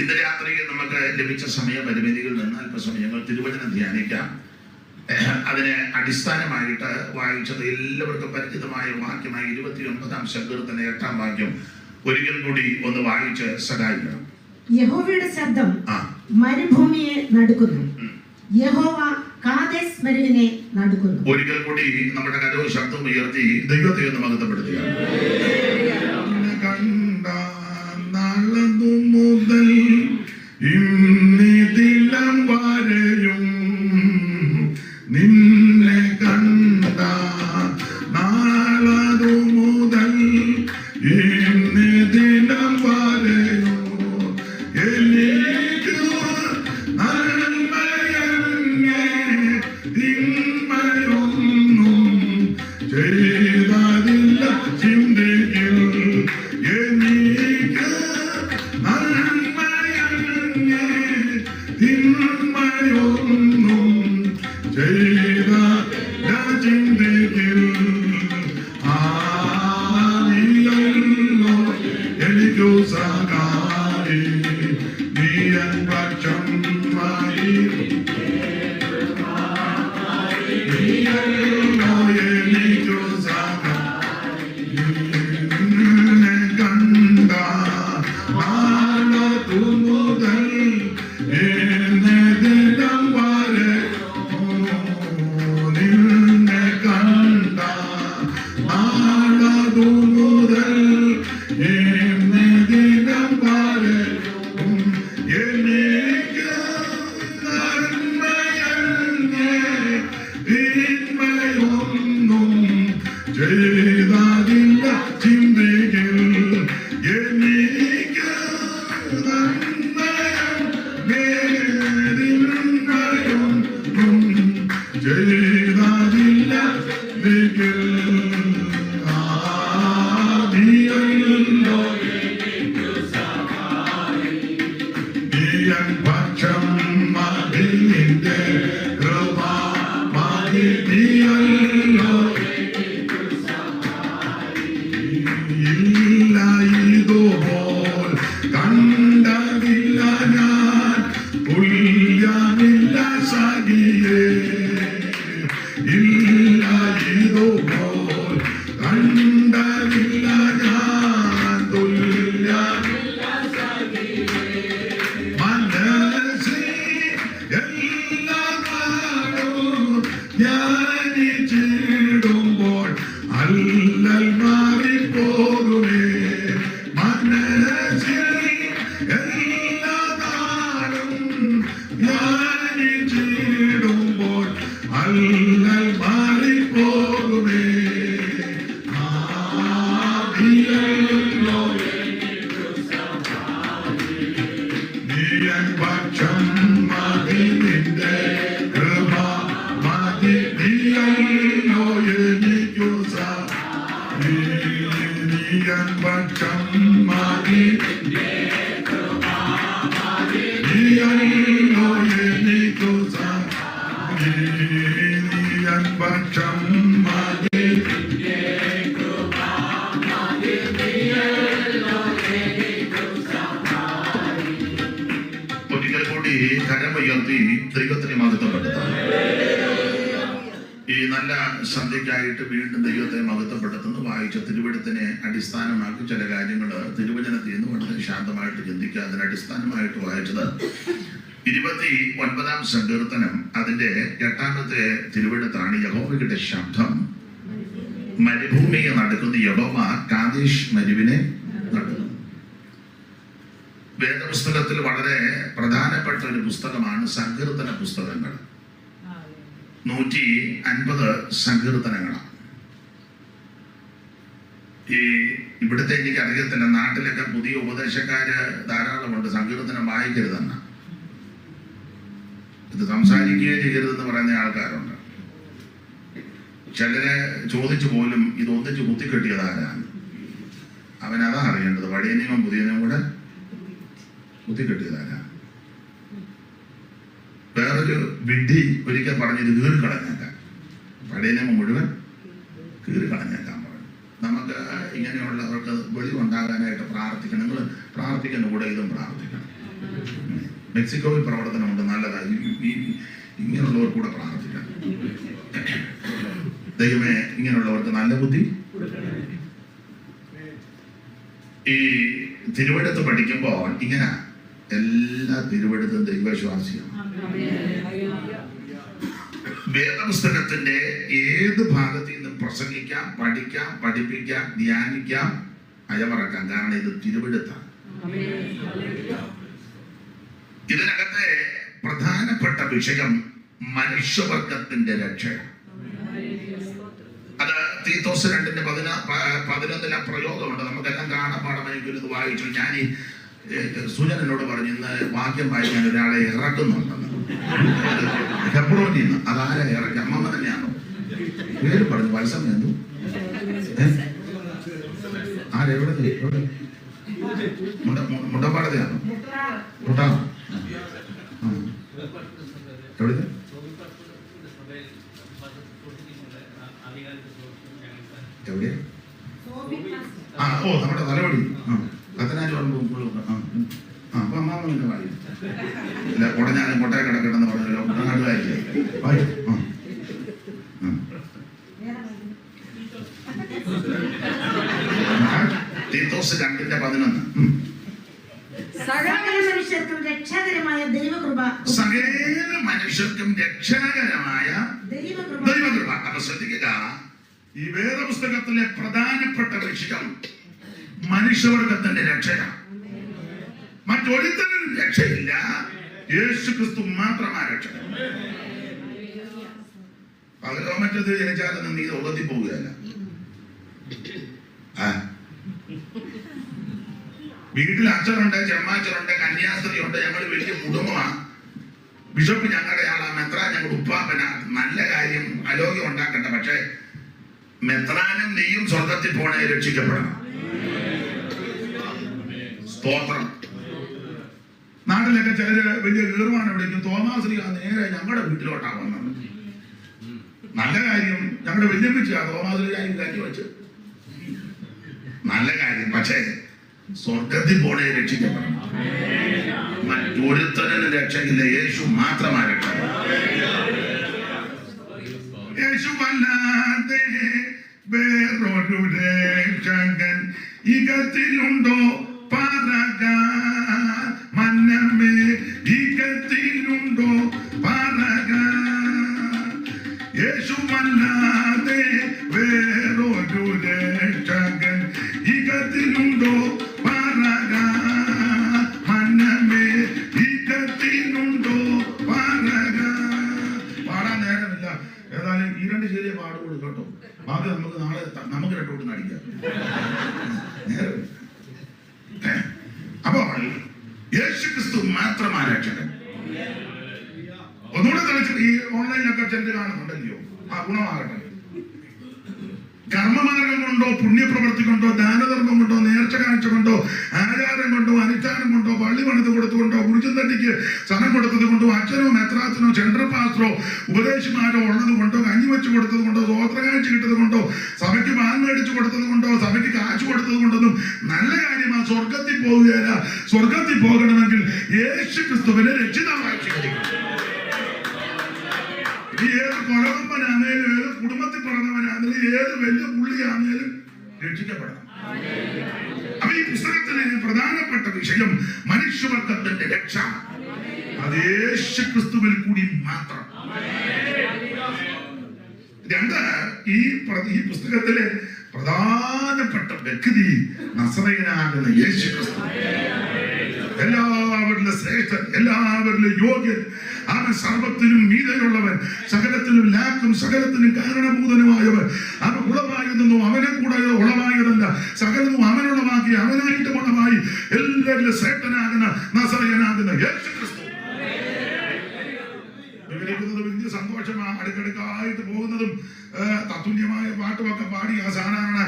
ഇന്ന് രാത്രിയിൽ നമുക്ക് ലഭിച്ച സമയപരിമിതികളിൽ നിന്ന് അല്പസമയങ്ങൾ തിരുവചനം ധ്യാനിക്കാം. അതിനെ അടിസ്ഥാനമായിട്ട് വായിച്ചത് എല്ലാവർക്കും പരിചിതമായ വാക്യമായ 29-ാം സങ്കീർത്തന 8-ാം വാക്യം ഒരിക്കൽ കൂടി ഒന്ന് വായിച്ച് സഹായിക്കണം. യഹോവയുടെ ശബ്ദം മരുഭൂമിയെ നടുക്കുന്നു, യഹോവ കാദേശ് മരുവിനെ നടുക്കുന്നു. ഒരിക്കൽ കൂടി നമ്മുടെ കരവും ശബ്ദം ഉയർത്തി ദൈവത്തെ ഒന്ന് മഹത്വപ്പെടുത്തുക. മുതൽ ഇന്നിതിലം വരെയും നിന്നെ കണ്ട നാളതു മുതൽ ഇന്നിതിലം വരെയും എനിക്ക് നന്മയങ്ങേ തിന്മയൊന്നും ചെയ്തതില്ല ചിന്തയിൽ എനിക്ക് നന്മയങ്ങേ തിന്മയൊന്നും ചെയ്തതില്ല ചിന്തയിൽ ആദിയല്ലോ എനിക്കു സഹായി നീയൻ പക്ഷം മായി നീയല്ലോ എനിക്കു സഹായി നിന്നെ കണ്ട നാളതു മുതൽ എന്നതിലം വരെ നിന്നെ കണ്ട നാളതു മുതൽ എന്നതിലം വരെ എനിക്ക് നന്മയങ്ങേ തിന്മയൊന്നും ചെയ്തതില്ല ചിന്തയിൽ എനിക്ക് നന്മയങ്ങേ തിന്മയൊന്നും ചെയ്തതില്ല ചിന്തയിൽ ആദിയല്ലോ നീയൻ പക്ഷം മതി നിന്റെ കൃപ മതി നീയല്ലോ ഇല്ല ഇതുപോൽ കണ്ടതില്ല ഞാൻ തുല്യമില്ല സഖിയേ ഇല്ല ഇതുപോൽ കണ്ടതില്ല ഞാൻ തുല്യമില്ല മനസ്സിൽ എല്ലാ നാളും ധ്യാനിച്ചിടുമ്പോൾ അല്ലൽ മാറിപ്പോകുമേ മനസ്സിൽ എല്ലാ നാളും ധ്യാനിച്ചിടുമ്പോൾ അല്ലൽ മാറിപ്പോകുമേ ആദിയല്ലോ നീയൻ പക്ഷം മതി നിന്റെ കൃപ മതി നീയല്ലോ എനിക്കു നീയൻ പക്ഷം മതി നീയല്ലോ എനിക്കു നീയൻ പക്ഷം മതി ഒരിക്കൽ കൂടി കരമുയർത്തി ദൈവത്തിന് മഹത്വപ്പെടുത്താം. ഈ നല്ല സന്ധ്യയ്ക്കായിട്ട് വീണ്ടും ദൈവത്തെ മഹത്വപ്പെടുത്തുന്നു. വായിച്ച തിരുവചനത്തിനെ അടിസ്ഥാനമാക്കി ചില കാര്യങ്ങൾ തിരുവചനത്തിൽ നിന്ന് വളരെ ശാന്തമായിട്ട് ചിന്തിക്കുക. അതിന് അടിസ്ഥാനമായിട്ട് വായിച്ചത് 29-ാം സങ്കീർത്തനം അതിന്റെ 8-ാമത്തെ തിരുവചനത്താണ്. യഹോവയുടെ ശബ്ദം മരുഭൂമിയെ നടക്കുന്ന യഹോവ കാദേശ് മരുവിനെ നടക്കുന്നു. വേദപുസ്തകത്തിൽ വളരെ പ്രധാനപ്പെട്ട ഒരു പുസ്തകമാണ് സങ്കീർത്തന പുസ്തകങ്ങൾ. 150 സങ്കീർത്തനങ്ങളാണ്. ഈ ഇവിടുത്തെ എനിക്ക് അറിയത്തില്ല, നാട്ടിലൊക്കെ പുതിയ ഉപദേശക്കാര് ധാരാളമുണ്ട് സങ്കീർത്തനം വായിക്കരുതെന്ന, ഇത് സംസാരിക്കുകയോ ചെയ്യരുതെന്ന് പറയുന്ന ആൾക്കാരുണ്ട്. ചിലരെ ചോദിച്ചു പോലും ഇത് ഒന്നിച്ച് കുത്തിക്കെട്ടിയതാരാണ്, അവനതാ അറിയേണ്ടത്. പഴയ നിയമം പുതിയ നിയമം കൂടെ കുത്തിക്കെട്ടിയതാരാ. വേറൊരു വിഡ്ഢി ഒരിക്കൽ പറഞ്ഞത് കീറി കളഞ്ഞേക്കാൻ, പഴയ നിയമം മുഴുവൻ കീറി കളഞ്ഞേക്കാൻ പറഞ്ഞു. നമുക്ക് ഇങ്ങനെയുള്ളവർക്ക് വെളിവുണ്ടാകാനായിട്ട് പ്രാർത്ഥിക്കണം. നിങ്ങൾ പ്രാർത്ഥിക്കുന്ന കൂടെ ഇതും പ്രാർത്ഥിക്കണം. മെക്സിക്കോയിൽ പ്രവർത്തനമുണ്ട്, നല്ലതായി. ഇങ്ങനെയുള്ളവർ കൂടെ പ്രാർത്ഥിക്കണം. ദൈവമേ ഇങ്ങനെയുള്ളവർക്ക് നല്ല ബുദ്ധി. ഈ തിരുവെടുത്ത് പഠിക്കുമ്പോൾ ഇങ്ങനെ എല്ലാ തിരുവെടുത്തും ദൈവവിശ്വാസിയാണ്. വേദപുസ്തകത്തിന്റെ ഏത് ഭാഗത്തിൽ നിന്നും പ്രസംഗിക്കാം, പഠിക്കാം, പഠിപ്പിക്കാം, ധ്യാനിക്കാം, അയമറക്കാം. കാരണം ഇത് തിരുവെടുത്താണ്. ഇതിനകത്തെ പ്രധാനപ്പെട്ട വിഷയം മനുഷ്യവർഗത്തിന്റെ രക്ഷയാണ്. അത് തീത്തോസ് 2:11 പ്രയോഗമുണ്ട്. നമുക്കെല്ലാം കാണാപ്പാടമെങ്കിലും ഇത് വായിച്ചു. ഞാൻ ഈ സുജൻ എന്നോട് പറഞ്ഞു, ഇന്ന് വാക്യം വായിക്കാൻ ഒരാളെ ഇറക്കുന്നുണ്ടെന്ന്. ഹെബ്രോനിൽ നിന്ന്. അതാരാ ഇറക്കി? അമ്മമ്മ തന്നെയാണോ? പേര് പറഞ്ഞു. വത്സം എന്തു? ആരെവിടെ? മുണ്ടപ്പാടത്തെയാണോ? മുട്ടാണോ? എവിടുത്തെ? എവിടെയാ? നമ്മുടെ തലവടി. കത്തനാരി അപ്പൊ അമ്മാമ്മ പിന്നെ വായിക്കും. ഇല്ല, കുടഞ്ഞാലും കൊട്ടയെ കിടക്കണമെന്ന് പറഞ്ഞല്ലോ. കുട്ടനാട് വായിക്കും. തീത്തോസ് 2:11. സകല മനുഷ്യർക്കും രക്ഷാകരമായ ദൈവകൃപ. സകല മനുഷ്യർക്കും രക്ഷാകരമായ ദൈവകൃപ. അപ്പൊ ശ്രദ്ധിക്കുക, ഈ വേദപുസ്തകത്തിലെ പ്രധാനപ്പെട്ട വിഷയം മനുഷ്യവർഗത്തിന്റെ രക്ഷയാണ്. മറ്റൊരുത്തരും രക്ഷയില്ല, യേശുക്രിസ്തു മാത്രമാണ് രക്ഷ. പകരോ മറ്റത് ജനിച്ചാലൊന്നും നീ ഒകത്തി പോവുകയല്ല. വീട്ടിൽ അച്ഛനുണ്ട്, ചെമ്മാച്ചനുണ്ട്, കന്യാസ്ത്രീയുണ്ട്. ഞങ്ങൾ വലിയ കുടുംബമാണ്. ബിഷപ്പ് ഞങ്ങളുടെ ആളാ, മെത്രാൻ ഞങ്ങളുടെ ഉപ്പാപ്പന. നല്ല കാര്യം, അലോഗ്യം ഉണ്ടാക്കണ്ട. പക്ഷെ മെത്രാനും നീയും സ്വർഗത്തിൽ പോണേ രക്ഷിക്കപ്പെടണം. സ്തോത്രം. നാട്ടിലൊക്കെ ചിലര് വലിയ കീറുവാണ് വിളിക്കും. തോമാശ്രീ നേരെ ഞങ്ങളുടെ വീട്ടിലോട്ടാ വന്നത്. നല്ല കാര്യം, ഞങ്ങളുടെ വല്യമ്മച്ചാ തോമാശ്രീയായി കറ്റി വെച്ച്. നല്ല കാര്യം. പക്ഷേ സ്വർഗത്തിൽ പോണേ രക്ഷിക്കപ്പെടണം. മറ്റൊരുത്തനും രക്ഷയില്ല, യേശു മാത്രമാണ് രക്ഷ. യേശുവല്ലാതെ വേറൊരു രക്ഷകൻ ഇകത്തിലുണ്ടോ പറക മന്നമേ, ഇകത്തിലുണ്ടോ പറക. യേശുവല്ലാതെ വേറൊരു രക്ഷകൻ ഇകത്തിലുണ്ടോ പറക മന്നമേ, ഇകത്തിലുണ്ടോ പറക. പാടാൻ നേരമില്ല. ഏതായാലും ഈ 2 ശരിയെ പാടുള്ളൂ കേട്ടോ. ബാക്കി നമുക്ക് നാളെ നമുക്ക് 2 കൂട്ടം അടിക്കാം. അപ്പോൾ യേശുക്രിസ്തു മാത്രമാണ് രക്ഷകൻ. ഒന്നുകൂടെ തെളിച്ച് ഈ ഓൺലൈനിലൊക്കെ ചെന്ന് കാണുന്നുണ്ടല്ലോ. ആ ഗുണമാകട്ടെ. കർമ്മമാർഗം കൊണ്ടോ, പുണ്യപ്രവൃത്തി കൊണ്ടോ, ദാനധർമ്മം കൊണ്ടോ, നേർച്ച കാഴ്ച കൊണ്ടോ, ആചാരം കൊണ്ടോ, അനുഷ്ഠാനം കൊണ്ടോ, പള്ളി പണിത് കൊടുത്തുകൊണ്ടോ, കുരിശും തട്ടിക്ക് സ്ഥലം കൊടുത്തത് കൊണ്ടോ, അച്ഛനോ മെത്രാച്ചനോ സെൻട്രൽ പാസ്റ്ററോ ഉപദേശിമാരോ ഉള്ളത് കൊണ്ടോ, കഞ്ഞി വെച്ച് കൊടുത്തത് കൊണ്ടോ, സ്വോത്രകാഴ്ച കിട്ടത് കൊണ്ടോ, സഭയ്ക്ക് പാൽ മേടിച്ചു കൊടുത്തത് കൊണ്ടോ, സഭയ്ക്ക് കാശ് കൊടുത്തത് കൊണ്ടൊന്നും നല്ല കാര്യമാണ്. സ്വർഗത്തിൽ പോവുകയല്ല. സ്വർഗത്തിൽ പോകണമെങ്കിൽ യേശുക്രിസ്തുവിനെ രക്ഷിതാവായി സ്വീകരിക്കണം. ഏത് കുഴവപ്പനാണേലും, ഏത് കുടുംബത്തിൽ പറഞ്ഞവനാണേലും, ഏത് വലിയ പുള്ളിയാണേലും രക്ഷിക്കപ്പെടണം. അപ്പൊ ഈ പുസ്തകത്തിലെ പ്രധാനപ്പെട്ട വിഷയം മനുഷ്യവർഗത്തിന്റെ രക്ഷ. അത് യേശുക്രിസ്തുവിൽ കൂടി മാത്രം. 2, ഈ പുസ്തകത്തിലെ പ്രധാനപ്പെട്ട വ്യക്തി നസറേയനാകുന്ന യേശുക്രിസ്തു. എല്ലാവരിലും ശ്രേഷ്ഠൻ, എല്ലാവരിലും യോഗ്യൻ. അവൻ സർവത്തിനും മീതെയുള്ളവൻ, സകലത്തിനും ലാക്കും സകലത്തിനും കാരണഭൂതനുമായവൻ. അവൻ ഉളവായതെന്നോ അവനെ കൂടെ ഉളവായതല്ല, സകലവും അവനുളവാക്കി അവനായിട്ട് ഉളവായി എല്ലാവരിലും ശ്രേഷ്ഠനാകുന്ന നസറേയനാകുന്ന യേശുക്രിസ്തു. വിവരിക്കുന്നത് വലിയ സന്തോഷമാണ്. അടുക്കടുക്കായിട്ട് പോകുന്നതും തത്തുല്യമായ പാട്ടുമൊക്കെ പാടി അവസാനമാണ്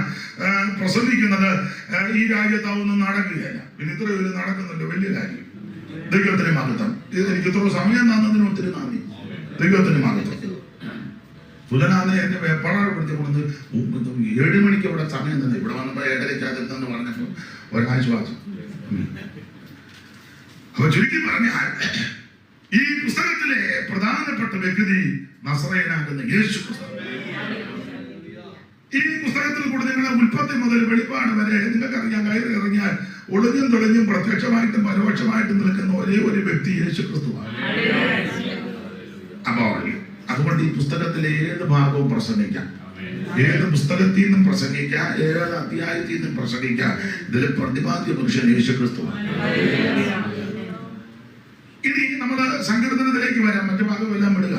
പ്രസംഗിക്കുന്നത്. ഈ രാജ്യത്താവൊന്നും നടക്കുകയല്ല. പിന്നെ ഇത്രയൊരു നടക്കുന്നുണ്ട്, വലിയ കാര്യം. ദൈവത്തിന് മഹത്വം. എനിക്ക് ഇത്ര സമയം തന്നതിന് ഒത്തിരി നന്ദി. ദൈവത്തിന് മഹത്വം. സുജനാഥനെ എന്നെ വെപ്പളപ്പെടുത്തി കൊടുത്ത് 7 മണിക്ക് ഇവിടെ സമയം തന്നെ. ഇവിടെ വന്നപ്പോൾ 7:30 പറഞ്ഞപ്പോൾ ഒരാശ്വാസം. അപ്പൊ ചുരുക്കി പറഞ്ഞാൽ ഈ പുസ്തകത്തിലെ പ്രധാനപ്പെട്ട വ്യക്തി നസറേയനാകുന്ന യേശു ക്രിസ്തു. ഈ പുസ്തകത്തിൽ കൂടെ നിങ്ങളുടെ ഉൽപ്പത്തി മുതൽ വെളിപ്പാട് വരെ നിങ്ങൾക്കറിയാൻ കയറി ഇറങ്ങിയാൽ ഒളിഞ്ഞും തെളിഞ്ഞും പ്രത്യക്ഷമായിട്ടും പരോക്ഷമായിട്ടും നിൽക്കുന്ന ഒരേ ഒരു വ്യക്തി യേശു ക്രിസ്തുവാണ്. അപ്പോൾ അതുകൊണ്ട് ഈ പുസ്തകത്തിലെ ഏത് ഭാഗവും പ്രസംഗിക്കാം, ഏത് പുസ്തകത്തിൽ നിന്നും പ്രസംഗിക്കാം, ഏത് അധ്യായത്തിൽ നിന്നും പ്രസംഗിക്കാം. ഇതിലെ പ്രതിപാദ്യ പുരുഷൻ യേശു ക്രിസ്തുവാണ്. ഇനി നമ്മള് സങ്കീർത്തനത്തിലേക്ക് വരാം. മറ്റു ഭാഗമെല്ലാം വിടുക.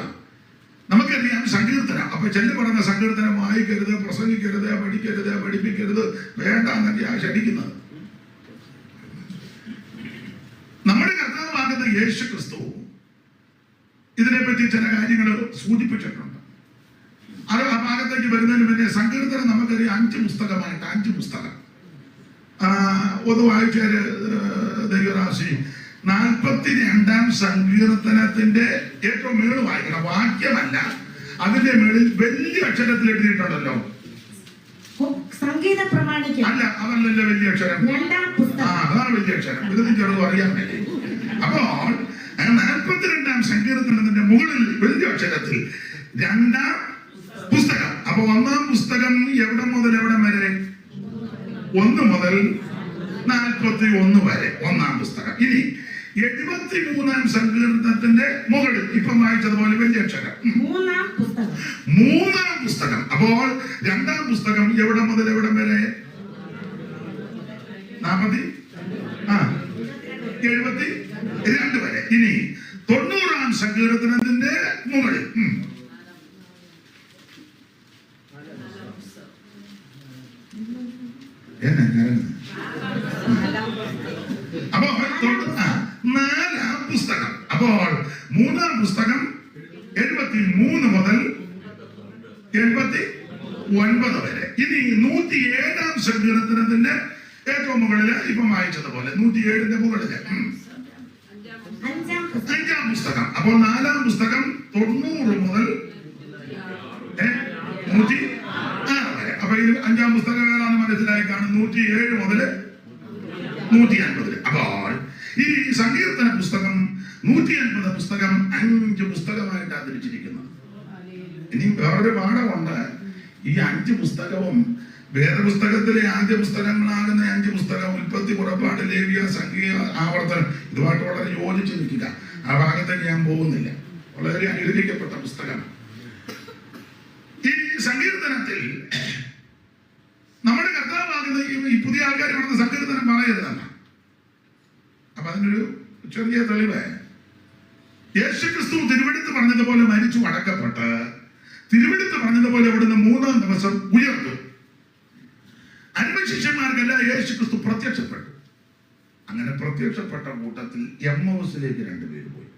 നമുക്കറിയാം സങ്കീർത്തനം. അപ്പൊ ചെല്ലു പറഞ്ഞ സങ്കീർത്തനം വായിക്കരുത്, പ്രസംഗിക്കരുത്, പഠിക്കരുത്, പഠിപ്പിക്കരുത്, വേണ്ട എന്നൊക്കെയാണ് ശടിക്കുന്നത്. നമ്മുടെ കർത്താവാകുന്ന യേശു ക്രിസ്തു ഇതിനെപ്പറ്റി ചില കാര്യങ്ങൾ സൂചിപ്പിച്ചിട്ടുണ്ട്. അത് ആ ഭാഗത്തേക്ക് വരുന്നതിന് മുന്നേ സങ്കീർത്തനം നമുക്കറിയാം 5 പുസ്തകമായിട്ട് 5 പുസ്തകം. ഒന്ന് വായിച്ചാല് ദൈവരാശി 42-ാം സങ്കീർത്തനത്തിന്റെ ഏറ്റവും മേളിൽ വായിക്കണം. വാക്യമല്ല, അതിന്റെ മേളിൽ വലിയ അക്ഷരത്തിൽ എഴുതിയിട്ടുണ്ടല്ലോ. സംഗീത പ്രമാണിക്കും അല്ല, അതല്ലല്ലോ വലിയ അക്ഷരം. അതാണ് വലിയ അക്ഷരം. ഇതിന് ചെറുത് അറിയാൻ വേണ്ടി. അപ്പോൾ 42-ാം സങ്കീർത്തനത്തിന്റെ മുകളിൽ വലിയ അക്ഷരത്തിൽ 2-ാം പുസ്തകം. അപ്പൊ 1-ാം പുസ്തകം എവിടെ മുതൽ എവിടെ വരെ? 1 മുതൽ 41 വരെ 1-ാം പുസ്തകം. ഇനി 73-ാം സങ്കീർത്തനത്തിന്റെ മുകളിൽ ഇപ്പം വായിച്ചതുപോലെ വലിയ അക്ഷരം 3-ാം പുസ്തകം. അപ്പോൾ 2-ാം പുസ്തകം എവിടെ മുതൽ എവിടെ വരെ? 72 വരെ. ഇനി 90-ാം സങ്കീർത്തനത്തിന്റെ മുകളിൽ അപ്പോൾ 4-ാം പുസ്തകം. അപ്പോൾ 3-ാം പുസ്തകം 73 മുതൽ 79 വരെ. ഇനി 107-ാം സങ്കീർത്തനത്തിന്റെ ഏറ്റവും മുകളില് ഇപ്പം വായിച്ചതുപോലെ 107-ന്റെ മുകളില് 5-ാം പുസ്തകം. അപ്പോൾ 4-ാം പുസ്തകം 90 മുതൽ 106 വരെ. അപ്പൊ ഈ 5-ാം പുസ്തകം ഏതാണെന്ന് മനസ്സിലായി കാണും. 107 മുതൽ 150. അപ്പോൾ ഈ സങ്കീർത്തന പുസ്തകം 150 പുസ്തകം 5 പുസ്തകമായിട്ടാണ് തിരിച്ചിരിക്കുന്നത്. ഇനി വേറൊരു പാഠമുണ്ട്. ഈ 5 പുസ്തകവും വേദപുസ്തകത്തിലെ ആദ്യ പുസ്തകങ്ങളാകുന്ന 5 പുസ്തകം ഉൽപ്പത്തി, പുറപ്പാട്, ലേവ്യ, സംഖ്യ, ആവർത്തനം ഇതുമായിട്ട് വളരെ യോജിച്ച് നിൽക്കുക. ആ ഭാഗത്തേക്ക് ഞാൻ പോകുന്നില്ല. വളരെ അനുഗ്രഹിക്കപ്പെട്ട പുസ്തകം. ഈ സങ്കീർത്തനത്തിൽ നമ്മുടെ കർത്താവാകുന്ന ഈ പുതിയ ആൾക്കാർ ഇവിടുന്ന് സങ്കീർത്തനം പറയരുതല്ല. അപ്പൊ അതിനൊരു ചെറിയ തെളിവ്, യേശു ക്രിസ്തു തിരുവെടുത്ത് പറഞ്ഞതുപോലെ മരിച്ചു അടക്കപ്പെട്ട് തിരുവെടുത്ത് പറഞ്ഞതുപോലെ ഇവിടുന്ന് 3-ാം ദിവസം ഉയർത്തു. അന്യശിഷ്യന്മാർക്കല്ല യേശു ക്രിസ്തു പ്രത്യക്ഷപ്പെട്ടു. അങ്ങനെ പ്രത്യക്ഷപ്പെട്ട കൂട്ടത്തിൽ എമ്മൗസിലേക്ക് 2 പേര് പോയി.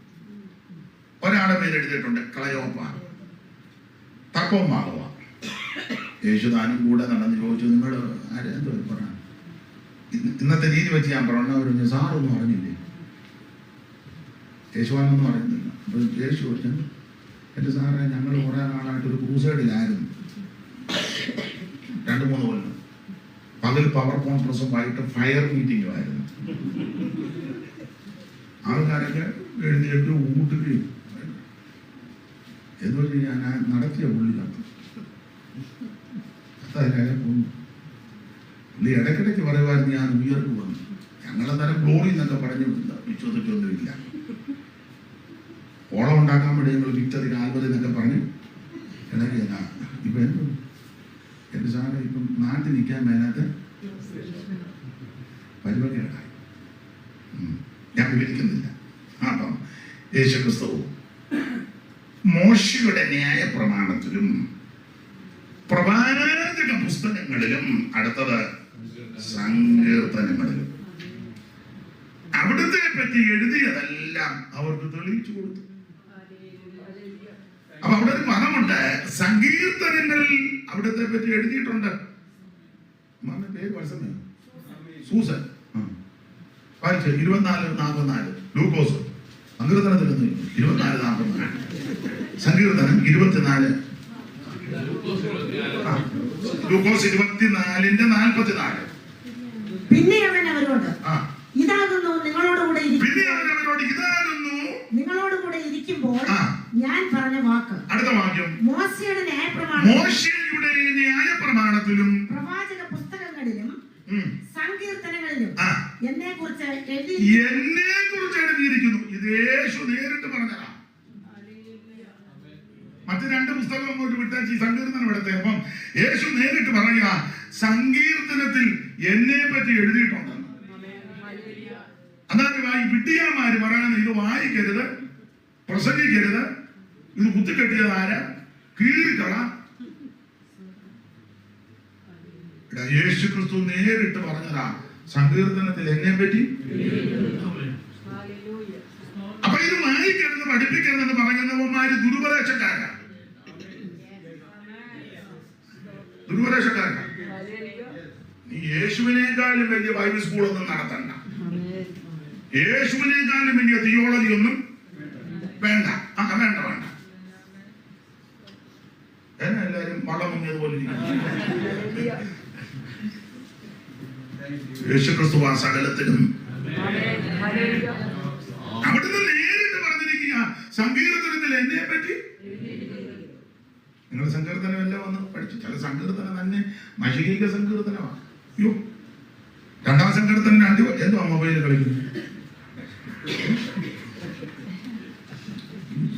ഒരാളുടെ പേര് എഴുതിയിട്ടുണ്ട് ക്ലയോപ്പ, തക്കോമാവ. യേശുദാനും കൂടെ നടന്ന് ചോദിച്ചു, നിങ്ങൾ ആരെന്തോ പറയാം. ഇന്നത്തെ രീതി വെച്ച് ഞാൻ പറഞ്ഞവരൊന്നും സാറൊന്നും അറിഞ്ഞില്ലേ? യേശുവാനൊന്നും അറിയുന്നില്ല. അപ്പൊ യേശു ചോദിച്ചു, എന്റെ സാറേ, ഞങ്ങൾ കുറെ നാളായിട്ട് ഒരു ക്രൂസൈഡിലായിരുന്നു. 2-3 കൊല്ലം. പകൽ പവർ കോൺഫറൻസും വൈകിട്ട് ഫയർ മീറ്റിംഗും ആയിരുന്നു. ആൾക്കാരൊക്കെ എഴുന്നേറ്റ് ഊട്ടുകയും എന്ന് വെച്ച് ഞാൻ നടത്തിയ പുള്ളിക്കകത്ത് പുള്ളി ഇടയ്ക്കിടയ്ക്ക് പറയുമായിരുന്നു, ഞാൻ ഉയർന്നു വന്നു. ഞങ്ങളെന്നേരം ഗ്ലോറി എന്നൊക്കെ പറഞ്ഞു വിശ്വസിച്ചൊന്നുമില്ല. ഓളം ഉണ്ടാക്കാൻ വേണ്ടി ഞങ്ങൾ വിറ്റത് കാൽവറി എന്നൊക്കെ പറഞ്ഞു ഇടയ്ക്ക്. ഇപ്പൊ എന്റെ സാറ് ഇപ്പം നാട്ടിൽ നിൽക്കാൻ മേലാത്ത പരിപാടി ഉണ്ടായി. ഞാൻ വിവരിക്കുന്നില്ല. അപ്പം യേശു ക്രിസ്തു മോശയുടെ ന്യായ പ്രമാണത്തിലും പ്രവാചക പുസ്തകങ്ങളിലും അടുത്തത് സങ്കീർത്തനങ്ങളിലും അവിടുത്തെ പറ്റി എഴുതിയതെല്ലാം അവർക്ക് തെളിയിച്ചു കൊടുത്തു. അപ്പൊ അവിടെ ഒരു പദമുണ്ട്, സങ്കീർത്തനങ്ങളിൽ അവിടുത്തെ പറ്റി എഴുതിയിട്ടുണ്ട്. പേര് വാട്സപ്പ് സൂസൻ വായിച്ചു. 24-44 ലൂക്കോസ് സങ്കീർത്തനത്തിൽ 24-44 സങ്കീർത്തനം 24 ലൂക്കോസ് 24-ന്റെ 44. പിന്നെ അവൻ അവരോട്, ഇതാകുന്നു നിങ്ങളോടുകൂടെ അടുത്ത വാക്യം, മോശയുടെ ന്യായപ്രമാണത്തിലും മോശയുടെ ന്യായപ്രമാണത്തിലും പ്രവാചക പുസ്തകങ്ങളിലും സങ്കീർത്തനങ്ങളിലും ആ എന്നെ കുറിച്ച് എഴുതിയിരിക്കുന്നു. ഇത് യേശു നേരിട്ട് പറഞ്ഞതാ. മറ്റു രണ്ട് പുസ്തകം അങ്ങോട്ട് വിട്ടാച്ച് ഈ സങ്കീർത്തനം എടുത്തേ. അപ്പം യേശു നേരിട്ട് പറയുക, സങ്കീർത്തനത്തിൽ എന്നെ പറ്റി എഴുതിയിട്ടുണ്ടെന്ന്. അതായത് ഈ വിഡ്ഢിയന്മാര് പറയുന്നത് ഇത് വായിക്കരുത്, പ്രസംഗിക്കരുത്, ഇത് കുത്തിക്കെട്ടിയത് ആരാ? കീറിക്കള. യേശു ക്രിസ്തു നേരിട്ട് പറഞ്ഞതാ സങ്കീർത്തനത്തിൽ എന്നെ പറ്റി. അപ്പൊ ഇത് വായിക്കരുത്, പഠിപ്പിക്കരുതെന്ന് പറയുന്നവന്മാര് ദുരുപദേശക്കാരാ. നീ യേശുവിനേക്കാളും വലിയ ബൈബിൾ സ്കൂളൊന്നും നടത്തണ്ട, യേശുവിനേക്കാളും വലിയ തിയോളജി ഒന്നും വേണ്ട. വേണ്ട വേണ്ട. എന്നെ എല്ലാരും വള്ളം മുങ്ങിയതുപോലെ യേശുക്രിസ്തു ആ സകലത്തിലും അവിടുന്ന് നേരിട്ട് പറഞ്ഞിരിക്കുക സങ്കീർത്തനത്തിൽ എന്നെ പറ്റി. നിങ്ങൾ സങ്കീർത്തനം എല്ലാം വന്ന് പഠിച്ചു. ചില സങ്കീർത്തനം തന്നെ മഷിക സങ്കീർത്തനമാണ്. അയ്യോ, രണ്ടാം സങ്കീർത്തനം എന്തോ മൊബൈലിൽ കളിക്കുന്നു.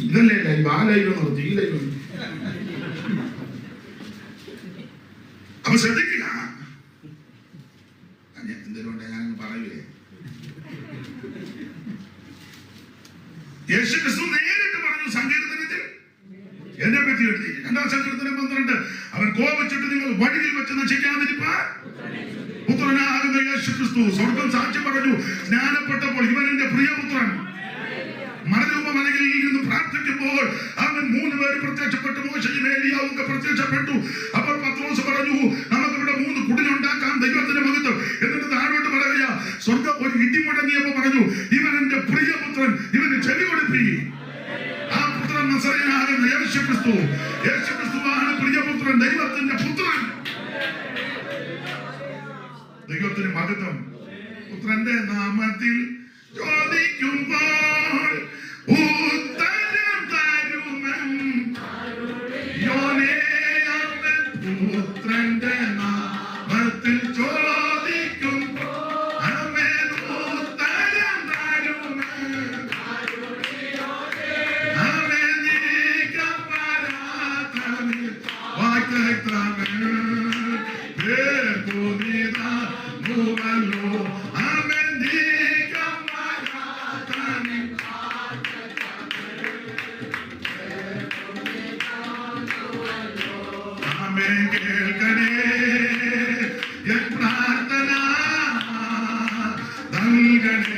ഇതല്ലേ ലൈവ്? ആ ലൈവ് നിർത്തി, ഈ ലൈവ്. അപ്പൊ ശ്രദ്ധിക്കുക. എന്തിനുണ്ട് ഞാൻ പറയൂലേ, യേശു ക്രിസ്തു നേരിട്ട് പറഞ്ഞു സങ്കീർത്തനത്തിൽ എന്നെ പറ്റി എഴുതി. രണ്ടാം സങ്കീർത്തനം 12, അവൻ കോപിച്ചിട്ട് നിങ്ങൾ വഴിയിൽ വെച്ച് നശിക്കാതിരിപ്പാൻ പുത്രനാകുന്ന യേശു ക്രിസ്തു സ്വർഗം സാക്ഷ്യം പറഞ്ഞു. സ്നാനപ്പെട്ടപ്പോൾ ഇവൻ എന്റെ പ്രിയപുത്രൻ. മലയിൽ ഇരുന്ന് പ്രാർത്ഥിക്കുമ്പോൾ അവൻ 3 പേര് പ്രത്യക്ഷപ്പെട്ടു. മോശയും ഏലിയാവും പ്രത്യക്ഷപ്പെട്ടു. അപ്പോൾ പത്രോസ് പറഞ്ഞു, നമുക്കിവിടെ 3 കുടിലുണ്ടാക്കാം, ദൈവത്തിന്റെ മഹത്വം. എന്നിട്ട് താഴോട്ട് പറയുക, സ്വർഗം ഒരു ഇടി മുഴങ്ങിയപ്പോ പറഞ്ഞു, ഇവൻ എന്റെ പ്രിയപുത്രൻ, ഇവന് ചെവി കൊടുപ്പി. ആ പുത്രൻ നസറേയനാകുന്ന യേശു ക്രിസ്തു. യേശു ക്രിസ്തുവാണ് പ്രിയപുത്രൻ, ദൈവത്തിന്റെ പുത്രൻ. ദൈവത്തിന് മഹത്വം. പുത്രന്റെ നാമത്തിൽ ചോദിക്കുമ്പോൾ ഉത്തരം തരുമൻ. പുത്രന്റെ നാമത്തിൽ ചോദിക്കുമ്പോൾ അവൻ ഉത്തരം തരുമൻ. അവൻ നീക്കപ്പെടാത്തവൻ വാഗ്ദത്തവൻ പേർക്കുനിതാകുമല്ലോ. അവൻ നീക്കപ്പെടാത്തവൻ കേൾക്കണേ എൻ പ്രാർത്ഥന നൽകണേ.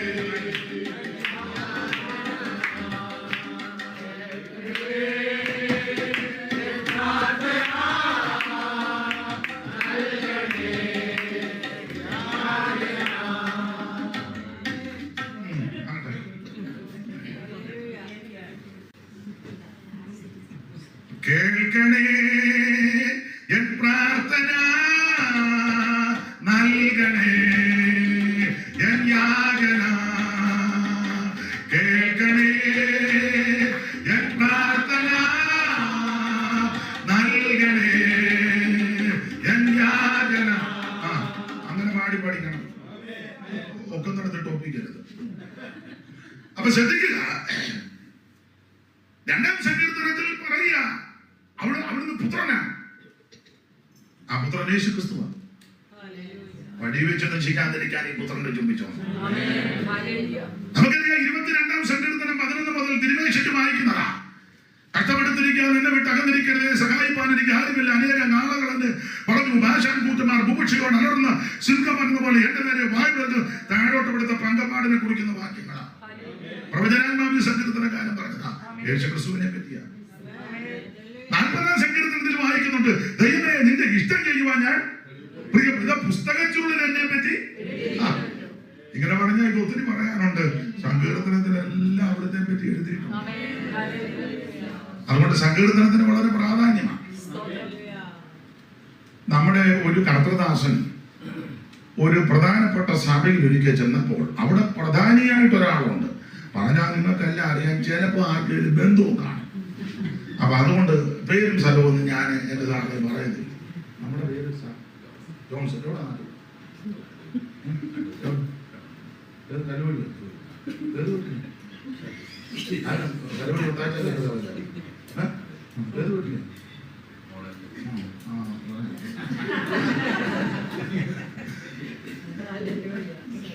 കേൾക്കണേ എൻ പ്രാർത്ഥന നൽകണേ എൻ യാചന. കേൾക്കണേ എൻ പ്രാർത്ഥന നൽകണേ എൻ യാചന. അങ്ങനെ പാടി പഠിക്കണം, ഒക്കെ നടത്തിട്ട് ഒപ്പിക്കരുത്. അപ്പൊ ശ്രദ്ധിക്കുക, രണ്ടാം സങ്കീർത്തനത്തിൽ പറയുക അവിടുന്ന് പുത്രനാണ്. ആ പുത്രൻ യേശു ക്രിസ്തുവാണ്. വടി വെച്ച് നശിക്കാതിരിക്കാൻ ഈ പുത്രന്റെ ചുംബിച്ചോ. നമുക്കറിയാം 22-ാം സങ്കീർത്തനം 11 മുതൽ തിരുമേശയ്ക്ക് വായിക്കുന്നതാ. കഷ്ടപ്പെടുത്തിരിക്കാതെ എന്നെ വിട്ട് അകന്നിരിക്കരുതേ, സഹായിപ്പാൻ എനിക്ക് ആരുമില്ല. അനേകം നാളുകളെന്ന് പറഞ്ഞു ഭാഷാൻ കൂട്ടുമാർ ഭൂപക്ഷിയോട് അലർന്ന സിംഹം എന്നപോലെ എന്റെ നേരെ വായ് വന്ന് താഴോട്ട് ഇവിടുത്തെ പങ്കപ്പാടിനെ കുറിക്കുന്ന വാക്യങ്ങളാ. പ്രവചനാത്മാവിൽ സങ്കീർത്തനക്കാരൻ പറഞ്ഞതാ യേശു ക്രിസ്തുവിനെ പറ്റിയാ. 40-ാം സങ്കീർത്തനത്തിൽ വായിക്കുന്നുണ്ട്, ദൈവമേ നിന്റെ ഇഷ്ടം ചെയ്യുവാൻ ഞാൻ പ്രിയ പുസ്തകച്ചുള്ളിൽ എന്നെ പറ്റി. ഇങ്ങനെ പറഞ്ഞാൽ ഇത് ഒത്തിരി പറയാനുണ്ട്. സങ്കീർത്തനത്തിലെല്ലാം അവിടുത്തെ പറ്റി എഴുതിയിട്ടുണ്ട്. അതുകൊണ്ട് സങ്കീർത്തനത്തിന് വളരെ പ്രാധാന്യമാണ്. നമ്മുടെ ഒരു കർത്തൃദാസൻ ഒരു പ്രധാനപ്പെട്ട സഭയിൽ ഒരിക്കൽ ചെന്നപ്പോൾ അവിടെ പ്രധാനിയായിട്ട് ഒരാളുണ്ട്. പറഞ്ഞാൽ നിങ്ങൾക്കെല്ലാം അറിയാം, ചിലപ്പോൾ ആർക്കെങ്കിലും ബന്ധവും കാണും. അപ്പൊ അതുകൊണ്ട് പേരും സ്ഥലവും ഞാൻ എന്റെ സാറിനെ പറയുന്നില്ല. നമ്മുടെ പേര് ജോൺസൺ എവിടെ നാട്ടിൽ കരുവള്ളി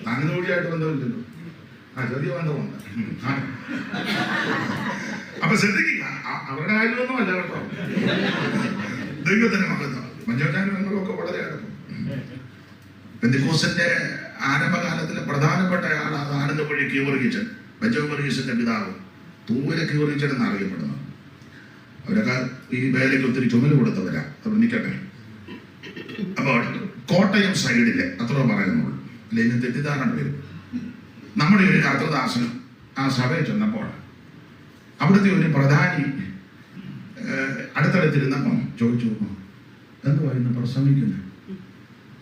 താങ്കൂടിയായിട്ട് ബന്ധമില്ലല്ലോ. ചെറിയ ബന്ധമുണ്ട്. അപ്പൊ ശ്രദ്ധിക്കുക, അവരുടെ കാര്യമൊന്നുമല്ല കേട്ടോ. ദൈവത്തിന്റെ മകത്വം. മഞ്ചോട്ടാനും ഞങ്ങളൊക്കെ വളരെ അടുപ്പം. പെന്തിക്കോസിന്റെ ആരംഭകാലത്തിലെ പ്രധാനപ്പെട്ട ആളാണ് ആനന്ദപ്പുഴി കീവർഗീച്ചൻ, ബെഞ്ചോ വർഗീസിന്റെ പിതാവ്, തൂവര കീവർഗീച്ചൻ എന്നറിയപ്പെടുന്നത്. അവരൊക്കെ ഈ വേലയ്ക്ക് ഒത്തിരി ചുമല് കൊടുത്തവരാ. അപ്പൊ നിൽക്കട്ടെ. അപ്പോൾ കോട്ടയം സൈഡിലെ അത്ര പറയുന്നുള്ളൂ, അല്ലെ ഇന്ന് തെറ്റിദ്ധാരണ വരും. നമ്മുടെ ഒരു കർത്തദാസനും ആ സഭയിൽ ചെന്നപ്പോൾ അവിടുത്തെ ഒരു പ്രധാനി അടുത്തടുത്തിരുന്നപ്പം ചോദിച്ചു, എന്തുവാ ഇന്ന് പ്രസംഗിക്കുന്നത്?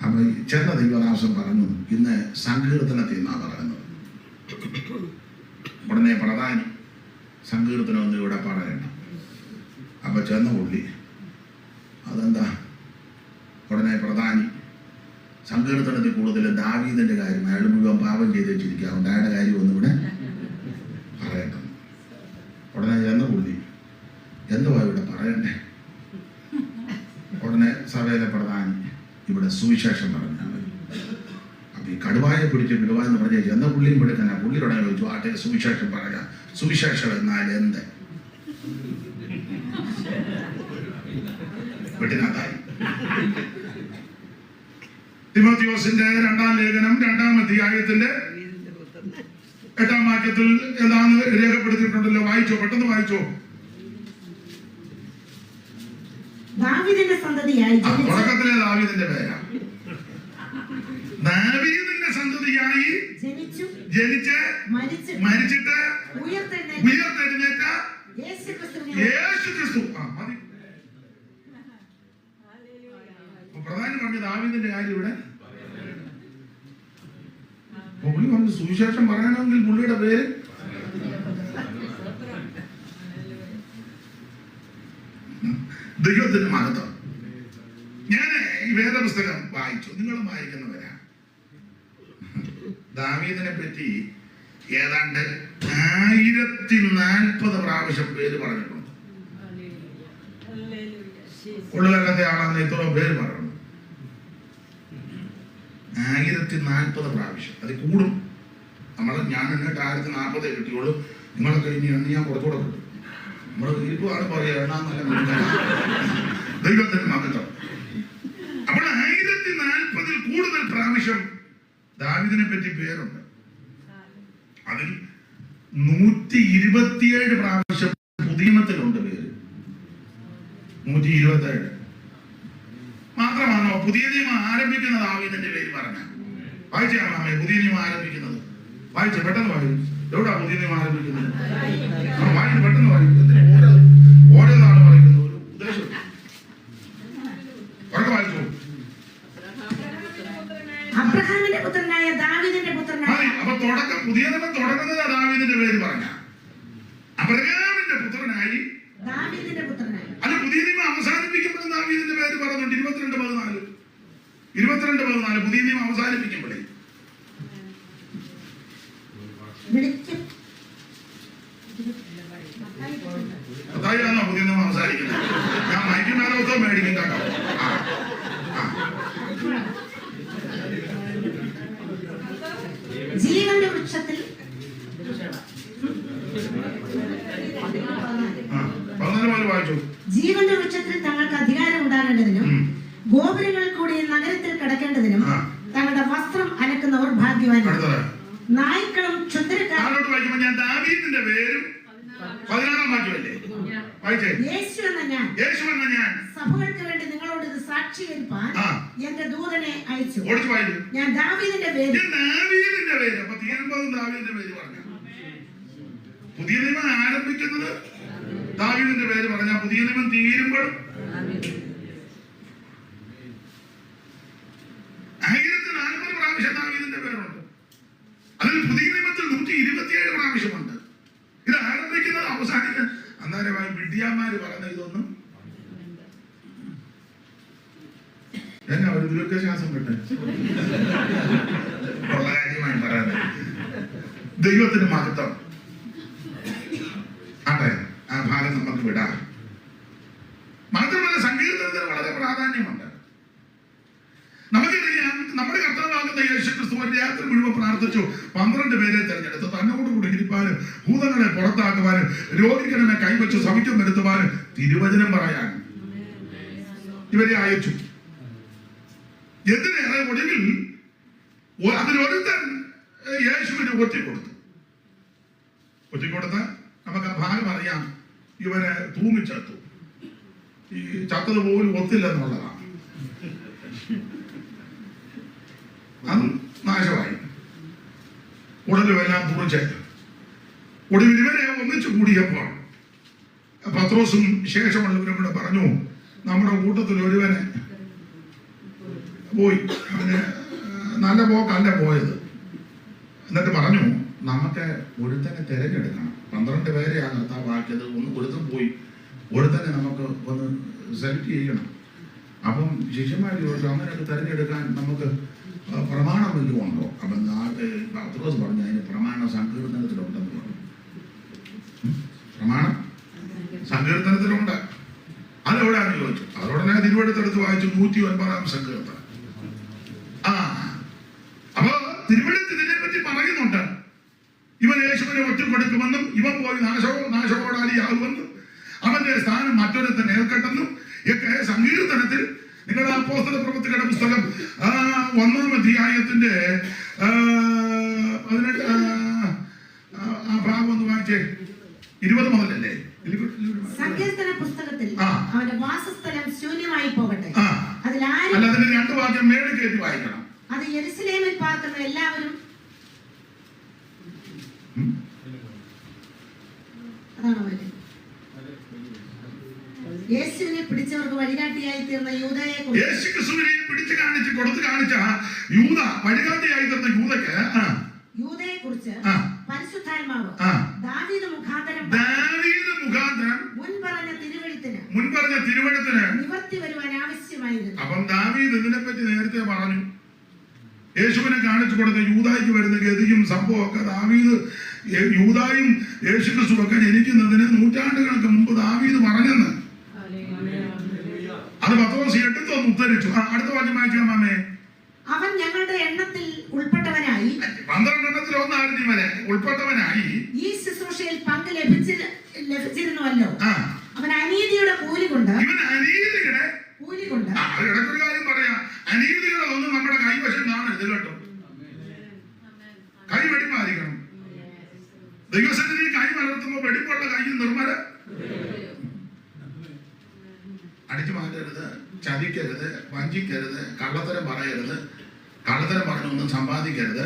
അപ്പൊ ചെന്ന ദൈവദാസൻ പറഞ്ഞു, ഇന്ന് സങ്കീർത്തനത്തിൽ നിന്നാ പറയുന്നത്. ഉടനെ പ്രധാനി സങ്കീർത്തനമൊന്നും ഇവിടെ പറയണ്ട. അപ്പൊ ചെന്ന പുള്ളി, അതെന്താ? ഉടനെ പ്രധാനി സങ്കീർത്തനത്തിൽ കൂടുതൽ ദാവീദിന്റെ കാര്യം, അയാൾ മുഴുവൻ പാപം ചെയ്ത് വെച്ചിരിക്കുക, അതുകൊണ്ട് അയാളുടെ കാര്യം ഒന്നും ഇവിടെ പറയണ്ട. ഉടനെ ചെന്ന പുള്ളി, എന്തുവാ ഇവിടെ പറയണ്ടേ? ഉടനെ സഭയിലെ പ്രധാനി ഇവിടെ സുവിശേഷം പറഞ്ഞു. അപ്പൊ ഈ കടുവായെ പിടിച്ച് വിടുവാന്ന് പറഞ്ഞ ചെന്ന പുള്ളിയും പിടിക്കണ. പുള്ളിയോടെ ചോദിച്ചു, ആട്ടെ സുവിശേഷം പറയാം. സുവിശേഷം എന്നാൽ എന്ത്? വെട്ടിനകത്തായി. തിമോത്തിയോസിന്റെ 2-ാം ലേഖനം 2-ാം അധ്യായത്തിന്റെ 8-ാം വാക്യത്തിൽ ഏതാന്ന് രേഖപ്പെടുത്തിയിട്ടുണ്ടല്ലോ. വായിച്ചോ, പെട്ടെന്ന് വായിച്ചോ. ദാവീദിന്റെ സന്തതിയായി തുടക്കത്തിലെ ദാവീദിന്റെ പേരാ. ദാവീദിന്റെ സന്തതിയായി ജനിച്ച് മരിച്ചിട്ട് ഉയർത്തെഴുന്നേറ്റ യേശുക്രിസ്തു. മതി. പ്രധാനം പറഞ്ഞ ദാവീദിന്റെ കാര്യം ഇവിടെ പുള്ളി പറഞ്ഞു, സുവിശേഷം പറയണമെങ്കിൽ പുള്ളിയുടെ പേര് ദൈവത്തിന്റെ മഹത്വം. ഞാൻ ഈ വേദപുസ്തകം വായിച്ചു, നിങ്ങളും വായിക്കുന്നവരാ. ദാവീദിനെ പറ്റി ഏതാണ്ട് 1040 പ്രാവശ്യം പേര് പറഞ്ഞിട്ടുണ്ട്. ഉള്ളിലകത്തെ ആളാന്ന് ഇത്രയും പേര് പറഞ്ഞു. 1040 പ്രാവശ്യം. അത് കൂടും. ഞാൻ എന്നിട്ട് 1040 കിട്ടിയോളൂ. നിങ്ങളൊക്കെ ഇനി ഞാൻ കുറച്ചുകൂടെ കിട്ടും. നമ്മുടെ ഇരിപ്പാണ് പറയുക, എണ്ണാന്നല്ല ദൈവത്തിന്റെ മഹത്വം. അപ്പോൾ 1040 കൂടുതൽ പ്രാവശ്യം ദാവീദിനെ പറ്റി പേരുണ്ട്. അതിൽ 127 പ്രാവശ്യം പുതിയ നിയമത്തിലുണ്ട് പേര്. 127 മാത്രമാണോ പുതിയ നിയമം ആരംഭിക്കുന്ന ദാവീദിന്റെ പേര് പറഞ്ഞ? വായിച്ചാണോ പുതിയ നിയമം ആരംഭിക്കുന്നത്? വായിച്ച പെട്ടെന്ന് വായിക്കും. എവിടാ പുതിയ നിയമം ആരംഭിക്കുന്നത്? വായിക്കും, പെട്ടെന്ന് വായിക്കും. ഓരോന്നാണ് പറയുന്നത്, ഒരു ഉദ്ദേശം. ഉറക്കെ വായിച്ചു. അബ്രഹാമിന്റെ പുത്രനായ ദാവീദിന്റെ പുത്രനായ. അപ്പൊ തുടക്കം പുതിയ നിയമം തുടങ്ങുന്നത് ദാവീദിന്റെ പേര് പറഞ്ഞ. അബ്രഹാമിന്റെ പുത്രനായി ദാവീദിന്റെ പുത്രനായി. അല്ല, പുതിയ നിയമം അവസാനിപ്പിക്കുമ്പോഴും ദാവീദിന്റെ പേര് പറഞ്ഞുണ്ട്. 22:14 പുതിയ നിയമം അവസാനിപ്പിക്കുമ്പോഴേ അതായാണോ പുതിയ നിയമം അവസാനിക്കുന്നത്? ഞാൻ മൈക്കും മേലോത്തോ മേടിക്കും കേട്ടോ. ജീവന്റെ വൃക്ഷത്തിൽ ജീവന്റെ വൃക്ഷത്തിൽ തങ്ങൾക്ക് അധികാരം ഉണ്ടാകേണ്ടതിനും ഗോപുരങ്ങളിൽ കൂടി നഗരത്തിൽ കിടക്കേണ്ടതിനും തങ്ങളുടെ വസ്ത്രം അലക്കുന്നവർ ഭാഗ്യവാന്മാർ. നായ്ക്കളും ക്ഷുദ്രക്കാരും ഞാൻ ദാവീദിന്റെ പേരും 16-ാം വാക്യമല്ലേ വായിച്ചേ. യേശു എന്ന ഞാൻ സഭകൾക്ക് വേണ്ടി നിങ്ങളോട് ഇത് സാക്ഷീകരിപ്പാൻ എന്റെ ദൂതനെ അയച്ചു. ഞാൻ ദാവീദിന്റെ പേര്. അപ്പൊ തീരുമ്പോഴും ദാവീദിന്റെ പേര് പറഞ്ഞ. പുതിയ നിയമം ആരംഭിക്കുന്നത് ദാവീദിന്റെ പേര് പറഞ്ഞ, പുതിയ നിയമം തീരുമ്പോഴും 1040 പ്രാവശ്യം ദാവീദിന്റെ പേരുണ്ട്. അതിൽ പുതിയ നിയമത്തിൽ 127 പ്രാവശ്യമുണ്ട്. ഇത് ആരംഭിക്കുന്നത് അവസാനിക്കുന്നത് അന്നേരമായി മിദ്യാന്മാര് പറഞ്ഞ ഇതൊന്നും എന്നാ ഒരു ദീർഘശ്വാസം വിട്ടെ ഉള്ള കാര്യമായി പറയാതെ ദൈവത്തിന് മഹത്വം. അതെ, ആ ഭാഗം നമുക്ക് വിടാം. മാത്രമല്ല സങ്കീർത്തനത്തിന് വളരെ പ്രാധാന്യമുണ്ട്. നമുക്കറിയാം, നമ്മുടെ കർത്താവാകുന്ന യേശുക്രിസ്തു ഒരു രാത്രി മുഴുവൻ പ്രാർത്ഥിച്ചു. 12 പേരെ തെരഞ്ഞെടുത്തു. തന്നോടുകൂടി ഇരിപ്പാനും ഭൂതങ്ങളെ പുറത്താക്കുവാനും രോഗികളെ കൈവച്ച് സൗഖ്യം വരുത്തുവാനും തിരുവചനം പറയാനും ഇവരെ അയച്ചു. എന്തിനേറെ ഒടുവിൽ അതിലൊരുത്തൻ യേശുവിന് ഒറ്റിക്കൊടുത്തു. നമുക്ക് ആ ഭാഗം അറിയാം. ഇവനെ തൂങ്ങിച്ചത്തു. ഈ ചത്തത് പോലും ഒത്തില്ലെന്നുള്ളതാണ്. അതും നാശമായി. ഉടലുമെല്ലാം തുറച്ച് ഒടുവിൽ ഇവരെ ഒന്നിച്ചു കൂടിയപ്പോൾ പത്രോസും ശേഷമുള്ളവരും കൂടെ പറഞ്ഞു, നമ്മുടെ കൂട്ടത്തിൽ ഒരുവനെ പോയി, അവന് നല്ല പോക്കല്ല പോയത്. എന്നിട്ട് പറഞ്ഞു, നമുക്ക് ഒരുത്തനെ തിരഞ്ഞെടുക്കണം. 12 പേരെയാണ് കർത്താവാക്കിയത്. ഒരുത്തൻ പോയി, ഒരുത്തനെ നമുക്ക് ഒന്ന് സെലക്ട് ചെയ്യണം. അപ്പം ശിഷ്യന്മാർ ചോദിച്ചു, അങ്ങനെയൊക്കെ തിരഞ്ഞെടുക്കാൻ നമുക്ക് പ്രമാണം വല്ലതും ഉണ്ടോ? അപ്പം പത്രോസ് പറഞ്ഞു, അതിന് പ്രമാണം സങ്കീർത്തനത്തിലുണ്ടെന്ന് പറഞ്ഞു. പ്രമാണം സങ്കീർത്തനത്തിലുണ്ട്. അതെവിടെയാണെന്ന് ചോദിച്ചു. അതോടനെ തിരുവെടുത്തെടുത്ത് വായിച്ചു. 109 സങ്കീർത്തനം. അപ്പൊ തിരുവെടുത്ത് ഇതിനെപ്പറ്റി പറയുന്നുണ്ട്. ഇവൻ യേശുവിനെ ഒറ്റിക്കൊടുക്കുമെന്നും ഇവൻ പോയി നാശകോടാലിയാകുമെന്നും അവന്റെ സ്ഥാനം മറ്റൊരുത്തൻ ഏൽക്കട്ടെന്നും ഒക്കെ സങ്കീർത്തനത്തിൽ നിങ്ങളുടെ അപ്പോസ്തല പ്രവൃത്തികളുടെ പുസ്തകം 1-ാം അധ്യായത്തിന്റെ 18 ആ ഭാഗം ഒന്ന് വായിച്ചേ. 20 മുതലല്ലേ? സങ്കീർത്തന പുസ്തകത്തിൽ അവന്റെ വാസസ്ഥലം ശൂന്യമായി പോകട്ടെ. അല്ല, അതിന്റെ 2 വാക്യം മേളിൽ കയറ്റി വായിക്കണം. അത് യെരുശലേമിൽ പാർക്കുന്ന എല്ലാവരും യേശുവിനെ പിടിച്ചവർക്ക് വഴികാട്ടിയായി തീർന്ന യൂദയെ യേശുക്രിസ്തുവിനെ പിടിച്ചു കാണിച്ച് കൊടുത്തു കാണിച്ച യൂദ വഴികാട്ടിയായി തീർന്ന യൂദയെ കുറിച്ച് പരിശുദ്ധാത്മാവ് ദാവീദ് മുഖാന്തരം മുൻപറഞ്ഞ തിരുവഴുത്തിന് നിവർത്തി വരുവാൻ ആവശ്യമായിരുന്നു. അപ്പം ദാവീദ് ഇതിനെപ്പറ്റി നേരത്തെ പറഞ്ഞു. യേശുവിനെ കാണിച്ചു കൊടുത്ത യൂദായ്ക്ക് വരുന്ന ഗതിയും സംഭവമൊക്കെ ദാവീദ്, യൂദായും യേശുക്രിസ്തു ഒക്കെ ജനിക്കുന്നതിന് നൂറ്റാണ്ടുകൾക്ക് മുമ്പ് ദാവീദ് പറഞ്ഞെന്ന്. അത് പത്രോസ് എടുത്തൊന്ന് ഉദ്ധരിച്ചു. അടുത്ത വാക്യം വായിക്കാം മാമേ. അവൻ ഞങ്ങളുടെ എണ്ണത്തിൽ ഉൾപ്പെട്ടവനായി, 12 എണ്ണത്തിൽ ഒന്നായിരുന്നു ഇവനെ, ഉൾപ്പെട്ടവനായി ഈ ശുശ്രൂഷയിൽ പങ്ക് ലഭിച്ചിരുന്നുവല്ലോ. അവൻ അനീതിയുടെ കൂലി കൊണ്ട് ഇടയ്ക്കൊരു കാര്യം പറയാം. അനീതികളെ ഒന്നും നമ്മുടെ കൈവശം കാണരുത് കേട്ടോ. കൈ വെടിപ്പായിരിക്കണം. ദൈവസന്നിധി കൈ വളർത്തുമ്പോൾ വെടിപ്പുള്ള കൈ നിർമ്മല. അടിച്ചു മാറ്റരുത്, ചതിക്കരുത്, വഞ്ചിക്കരുത്, കള്ളത്തരം പറയരുത്, കള്ളത്തരം പറഞ്ഞൊന്നും സമ്പാദിക്കരുത്,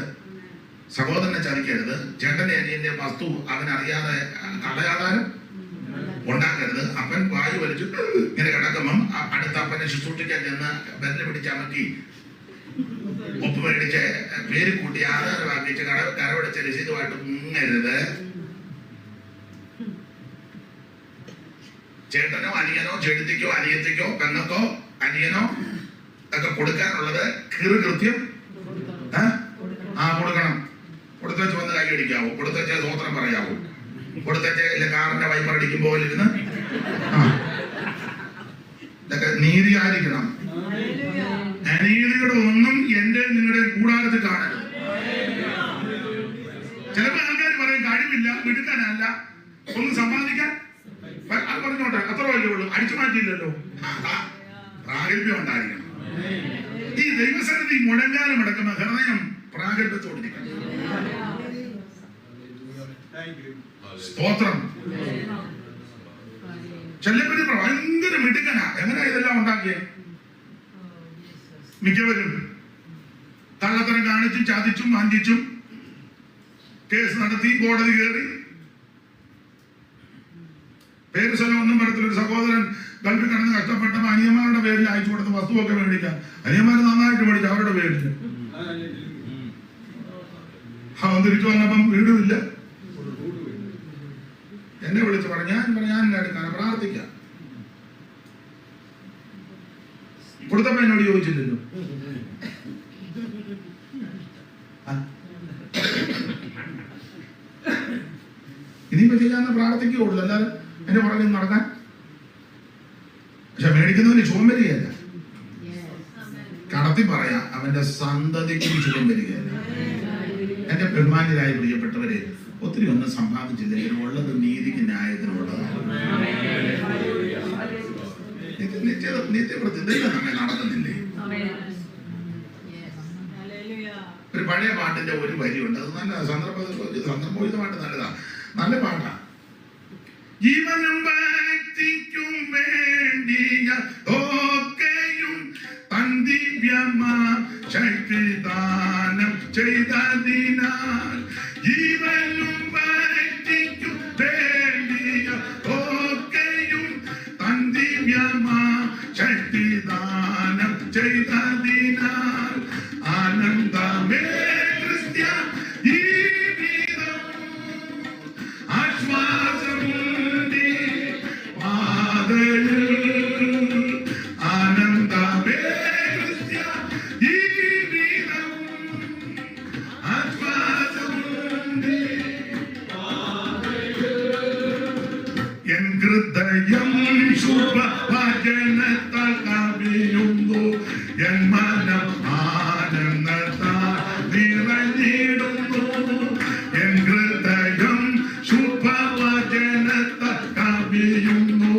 സഹോദരനെ ചതിക്കരുത്, ചേട്ടന്റെ അനിയന്റെ വസ്തു അവനറിയാതെ കള്ളയാധാരം ഉണ്ടാക്കരുത്. അപ്പൻ വായു വലിച്ചു ഇങ്ങനെ കിടക്കുമ്പം അടുത്ത അപ്പനെ ശുശ്രൂഷിക്കാൻ ചെന്ന് ബെല്ല് പിടിച്ചമക്കി ഒപ്പ് മേടിച്ച് പേര് കൂട്ടി ആധാരമാക്കിച്ച് കരവടച്ച രസീതുമായിട്ട് മുങ്ങരുത്. ചേട്ടനോ അനിയനോ ചെടുത്തിക്കോ അനിയത്തിക്കോ പെങ്ങക്കോ അനിയനോ ഒക്കെ കൊടുക്കാനുള്ളത് കൃത്യം കൊടുക്കണം. കൊടുത്തുവെച്ച് വന്ന് കൈയടിക്കാവോ? കൊടുത്തുവെച്ച സ്വോത്രം പറയാവോ? കൊടുത്തുവെച്ച കാറിന്റെ വൈപ്പർ അടിക്കുമ്പോൾ ഇരുന്ന് ഇതൊക്കെ നീതിയായിരിക്കണം. അനീതിയുടെ ഒന്നും എന്റെ നിങ്ങളുടെ കൂടാരത്തിൽ കാണരുത്. ചിലപ്പോൾ ആൾക്കാർ പറയും കഴിവില്ല, മിടുക്കാനല്ല, ഒന്നും സമ്പാദിക്കാൻ. അത് പറഞ്ഞോട്ടെ, അത്ര വലിയ ഉള്ളൂ, അടിച്ചു മാറ്റിയില്ലല്ലോ. പ്രാഗൽഭ്യം ഉണ്ടായിരിക്കണം. ഈ ദൈവസന്നിധി മുഴങ്ങാനും അടക്കുന്ന ഹൃദയം പ്രാഗൽഭ്യത്തോടിരിക്കണം. സ്തോത്രം. ചെല്ലപ്പതി ഭയങ്കര മിടുക്കനാ. എങ്ങനെയാ ഇതെല്ലാം ഉണ്ടാക്കിയേ? മിക്കവരും കള്ളത്തരം കാണിച്ചും ചതിച്ചും വഞ്ചിച്ചും കേസ് നടത്തി കോടതി കയറി. പേര് സ്ഥലം ഒന്നും പറയത്തില്ല. ഒരു സഹോദരൻ ഗൾഫിൽ കിടന്ന് കഷ്ടപ്പെട്ടപ്പോൾ അനിയന്മാരുടെ പേരിൽ അയച്ചു കൊടുത്ത വസ്തുവൊക്കെ മേടിക്കാം. അനിയന്മാർ നന്നായിട്ട് മേടിച്ചു അവരുടെ പേരിൽ. അവൻ തിരിച്ചു വന്നപ്പം വീടുമില്ല. എന്നെ വിളിച്ച് പറഞ്ഞു, ഞാൻ എടുക്കാനാ പ്രാർത്ഥിക്കാം. കൊടുത്തപ്പോ എന്നോട് ചോദിച്ചില്ലല്ലോ. ഇനിയിപ്പോ ചെയ്യാന്ന് പ്രാർത്ഥിക്കുകയുള്ളൂ, അല്ലാതെ എന്റെ പുറകിൽ നടക്കാൻ. പക്ഷെ മേടിക്കുന്നവന് ചുവം വരികയല്ല, കടത്തി പറയാം, അവന്റെ സന്തതിക്കും ചുവം വരികയല്ല. എന്റെ ബഹുമാന്യരായ പ്രിയപ്പെട്ടവരെ, ഒത്തിരി ഒന്നും സമ്പാദിച്ചില്ലെങ്കിൽ ഉള്ളത് നീതിക്ക് ന്യായത്തിനുള്ളതാണ്. നിത്യപ്രതി ദൈവം നമ്മെ നടത്തുന്നില്ലേ? ഒരു പഴയ പാട്ടിന്റെ ഒരു വരിയുണ്ട്, അത് നല്ല സന്ദർഭോചിതമായിട്ട് നല്ലതാ, നല്ല പാട്ടാ. ജീവനും ഭക്തിക്കും വേണ്ടിയ ഒക്കെയും തൻ ദിവ്യമാ ശക്തിദാനം ചെയ്തതിനാൽ, ജീവനും ഭക്തിക്കും വേണ്ടിയ ഒക്കെയും തൻ ദിവ്യമാ ശക്തിദാനം ചെയ്തതിനാൽ, ആനന്ദമേ ക്രിസ്ത്യ ജീവിതം, ആശ്വാസമുണ്ട് പാതയിൽ, ആനന്ദമേ ക്രിസ്ത്യ ജീവിതം, ആശ്വാസമുണ്ട് പാതയിൽ. എൻ ഹൃദയം ശുഭവചനത്താൽ കവിയുന്നു, എൻ മനം ആനന്ദത്താൽ നിറഞ്ഞിടുന്നു. എൻ ഹൃദയം ശുഭവചനത്താൽ കവിയുന്നു,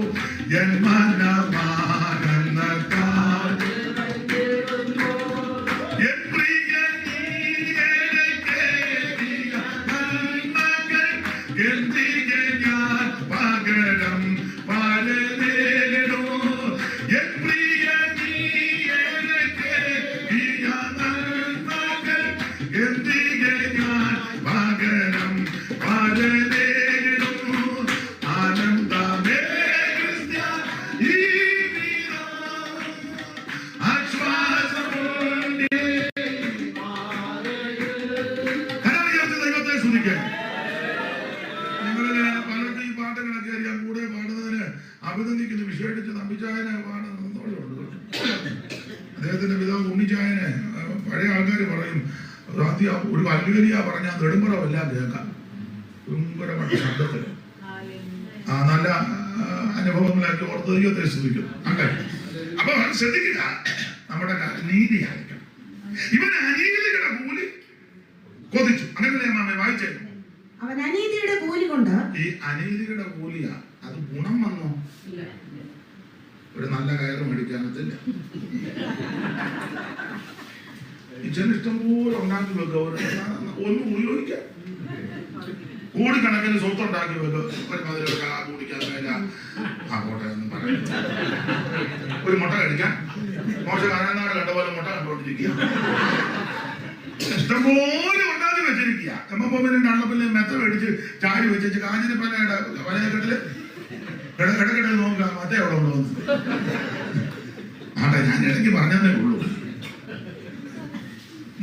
എൻ മനം ആനന്ദത്താൽ നിറഞ്ഞിടുന്നു. എൻ പ്രിയനീയ നന്മകൾ എന്തിനെ ഞാൻ പകരം പാലനേടൂ. എൻ പ്രിയനീയ നന്മകൾ എന്തിനെ ഞാൻ പകരം പാലനേടൂ. ആനന്ദമേ ക്രിസ്ത്യ ജീവിതം, ആശ്വാസമുണ്ട്. ദൈവത്തെ സ്തുതിക്കാൻ. നിങ്ങളില് പലർക്കും ഈ പാട്ടുകളൊക്കെ അറിയാം. കൂടെ പാടുന്നതിന് അഭിനന്ദിക്കുന്നു. വിശേഷിച്ച് തമ്പിച്ചായനെ പാടുന്നുണ്ട്. അദ്ദേഹത്തിന്റെ പിതാവ് ഉണ്ണിച്ചായനെ പഴയ ആൾക്കാർ പറയും, ഒരു അല്ലുകരിയ പറഞ്ഞാൽ നെടുമ്പറമെല്ലാം കേൾക്കാം, ഭയങ്കരമായ ശബ്ദത്തിൽ. നല്ല അനുഭവങ്ങളൊക്കെ ഓർത്ത് ദൈവത്തെ സ്തുതിക്കുന്നു. അങ്ങനെ അപ്പൊ ശ്രദ്ധിക്കുക, നമ്മുടെ നീതിയായിരിക്കണം. ഇവൻ അനീതിയുടെ കൂലി കൊതിച്ചു. അങ്ങനെ മാമേ വായിച്ചേക്കും. അവൻ അനീതിയുടെ കൂലി കൊണ്ട്, ഈ അനീതിയുടെ കൂലിയാ, അത് ഗുണം വന്നോ? ഒരു നല്ല കയറ് മേടിക്കാനത്തില്ല. ഇച്ഛന് ഇഷ്ടം പോലെ ഉണ്ടാക്കി വെക്കുക, ഒന്നും ഉപയോഗിക്കാം. കോടിക്കണക്കിന് സ്വത്ത് ഉണ്ടാക്കി വെക്കുക, ഒരു മധുര കുടിക്കാൻ വേല ആ കോട്ടയൊന്നും പറയാം. ഒരു മുട്ട കഴിക്കാൻ മോശക്കാരനാട് കണ്ട പോലെ മുട്ട കണ്ടുകൊണ്ടിരിക്കുക. ഇഷ്ടംപോലെ ഉണ്ടാക്കി വെച്ചിരിക്കുക. എമ്മപ്പോമിനും കള്ളപ്പല്ലും മെത്ത മേടിച്ച് ചാരി വെച്ച് കാഞ്ഞിരപ്പനയുടെ വലയക്കെട്ടില് ഇടക്കിടയിൽ നോക്കാം മറ്റേ എവിടെ ഉണ്ടോ എന്ന്. ആട്ടെ, ഞാൻ ഇടയ്ക്ക് പറഞ്ഞതേ ഉള്ളൂ.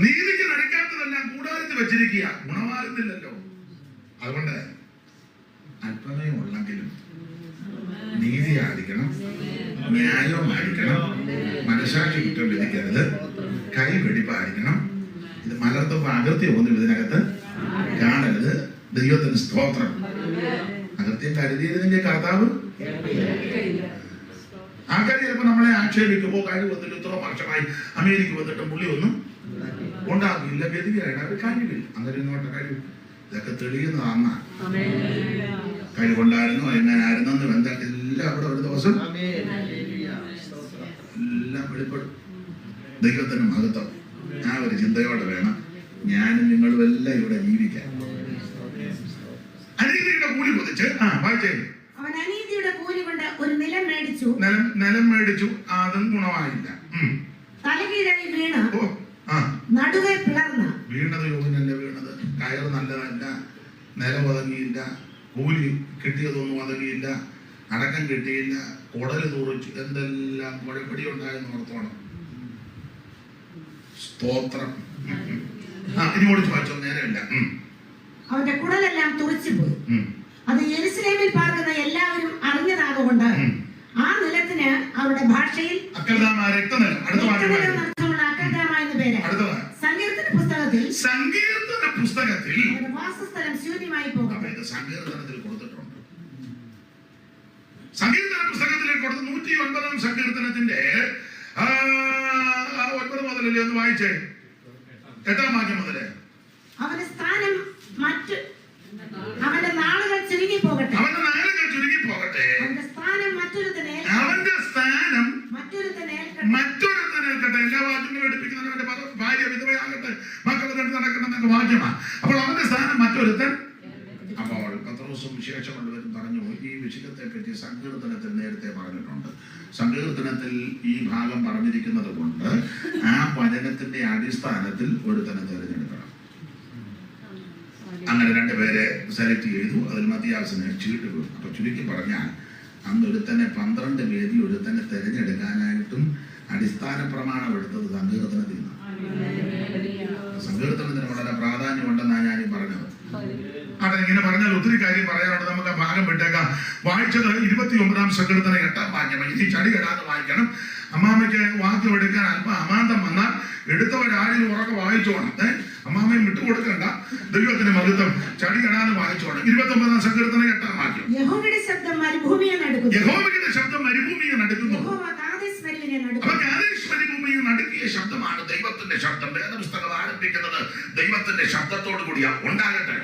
നീതിക്ക് നടക്കാത്തതെല്ലാം കൂടാരത്തിൽ വെച്ചിരിക്കുക, ഗുണമാകുന്നില്ലല്ലോ. അതുകൊണ്ട് അല്പമേ ഉള്ളെങ്കിലും നീതിയായിരിക്കണം, ന്യായമായിരിക്കണം, മനസാക്ഷി കുറ്റം വിധിക്കരുത്, കൈ വെടിപ്പായിരിക്കണം. ഇത് മലർത്തപ്പോ അകൃത്യം ഒന്നും ഇതിനകത്ത് കാണരുത്. ദൈവത്തിന് സ്തോത്രം. അകൃത്യം കരുതിയതിന്റെ കർത്താവ്. ആൾക്കാർ ചിലപ്പോ നമ്മളെ ആക്ഷേപിക്കുമ്പോ കഴിവ് വന്നിട്ട് ഇത്ര വർഷമായി അമേരിക്ക വന്നിട്ട് പുള്ളി ഒന്നും ഉണ്ടാകില്ല, ഗതികേടാണ്, അവർ കഴിവില്ല. അങ്ങനെ ഇങ്ങോട്ട് കഴിവ് ഇതൊക്കെ തെളിയുന്നതാണ്. കഴിവുണ്ടായിരുന്നോ എങ്ങനായിരുന്നെന്ന് ബന്ധത്തിലെല്ലാം അവിടെ ഒരു ദിവസം എല്ലാം വെളിപ്പെടും. ദൈവത്തിന് മഹത്വം. ആ ഒരു ചിന്തയോടെ വേണം ഞാനും നിങ്ങളും എല്ലാം ഇവിടെ ജീവിക്കാൻ. അനീതിയുടെ കൂലി കൊതിച്ച് വായിച്ചേ. അവൻ അനീതിയുടെ കൂലി കൊണ്ട് ഒരു നിലം മേടിച്ചു, അതും ഗുണമായില്ല. തലകീഴായി വീണ് നടുവെ പിളർന്ന്. വീണത് യോഗ്യനല്ല വീണത്. കയറ് നല്ലതല്ല, നിലം ഒതുങ്ങിയില്ല, കൂലി കിട്ടിയതൊന്നും ഒതുങ്ങിയില്ല, അടക്കം കിട്ടിയില്ല, കുടല് തുറച്ചു, എന്തെല്ലാം കുഴപ്പടി ഉണ്ടായെന്ന് ഓർത്തോണം. സ്തോത്രം. ഇനി ഓടിച്ചു വായിച്ചോ, നേരമില്ല. അവന്റെ കുടലെല്ലാം തുറച്ചു പോയി. അത് യെരൂശലേമിൽ സങ്കീർത്തനത്തിൽ കൊടുത്തിട്ടുണ്ട്. സങ്കീർത്തന പുസ്തകത്തിൽ കൊടുത്ത് 109 സങ്കീർത്തനത്തിന്റെ 9 മുതലല്ലേ ഒന്ന് വായിച്ചേ, 8-ാം വാക്യം മുതലേ. അവന്റെ സ്ഥാനം അവന്റെ നാളുകൾ ചുരുങ്ങി പോകട്ടെ, അവന്റെ നാളുകൾ ചുരുങ്ങി പോകട്ടെ, അവന്റെ സ്ഥാനം മറ്റൊരുത്തനെ മറ്റൊരുത്തനേൽക്കട്ടെ. എല്ലാ വാക്യങ്ങളും എടുപ്പിക്കുന്നവന്റെ ഭാര്യ വിധവയാകട്ടെ, മക്കൾ കണ്ടു നടക്കണം എന്നൊക്കെ വാക്യമാണ്. അപ്പോൾ അവന്റെ സ്ഥാനം മറ്റൊരുത്തൻ. അപ്പോൾ പത്രോസും ശേഷമുള്ളവരും പറഞ്ഞു, ഈ വിഷയത്തെ പറ്റി സങ്കീർത്തനത്തിൽ നേരത്തെ പറഞ്ഞിട്ടുണ്ട്. സങ്കീർത്തനത്തിൽ ഈ ഭാഗം പറഞ്ഞിരിക്കുന്നത് കൊണ്ട് ആ വചനത്തിന്റെ അടിസ്ഥാനത്തിൽ ഒരുത്തനെ തിരഞ്ഞെടുക്കണം. അങ്ങനെ 2 പേരെ സെലക്ട് ചെയ്തു. അതിൽ മത്തിയാസിനെ ചീട്ട് വീണു. അപ്പൊ ചുരുക്കി പറഞ്ഞാൽ അന്ന് ഒരുത്തനെ 12 വേദി ഒരുത്തനെ തിരഞ്ഞെടുക്കാനായിട്ടും അടിസ്ഥാന പ്രമാണം എടുത്തത് സങ്കീർത്തനത്തിൽ നിന്നാണ്. സങ്കീർത്തനത്തിന് വളരെ പ്രാധാന്യമുണ്ടെന്നാണ് ഞാൻ ഈ പറഞ്ഞത്. അതെങ്ങനെ പറഞ്ഞാൽ ഒത്തിരി കാര്യം പറയാനുണ്ട്. നമുക്ക് ആ ഭാഗം വിട്ടേക്കാം. വായിച്ചത് 29-ാം സങ്കീർത്തനം 8-ാം വാക്യം. ഇനി ചടി കെടാതെ വായിക്കണം. അമ്മാമ്മയ്ക്ക് വാക്യം എടുക്കാൻ അല്പം അമാന്തം വന്നാൽ എടുത്തവരാരും ഉറക്കെ വായിച്ചോണം. അമ്മാമ്മയും വിട്ടുകൊടുക്കണ്ട. ദൈവത്തിന്റെ മഹത്വം. ചടി കെടാതെ വായിച്ചോണം. 29-ാം സങ്കീർത്തനം 8-ാം വാക്യം. യഹോവയുടെ ശബ്ദം മരുഭൂമിയെ നടുക്കുന്നു. അപ്പൊ കാദേശ് മരുഭൂമിയെ നടുക്കിയ ശബ്ദമാണ് ദൈവത്തിന്റെ ശബ്ദം. വേദപുസ്തകം ആരംഭിക്കുന്നത് ദൈവത്തിന്റെ ശബ്ദത്തോടു കൂടിയാണ്. ഉണ്ടാകട്ടെ.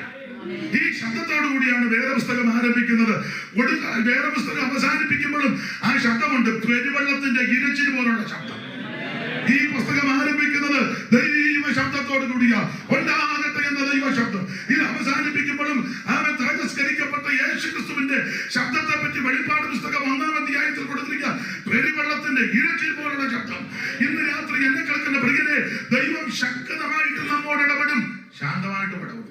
ഈ ശബ്ദത്തോടു കൂടിയാണ് വേദപുസ്തകം ആരംഭിക്കുന്നത്. വേദപുസ്തകം അവസാനിപ്പിക്കുമ്പോഴും ആ ശബ്ദമുണ്ട്. പെരുവെള്ളത്തിന്റെ ഇരച്ചിൽ പോലുള്ള ശബ്ദം. ഈ പുസ്തകം ആരംഭിക്കുന്നത് ദൈവ ശബ്ദത്തോടു കൂടിയാ. ഉണ്ടാകട്ടെ എന്ന ദൈവ ശബ്ദം. ഇത് അവസാനിപ്പിക്കുമ്പോഴും അവൻ തേജസ്കരിക്കപ്പെട്ട യേശുക്രിസ്തുവിന്റെ ശബ്ദത്തെ പറ്റി വെളിപ്പാട് പുസ്തകം 1-ാം അധ്യായത്തിൽ കൊടുത്തിരിക്കുക. പെരുവെള്ളത്തിന്റെ ഇരച്ചിൽ പോലുള്ള ശബ്ദം. ഇന്ന് രാത്രി എന്നെ കേൾക്കുന്ന പ്രിയരെ, ദൈവം ശക്തമായിട്ട് നമ്മോട് ഇടപെടും, ശാന്തമായിട്ടും ഇടപെടും.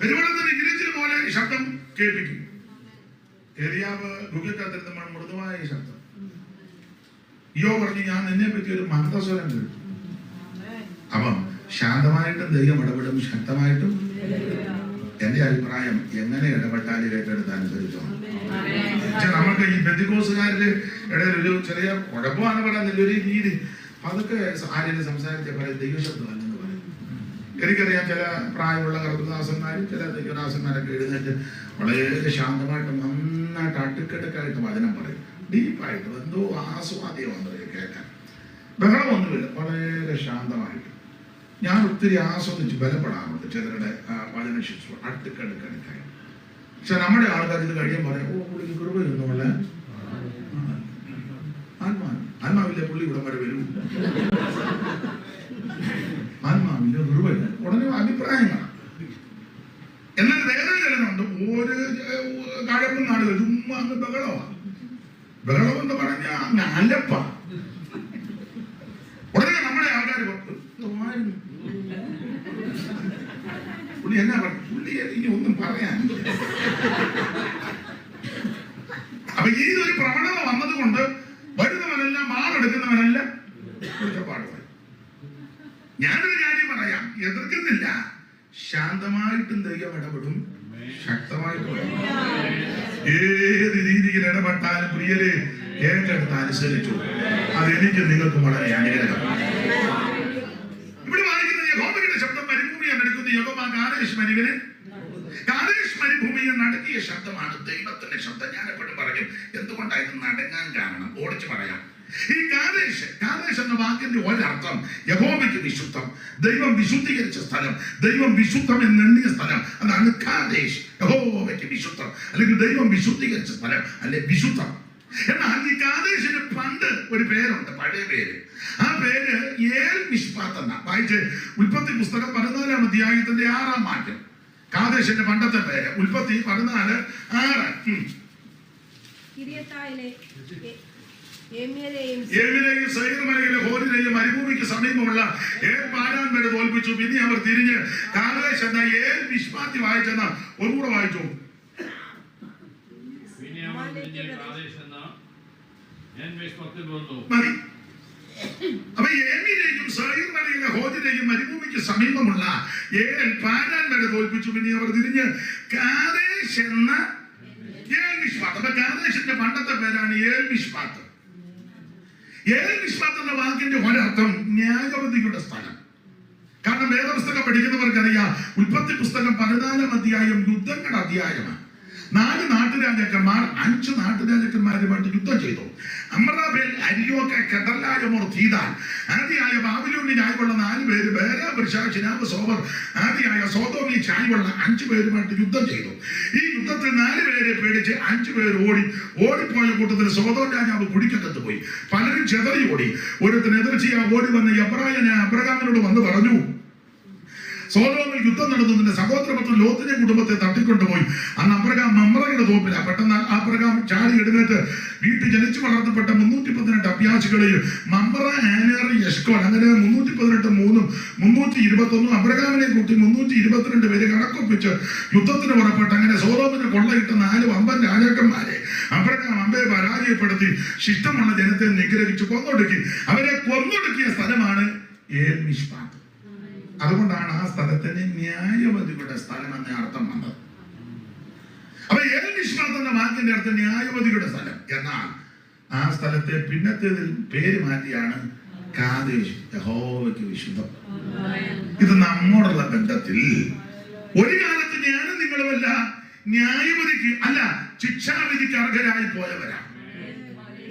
പെരുവെള്ളത്തിന്റെ ഇരച്ചിൽ പോലെ ശബ്ദം കേൾപ്പിക്കും. ഏലിയാവ് ഗുഹയ്ക്കകത്തിരുന്ന മൃദുവായ ശബ്ദം. യോ പറഞ്ഞു, ഞാൻ നിന്നെ പറ്റി ഒരു മന്ദസ്വരം കേട്ടു. അപ്പം ശാന്തമായിട്ടും ദൈവം ഇടപെടും, ശക്തമായിട്ടും. എന്റെ അഭിപ്രായം, എങ്ങനെ ഇടപെട്ടാൽ ഏറ്റെടുത്ത് അനുസരിച്ചോ. നമുക്ക് ഈ പെന്തിക്കോസുകാരുടെ ഇടയിൽ ഒരു ചെറിയ കുഴപ്പമാണ് പറയുന്നില്ല, ഒരു രീതി. അതൊക്കെ ആരെങ്കിലും സംസാരിച്ച പറയും ദൈവശബ്ദമല്ലെന്ന് പറയും. എനിക്കറിയാം, ചില പ്രായമുള്ള കർത്തദാസന്മാരും ചില ദൈവദാസന്മാരൊക്കെ എഴുന്നേറ്റ് വളരെ ശാന്തമായിട്ട് നന്നായിട്ട് അടുക്കടുക്കായിട്ട് വചനം പറയും. ഡീപ്പായിട്ട് എന്തോ ആസ്വാദ്യമാണ് കേൾക്കാൻ. ബഹളമൊന്നുമില്ല, വളരെ ശാന്തമായിട്ട്. ഞാൻ ഒത്തിരി ആസ്വദിച്ച് ബലപ്പെടാറുണ്ട് ചിലരുടെ വചന ശിശു അടുക്കടുക്കടുക്കായി. പക്ഷെ നമ്മുടെ ആൾക്കാർ ഇത് കഴിയാൻ പറയും, ഓ പുള്ളിക്ക് കൃപയൊന്നുമുള്ള ആത്മാവില്ല, പുള്ളി ഇവിടെ വരെ വരൂ, ആത്മാവില്ല കൃപയില്ല, ഉടനെ അഭിപ്രായമാണ്. എന്നാൽ വേറെ ചിലരുണ്ട്, ഒരു കഴപ്പും നാടുകൾ ചുമ്മാ അങ്ങ് ബഹളമാണ്. ബഹളം എന്ന് പറഞ്ഞാൽ അങ്ങ് അലപ്പ. ഉടനെ നമ്മുടെ ആൾക്കാർ പുള്ളി എന്നാ പറഞ്ഞു, പുള്ളി ഇനി ഒന്നും പറയാൻ. അപ്പൊ ഈ ഒരു പ്രവണത വന്നതുകൊണ്ട് വരുന്നവനെല്ലാം മാറെടുക്കുന്നവനെല്ലാം കുറ്റപ്പാടുമായി. ഞാനൊരു കാര്യം പറയാം, എതിർക്കുന്നില്ല. ശാന്തമായിട്ടും ദൈവം ഇടപെടും, ശക്തമായിട്ടും. ഏത് രീതിയിൽ ഇടപെട്ടാലും പ്രിയരെ ഏറ്റെടുത്ത് അനുസരിച്ചു. അതെനിക്ക് നിങ്ങൾക്ക് വളരെ അനുഗ്രഹമാണ്. ഇവിടെ വായിക്കുന്നത് യഹോവയുടെ ശബ്ദം മരുഭൂമിയെ നടുക്കുന്ന യഹോവ കാദേശ് മരുഭൂമിയെ നടുക്കിയ ശബ്ദമാണ് ദൈവത്തിന്റെ ശബ്ദം. ഞാൻ എപ്പോഴും പറയും, എന്തുകൊണ്ടായിരുന്നു നടുങ്ങാൻ കാരണം ഓടിച്ചു പറയാം. ഈ കാദേശ് എന്ന വാക്കിന്റെ ഒരർത്ഥം യഹോവയ്ക്ക് വിശുദ്ധം, ദൈവം വിശുദ്ധീകരിച്ച സ്ഥലം, ദൈവം വിശുദ്ധം എന്നെണ്ണിയ സ്ഥലം. അതാണ് കാദേശ്. യഹോവയ്ക്ക് വിശുദ്ധം, അല്ലെങ്കിൽ ദൈവം വിശുദ്ധീകരിച്ച സ്ഥലം, അല്ലെ വിശുദ്ധം. എന്നാൽ ഈ കാദേശിന് പണ്ട് ഒരു പേരുണ്ട്, പഴയ പേര്. ആ പേര് ഏൽ മിഷ്പാത്ത് എന്ന. വായിച്ച് ഉൽപ്പത്തി പുസ്തകം 14-ാം അധ്യായത്തിന്റെ 6-ാം വാക്യം. കാദേശിന്റെ പണ്ടത്തെ പേര് ഉൽപ്പത്തി 14:6. ഏമിനെയും സൈർ മലയിലെ ഹോരിനെയും മരുഭൂമിക്ക് സമീപമുള്ള പാരാൻ വരെ തോൽപ്പിച്ചു. പിന്നെ അവർ തിരിഞ്ഞ് കാദേശ് എന്ന ഏൽ മിഷ്പാത്തി വായിച്ചെന്ന ഒന്നുകൂടെ വായിച്ചു. മതി. അപ്പൊ ഏമിനെയും സൈർ മലയിലെ ഹോരിനെയും മരുഭൂമിക്ക് സമീപമുള്ള ഏൽ പാരാൻ വരെ തോൽപ്പിച്ചു. പിന്നെ അവർ തിരിഞ്ഞ് കാദേശ് എന്ന ഏൽ മിഷ്പാത്ത്. അപ്പൊ കാദേശിന്റെ പണ്ടത്തെ പേരാണ് ഏൽ മിഷ്പാത്ത്. ഏൽ മിഷ്പാത്ത് എന്ന വാക്കിന്റെ ഒരർത്ഥം ന്യായവതിയുടെ സ്ഥലം. കാരണം വേദപുസ്തകം പഠിക്കുന്നവർക്കറിയാം, ഉൽപ്പത്തി പുസ്തകം 14 അധ്യായം യുദ്ധങ്ങളുടെ അധ്യായമാണ്. 4 നാട്ടുരാജാക്കന്മാർ 5 നാട്ടുരാജാക്കന്മാരുമായിട്ട് യുദ്ധം ചെയ്തു. അമ്രാബേൽ, അരിയോക്ക്, കെദർലായമോർ, തീദാൻ. ആദിയായ ബാബിലോണിൽ ചായ്വുള്ള 4 പേര്, ബേര, ബിർശ, ശിനാബ്, സോവർ, ആദിയായ സോദോമിൽ ചായ്വുള്ള 5 പേരുമായിട്ട് യുദ്ധം ചെയ്തു. ഈ യുദ്ധത്തിൽ 4 പേരെ പേടിച്ച് 5 പേര് ഓടിപ്പോയ കൂട്ടത്തിൽ സോദോം രാജാവ് കുടിക്കകത്ത് പോയി. പലരും ചെതറി ഓടി. ഒരുത്തിന് എതിർച്ചയാ ഓടി വന്ന് എബ്രായനെ അബ്രഹാമിനോട് വന്ന് പറഞ്ഞു, സോദോമിൽ യുദ്ധം നടന്നു, നിന്റെ സഹോദരപുത്രൻ ലോത്തിനെ കുടുംബത്തെ തട്ടിക്കൊണ്ടുപോയി. അന്ന് അബ്രഹാം മമ്രയുടെ തോപ്പില. പെട്ടെന്ന് അബ്രഹാം ചാടി എഴുന്നേറ്റ് വീട്ടിൽ ജനിച്ചു വളർത്തപ്പെട്ട 318 അഭ്യാസികളെയും മമ്ര, ആനേർ, യെഷ്കോൻ, അങ്ങനെ 318 3 321 അബ്രഹാമിനെ കൂട്ടി 322 പേര് കണക്കൊപ്പിച്ച് യുദ്ധത്തിന് പുറപ്പെട്ട് അങ്ങനെ സോദോമിനെ കൊള്ളയിട്ട് 4 വമ്പൻ രാജാക്കന്മാരെ അബ്രഹാം അമ്പയെ പരാജയപ്പെടുത്തി ശിഷ്ടമുള്ള ജനത്തെ നിഗ്രഹിച്ചു കൊന്നൊടുക്കി. അവരെ കൊന്നൊടുക്കിയ സ്ഥലമാണ് ഏൽ മിഷ്പാത്ത്. അതുകൊണ്ടാണ് ആ സ്ഥലത്തിന് ന്യായവതികളുടെ സ്ഥലം എന്ന അർത്ഥം വന്നത്. അപ്പൊ ഏൽ മിഷ്പാത്ത് എന്ന വാക്കിന്റെ അർത്ഥം ന്യായവതികളുടെ സ്ഥലം. എന്നാൽ ആ സ്ഥലത്തെ പിന്നത്തേതിൽ പേര് മാറ്റിയാണ് കാദേശ്, യഹോവയ്ക്ക് വിശുദ്ധം. ഇത് നമ്മോടുള്ള ബന്ധത്തിൽ ഒരു കാലത്ത് ഞാനും നിങ്ങളുമല്ല ന്യായവതിക്ക് അല്ല ശിക്ഷാവിധിക്ക് അർഹരായി പോയവരാണ്.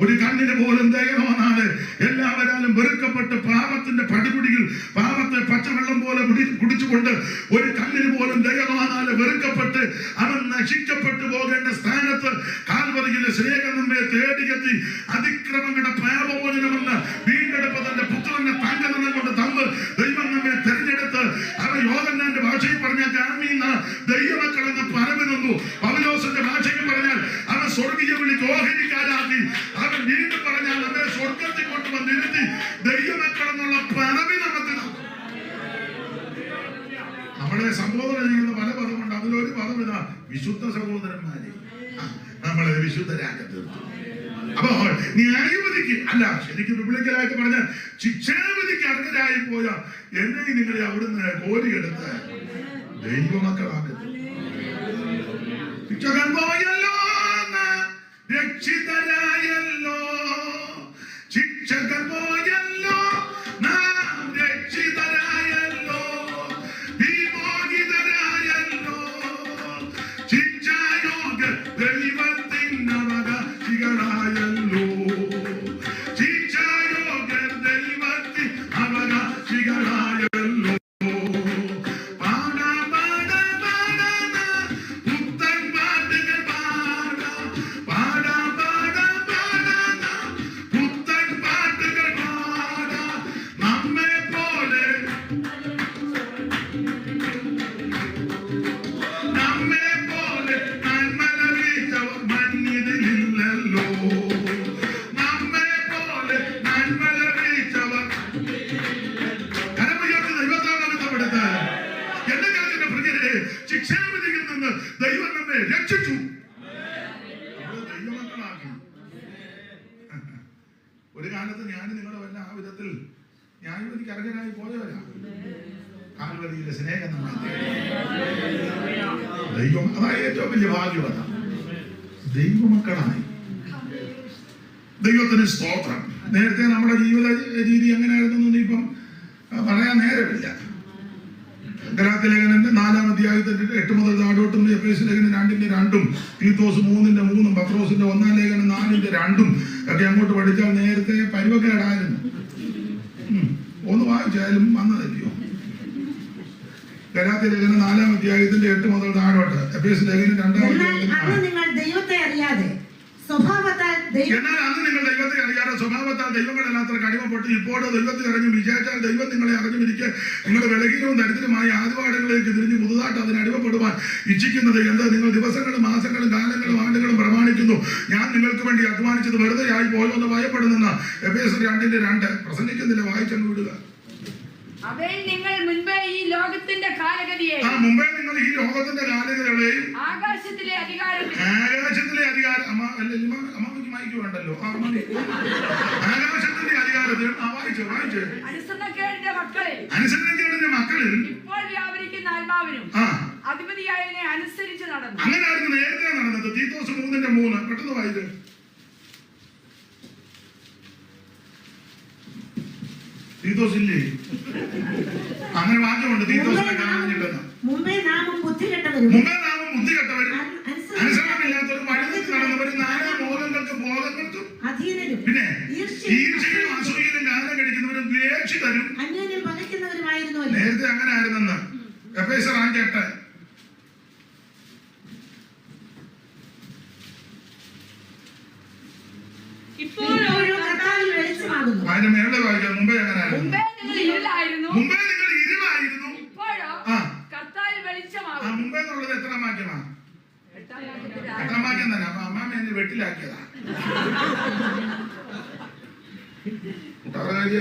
ഒരു കണ്ണിന് പോലും ദയനോന്നാണ് എല്ലാവരാലും വെറുക്കപ്പെട്ട് പാപത്തിന്റെ പടികുടിയിൽ പാപത്തെ പച്ചവെള്ളം പോലെ കുടിച്ചുകൊണ്ട് ഒരു കണ്ണിന് പോലും ദയനോന്നാല് വെറുക്കപ്പെട്ട് അവൻ നശിക്കപ്പെട്ടു പോകേണ്ട സ്ഥാനത്ത് കാൽവരിയിലെ സ്നേഹം നമ്മെ തേടിയെത്തി അതിക്രമങ്ങളുടെ പാപമോചനമെന്ന് വീണ്ടെടുപ്പ് തന്റെ പുത്രന്റെ തങ്കധനം കൊണ്ട് തന്ന് ദൈവം നമ്മെ തെരഞ്ഞെടുത്ത് അവൻ യോഹന്നാന്റെ ഭാഷയിൽ പറഞ്ഞാൽ ജാമീന ദൈവമക്കളെന്ന് പരമിരുന്നു. പൗലോസിന്റെ ഭാഷയിൽ പറഞ്ഞാൽ അവൻ സ്വർഗീയ വിളി ഓഹരിക്കാരാക്കി. അവൻ വീണ്ടും പറഞ്ഞാൽ നമ്മെ സ്വർഗത്തിൽ കൊണ്ടുവന്നിരുത്തി ദൈവമക്കളെന്നുള്ള പദവി നമുക്ക് നമ്മളെ സംബോധന ചെയ്യുന്ന പല പദമുണ്ട്. അതിലൊരു പദം ഇതാ, വിശുദ്ധ സഹോദരന്മാരെ നമ്മളെ വിശുദ്ധരാക്കി തീർത്തു. അപ്പൊ ന്യായവിധിക്ക് അല്ല, ശരിക്കും വിപിളിക്കലായിട്ട് പറഞ്ഞ ശിക്ഷാവിധിക്ക് അർഹരായി പോയ എന്നെ നിങ്ങളെ അവിടുന്ന് കോരിയെടുത്ത് ദൈവമക്കളാക്കി ശിക്ഷകൻ പോയല്ലോ, രക്ഷിതരായല്ലോ, ശിക്ഷകൻ പോയല്ലോ, നാം രക്ഷിതരായല്ലോ, വിമോചിതരായല്ലോ, ശിക്ഷായോഗ്യ ദൈവത്തിൻ്റെ അവകാശികളായല്ലോ, ശിക്ഷായോഗ്യ ദൈവത്തിൻ അവകാശികളായല്ലോ. ശിക്ഷാവിധിയിൽ നിന്ന് ദൈവം നമ്മെ രക്ഷിച്ചു, ദൈവമക്കളാക്കി. ഒരു കാലത്ത് ഞാൻ നിങ്ങളുടെ വല്ല ആ വിധത്തിൽ ന്യായവിധിക്ക് അർഹരായി പോയവരാ. കാൽവരിയിലെ സ്നേഹം നമ്മൾ ദൈവം, അതായത് ഏറ്റവും വലിയ ഭാഗ്യവത, ദൈവമക്കളായി. ദൈവത്തിന് സ്തോത്രം. നേരത്തെ നമ്മുടെ ജീവിത രീതി എങ്ങനെയായിരുന്നു ഇപ്പം പറയാൻ നേരമില്ല. ഗലാത്യ ലേഖനത്തിന്റെ 4-ാം അധ്യായത്തിന്റെ 8 മുതൽ താഴോട്ടും, എഫേസ്യ ലേഖനം 2-ന്റെ 2-ഉം, തീത്തോസ് 3-ന്റെ 3-ഉം, പത്രോസിന്റെ 1-ാം ലേഖനം 4-ന്റെ 2-ഉം ഒക്കെ അങ്ങോട്ട് പഠിച്ചാൽ നേരത്തെ പരുവക്കേടായിരുന്നു. ഒന്ന് വായിച്ചാലും വന്നതല്ലയോ. ഗലാത്യ ലേഖനം 4-ാം അധ്യായത്തിന്റെ 8 മുതൽ താഴോട്ട്, എഫേസ്യ ലേഖനം 2-ാം അധ്യായത്തിൽ നിങ്ങൾ ദൈവത്തെ അറിയാതെ സ്വഭാവത്താൽ എന്നാൽ അന്ന് നിങ്ങൾ ദൈവത്തെ അറിയാതെ സ്വഭാവത്താൽ ദൈവങ്ങളെല്ലാത്തവർക്ക് അടിമപ്പെട്ട് ഇപ്പോൾ ദൈവത്തെ അറിഞ്ഞു വിചാരിച്ചാൽ ദൈവം നിങ്ങളെ അറിഞ്ഞുമിരിക്കെ നിങ്ങളുടെ വിലഹീനവും ദരിദ്രമായ ആദ്യപാഠങ്ങളിലേക്ക് തിരിഞ്ഞ് പുതുതായിട്ട് അതിന് അടിമപ്പെടുവാൻ ഇച്ഛിക്കുന്നത് എന്താ? നിങ്ങൾ ദിവസങ്ങളും മാസങ്ങളും കാലങ്ങളും ആണ്ടുകളും പ്രമാണിക്കുന്നു. ഞാൻ നിങ്ങൾക്ക് വേണ്ടി അധ്വാനിച്ചത് വെറുതെ ആയി പോയോ എന്ന് ഭയപ്പെടുന്ന എഫേസ്യർ 2-ന്റെ 2 പ്രസംഗിക്കുന്നില്ല, വായിച്ചങ്ങ് വിടുക. നിങ്ങൾ മുൻപേ ഈ ലോകത്തിന്റെ കാലഗതിയെ മുമ്പേ നിങ്ങൾ ഈ ലോകത്തിന്റെ കാലഗതികളെയും ആകാശത്തിലെ അധികാരം അമ്മയ്ക്ക് മൈക്ക് വേണ്ടല്ലോ, ആകാശത്തിന്റെ അധികാരത്തിലും വായിച്ചു അനുസരണക്കേടിന്റെ മക്കളിൽ ഇപ്പോൾ വ്യാപരിക്കുന്ന ആത്മാവിനും അധിപതിയായതിനെ അനുസരിച്ച് നടന്നു. അങ്ങനെയായിരുന്നു നേരത്തെ നടന്നത്. തീത്തോസ് 3-ന്റെ 3 പെട്ടെന്ന് വായിച്ചു. തീത്തോസ് ഇല്ലേ? അങ്ങനെ വാക്യമുണ്ട് തീത്തോസിനെ കാണാഞ്ഞിട്ടെന്ന്. മുമ്പേ നാമും ബുദ്ധി കെട്ടവരും അനുസരണമില്ലാത്തവരും വഴിതെറ്റി നടന്നവരും നാനാ മോഹങ്ങൾക്കും ബോധങ്ങൾക്കും അധീനരും പിന്നെ ഈർഷ്യയിലും അസൂയയിലും കാലം കഴിക്കുന്നവരും ദ്വേഷിതരും അന്യോന്യം പകയ്ക്കുന്നവരുമായിരുന്നു. നേരത്തെ അങ്ങനെ ആയിരുന്നെന്ന് എഫേസ്യർ 5:8. ഇപ്പോഴും കർത്താവിൽ വെളിച്ചമാകുന്നു. അതിന് മേലെ വായിക്കാം. മുമ്പേ അങ്ങനെ ആയിരുന്നു. മുമ്പേ നിങ്ങൾ ഇരുളായിരുന്നു, മുമ്പേ നിങ്ങൾ ഇരുളായിരുന്നു. ഇപ്പോഴോ ആ കർത്താവിൽ വെളിച്ചമാകുന്നു. മുമ്പേ എന്നുള്ളത് എത്ര വാക്യമാണ്? എട്ടാം വാക്യത്തിൽ എട്ടാം വാക്യം തന്നെ. അപ്പൊ അമ്മാമ്മ എന്നെ വെട്ടിലാക്കിയതാ.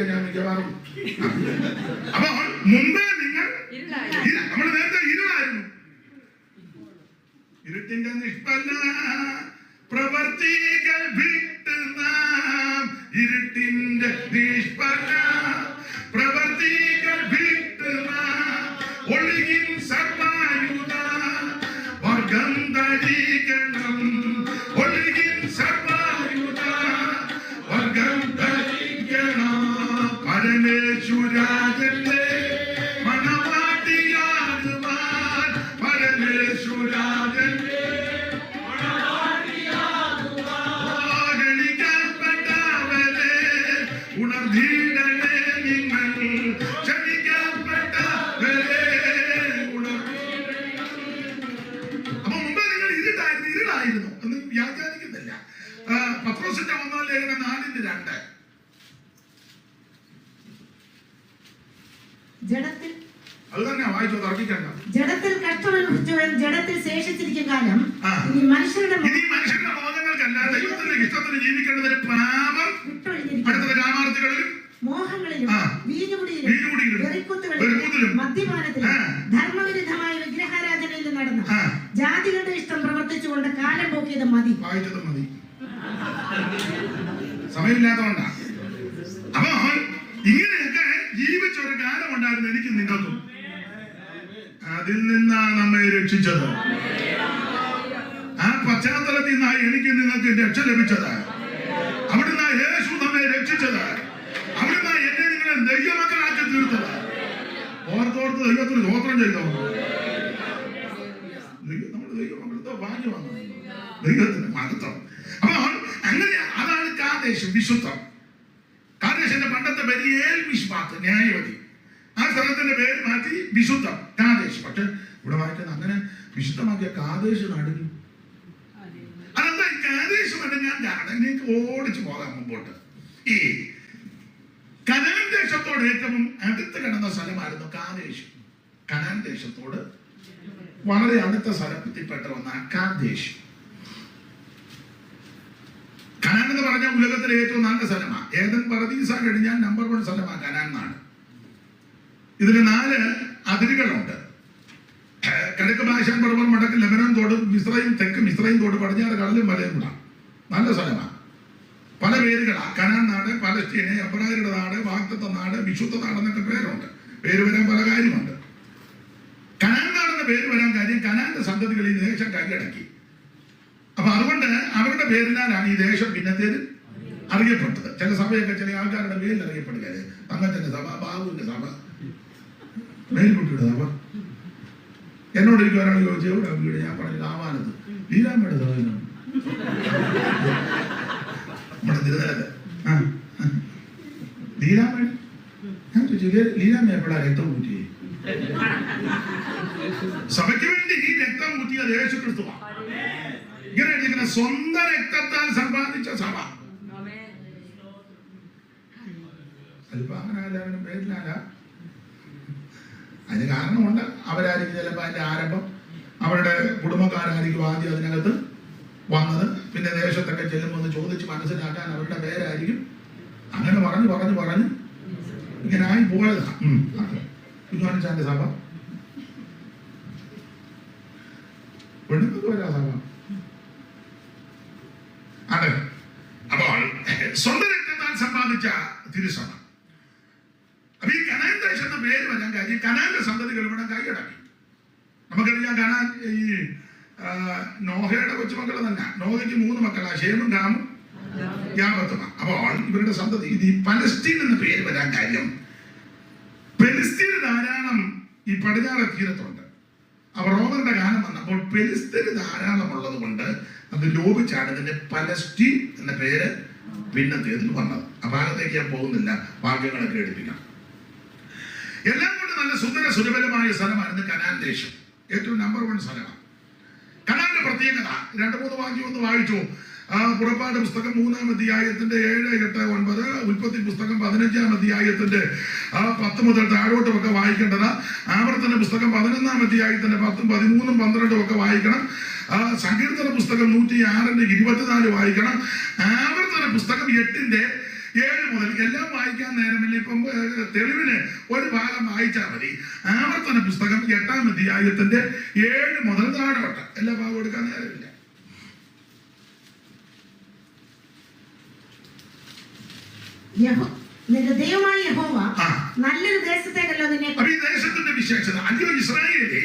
ഞാൻ മിക്കവാറും അപ്പൊ മുമ്പേ നിങ്ങൾ ഇരുളായിരുന്നു. നമ്മൾ നേരത്തെ ഇരുളായിരുന്നു. ഇരുട്ടിന്റെ നിഷ്ഫല പ്രവർത്തികൾ വിട്ട് നാം ഇരുട്ടിന്റെ നിഷ്ഫല പ്രവർത്തികൾ വിട്ട് നാം ഒഴുകിൻ സർവായുധ വർഗം ധരിക്കണം. ഒഴുകിൻ സർവായുധ വർഗം ധരിക്കണം. പരമേശ്വരാജന്റെ മണവാട്ടിയാകുവാൻ പരമേശ്വരാജന്റെ ഉണർന്നീടലേ നിങ്ങൾ ക്ഷണിക്കപ്പെട്ടവരെ അപ്പൊ മുമ്പ് നിങ്ങൾ ഇരുളായിരുന്നു എന്ന് വ്യാഖ്യാനിക്കുന്നില്ല. പത്രോസിന്റെ 1 ലേഖനം 4:2. ജഡത്തിൽ അത് തന്നെ വായിച്ചോ, തർക്കിക്കണ്ട. ജഡത്തിൽ കഷ്ടമനുഭവിച്ചവൻ ജഡത്തിൽ ശേഷിച്ചിരിക്കും കാലം ആ. ഇനി മനുഷ്യരുടെ ഇനി മനുഷ്യന്റെ ബോധങ്ങൾക്കല്ല ദൈവത്തിന്റെ ഇഷ്ടത്തിന് ജീവിക്കേണ്ടതിന് പാപം വിട്ടൊഴിഞ്ഞിരിക്കും. അടുത്തത് കാമാർത്ഥികളിലും മോഹങ്ങളിലും ആ. വീഞ്ഞുകുടിയിലും വീഞ്ഞുകുടിയിലും വെറിക്കുത്തുകളിലും വെറുക്കൂത്തിലും മദ്യപാനത്തിലും ആ. ധർമ്മവിരുദ്ധമായ വിഗ്രഹാരാധനയിലും നടന്ന ആ. ജാതികളുടെ ഇഷ്ടം പ്രവർത്തിച്ചുകൊണ്ട് കാലം പോക്കിയത് മതി. വായിച്ചത് മതി, സമയമില്ലാത്തതുകൊണ്ടാ. അപ്പൊ ഇങ്ങനെയൊക്കെ ജീവിച്ച ഒരു കാലം ഉണ്ടായിരുന്നു എനിക്ക് നിങ്ങൾക്കും. അതിൽ നിന്നാണ് നമ്മെ രക്ഷിച്ചത്. ആ പശ്ചാത്തലത്തിൽ നിന്നായി എനിക്ക് നിങ്ങൾക്ക് രക്ഷ ലഭിച്ചത്. അവിടുന്ന് യേശു നമ്മെ രക്ഷിച്ചത്. അവിടുന്ന് എന്നെ നിങ്ങളെ ദൈവമക്കളാക്കി തീർത്തത്. ഓർത്തോർത്ത് ദൈവത്തിന് സ്തോത്രം ചെയ്തോ. നമ്മുടെ ദൈവമക്കളത്തെ ഭാഗ്യമാണ്, ദൈവത്തിന് മഹത്വം. അപ്പൊ അങ്ങനെ അതാണ് കാദേശം, വിശുദ്ധം. കാദേശന്റെ പണ്ടത്തെ പേര് ഏൽമിഷ്മാത്ത്, ന്യായവതി. ആ സ്ഥലത്തിന്റെ പേര് മാറ്റി വിശുദ്ധം, കാദേശ്. പക്ഷെ ഇവിടെ വായിക്കുന്നത് അങ്ങനെ വിശുദ്ധമാക്കിയ കാദേശ് നടുങ്ങി. അതെന്താ ഈ കാദേശ് നടുങ്ങാൻ കാരണം? നിങ്ങൾക്ക് ഓടിച്ചു പോകാം മുമ്പോട്ട്. ഈ കനാൻ ദേശത്തോട് ഏറ്റവും അടുത്ത് കിടന്ന സ്ഥലമായിരുന്നു കാദേശ്. കനാൻ ദേശത്തോട് വളരെ അടുത്ത സ്ഥലത്തിൽപ്പെട്ട ഒന്നാണ് കാദേശ്. കനാൻ എന്ന് പറഞ്ഞാൽ ഉലകത്തിലെ ഏറ്റവും നല്ല സ്ഥലമാണ്. ഏതൻ പർദീസ കഴിഞ്ഞാൽ നമ്പർ 1 സ്ഥലമാണ് കനാൻ നാട്. ഇതിന് 4 അതിരുകളുണ്ട്. കിഴക്ക് ഭാഷാൻ പർവ്വതം, വടക്ക് ലെബനൻ തോട്, മിസ്രൈം തെക്ക് മിസ്രൈം തോട്, പടിഞ്ഞാറ് കടലും വലയും കൂടാ. നല്ല സ്ഥലമാണ്. പല പേരുകളാണ്. കനാൻ നാട്, പലസ്തീന്, എബ്രായരുടെ നാട്, വാഗ്ദത്ത നാട്, വിശുദ്ധ നാടെന്നൊക്കെ പേരുണ്ട്. പേര് വരാൻ പല കാര്യമുണ്ട്. കനാൻ നാടെന്ന പേര് വരാൻ കാര്യം കനാന്റെ സന്തതികൾ ഈ ദേശം കൈയടക്കി. അപ്പൊ അതുകൊണ്ട് അവരുടെ പേരിനാലാണ് ഈ ദേശം പിന്നത്തേത് അറിയപ്പെട്ടത്. ചില സഭയൊക്കെ ചില ആൾക്കാരുടെ പേരിൽ അറിയപ്പെടുകയാണ്. തങ്കച്ചന്റെ സഭ, ബാബുവിന്റെ സഭ, മേൽക്കുട്ടിയുടെ സഭ. എന്നോട് എനിക്ക് ഒരാൾ ചോദിച്ചു എവിടെ വീട്? ഞാൻ പറഞ്ഞു കാവാലത്ത്. ലീലാമ്മയുടെ സഭ നമ്മുടെ തിരുതലത്ത്. ലീലാമ്മ. ഞാൻ ചോദിച്ചു ലീലാമ്മ എപ്പോഴാ രക്തം കൂറ്റിയേ? സഭയ്ക്ക് വേണ്ടി ഈ രക്തം കൂറ്റിയത് യേശു ക്രിസ്തുവാണ്. ഇങ്ങനെ സ്വന്തം രക്തത്താൽ സമ്പാദിച്ച സഭ. അതിപ്പോ അങ്ങനെ എല്ലാവരും പേരിലല്ല. അതിന് കാരണമുണ്ട്. അവരായിരിക്കും ചിലപ്പോൾ അതിന്റെ ആരംഭം, അവരുടെ കുടുംബക്കാരായിരിക്കും ആദ്യം അതിനകത്ത് വന്നത്. പിന്നെ ദേശത്തൊക്കെ ചെല്ലുമ്പോൾ ഒന്ന് ചോദിച്ച് മനസ്സിലാക്കാൻ അവരുടെ പേരായിരിക്കും. അങ്ങനെ പറഞ്ഞ് ഇങ്ങനെ ആയി പോയതാ. കുഞ്ഞോനിച്ചാന്റെ സഭ, പെണ്ണുങ്ങൾക്ക് വരാ സഭ. അതെ. അപ്പോൾ സ്വന്തം രക്തത്താൽ സമ്പാദിച്ച തിരുസഭ. അപ്പൊ ഈ കനാൻ ദേശത്ത് പേര് വരാൻ കാര്യം കനാന്റെ സന്തതികൾ ഇവിടെ കൈയടക്കി. നമുക്കറിയാം കനാൻ ഈ നോഹയുടെ കൊച്ചുമക്കൾ തന്നെ. നോഹയ്ക്ക് 3 മക്കളാ, ശേമും ഹാമും യാഫത്തുമാണ്. അപ്പോൾ ഇവരുടെ സന്തതി ഇത് ഈ പലസ്തീൻ എന്ന പേര് വരാൻ കാര്യം ഫെലിസ്തീന് ധാരാളം ഈ പടിഞ്ഞാറ് തീരത്തുണ്ട്. അവർ റോമന്റെ കാലം വന്നപ്പോൾ ഫെലിസ്തീന് ധാരാളം ഉള്ളത് കൊണ്ട് അത് ലോപിച്ചാണ് ഇതിന്റെ പലസ്തീൻ എന്ന പേര് പിന്നത്തേതിൽ വന്നത്. ആ ഭാഗത്തേക്ക് ഞാൻ പോകുന്നില്ല, വാക്യങ്ങളൊക്കെ എടുപ്പിക്കാം. എല്ലാം കൊണ്ട് നല്ല സുന്ദര സുലഭലമായ സ്ഥലമായിരുന്നു കനാൻ ദേശം. ഏറ്റവും നമ്പർ 1 സ്ഥലമാണ് കനാന്റെ പ്രത്യേകത. 2-3 വാക്യം ഒന്ന് വായിച്ചു. പുറപ്പാട് പുസ്തകം 3-ാം അധ്യായത്തിന്റെ 7, 8, 9, ഉൽപ്പത്തി പുസ്തകം 15-ാം അധ്യായത്തിന്റെ 10 മുതൽ താഴോട്ടും ഒക്കെ വായിക്കേണ്ടത്. ആവർത്തന പുസ്തകം 11-ാം അധ്യായത്തിന്റെ 10, 13, 12 ഒക്കെ വായിക്കണം. സങ്കീർത്തന പുസ്തകം 106-ന്റെ 24 വായിക്കണം. ആവർത്തന പുസ്തകം 8-ന്റെ 7 മുതൽ. എല്ലാം വായിക്കാൻ നേരമില്ല, ഇപ്പം തെളിവിന് ഒരു ഭാഗം വായിച്ചാൽ മതി. ആവർത്തന പുസ്തകം 8-ാം അധ്യായത്തിന്റെ 7 മുതൽ താഴോട്ട് എല്ലാ ഭാഗവും എടുക്കാൻ നേരമില്ല. നിന്റെ ദൈവമായ യഹോവ നല്ലൊരു ദേശത്തേക്കല്ലോ നിന്നെ. ഈ ദേശത്തിന്റെ വിശേഷത, അയ്യോ ഇസ്രായേലേ,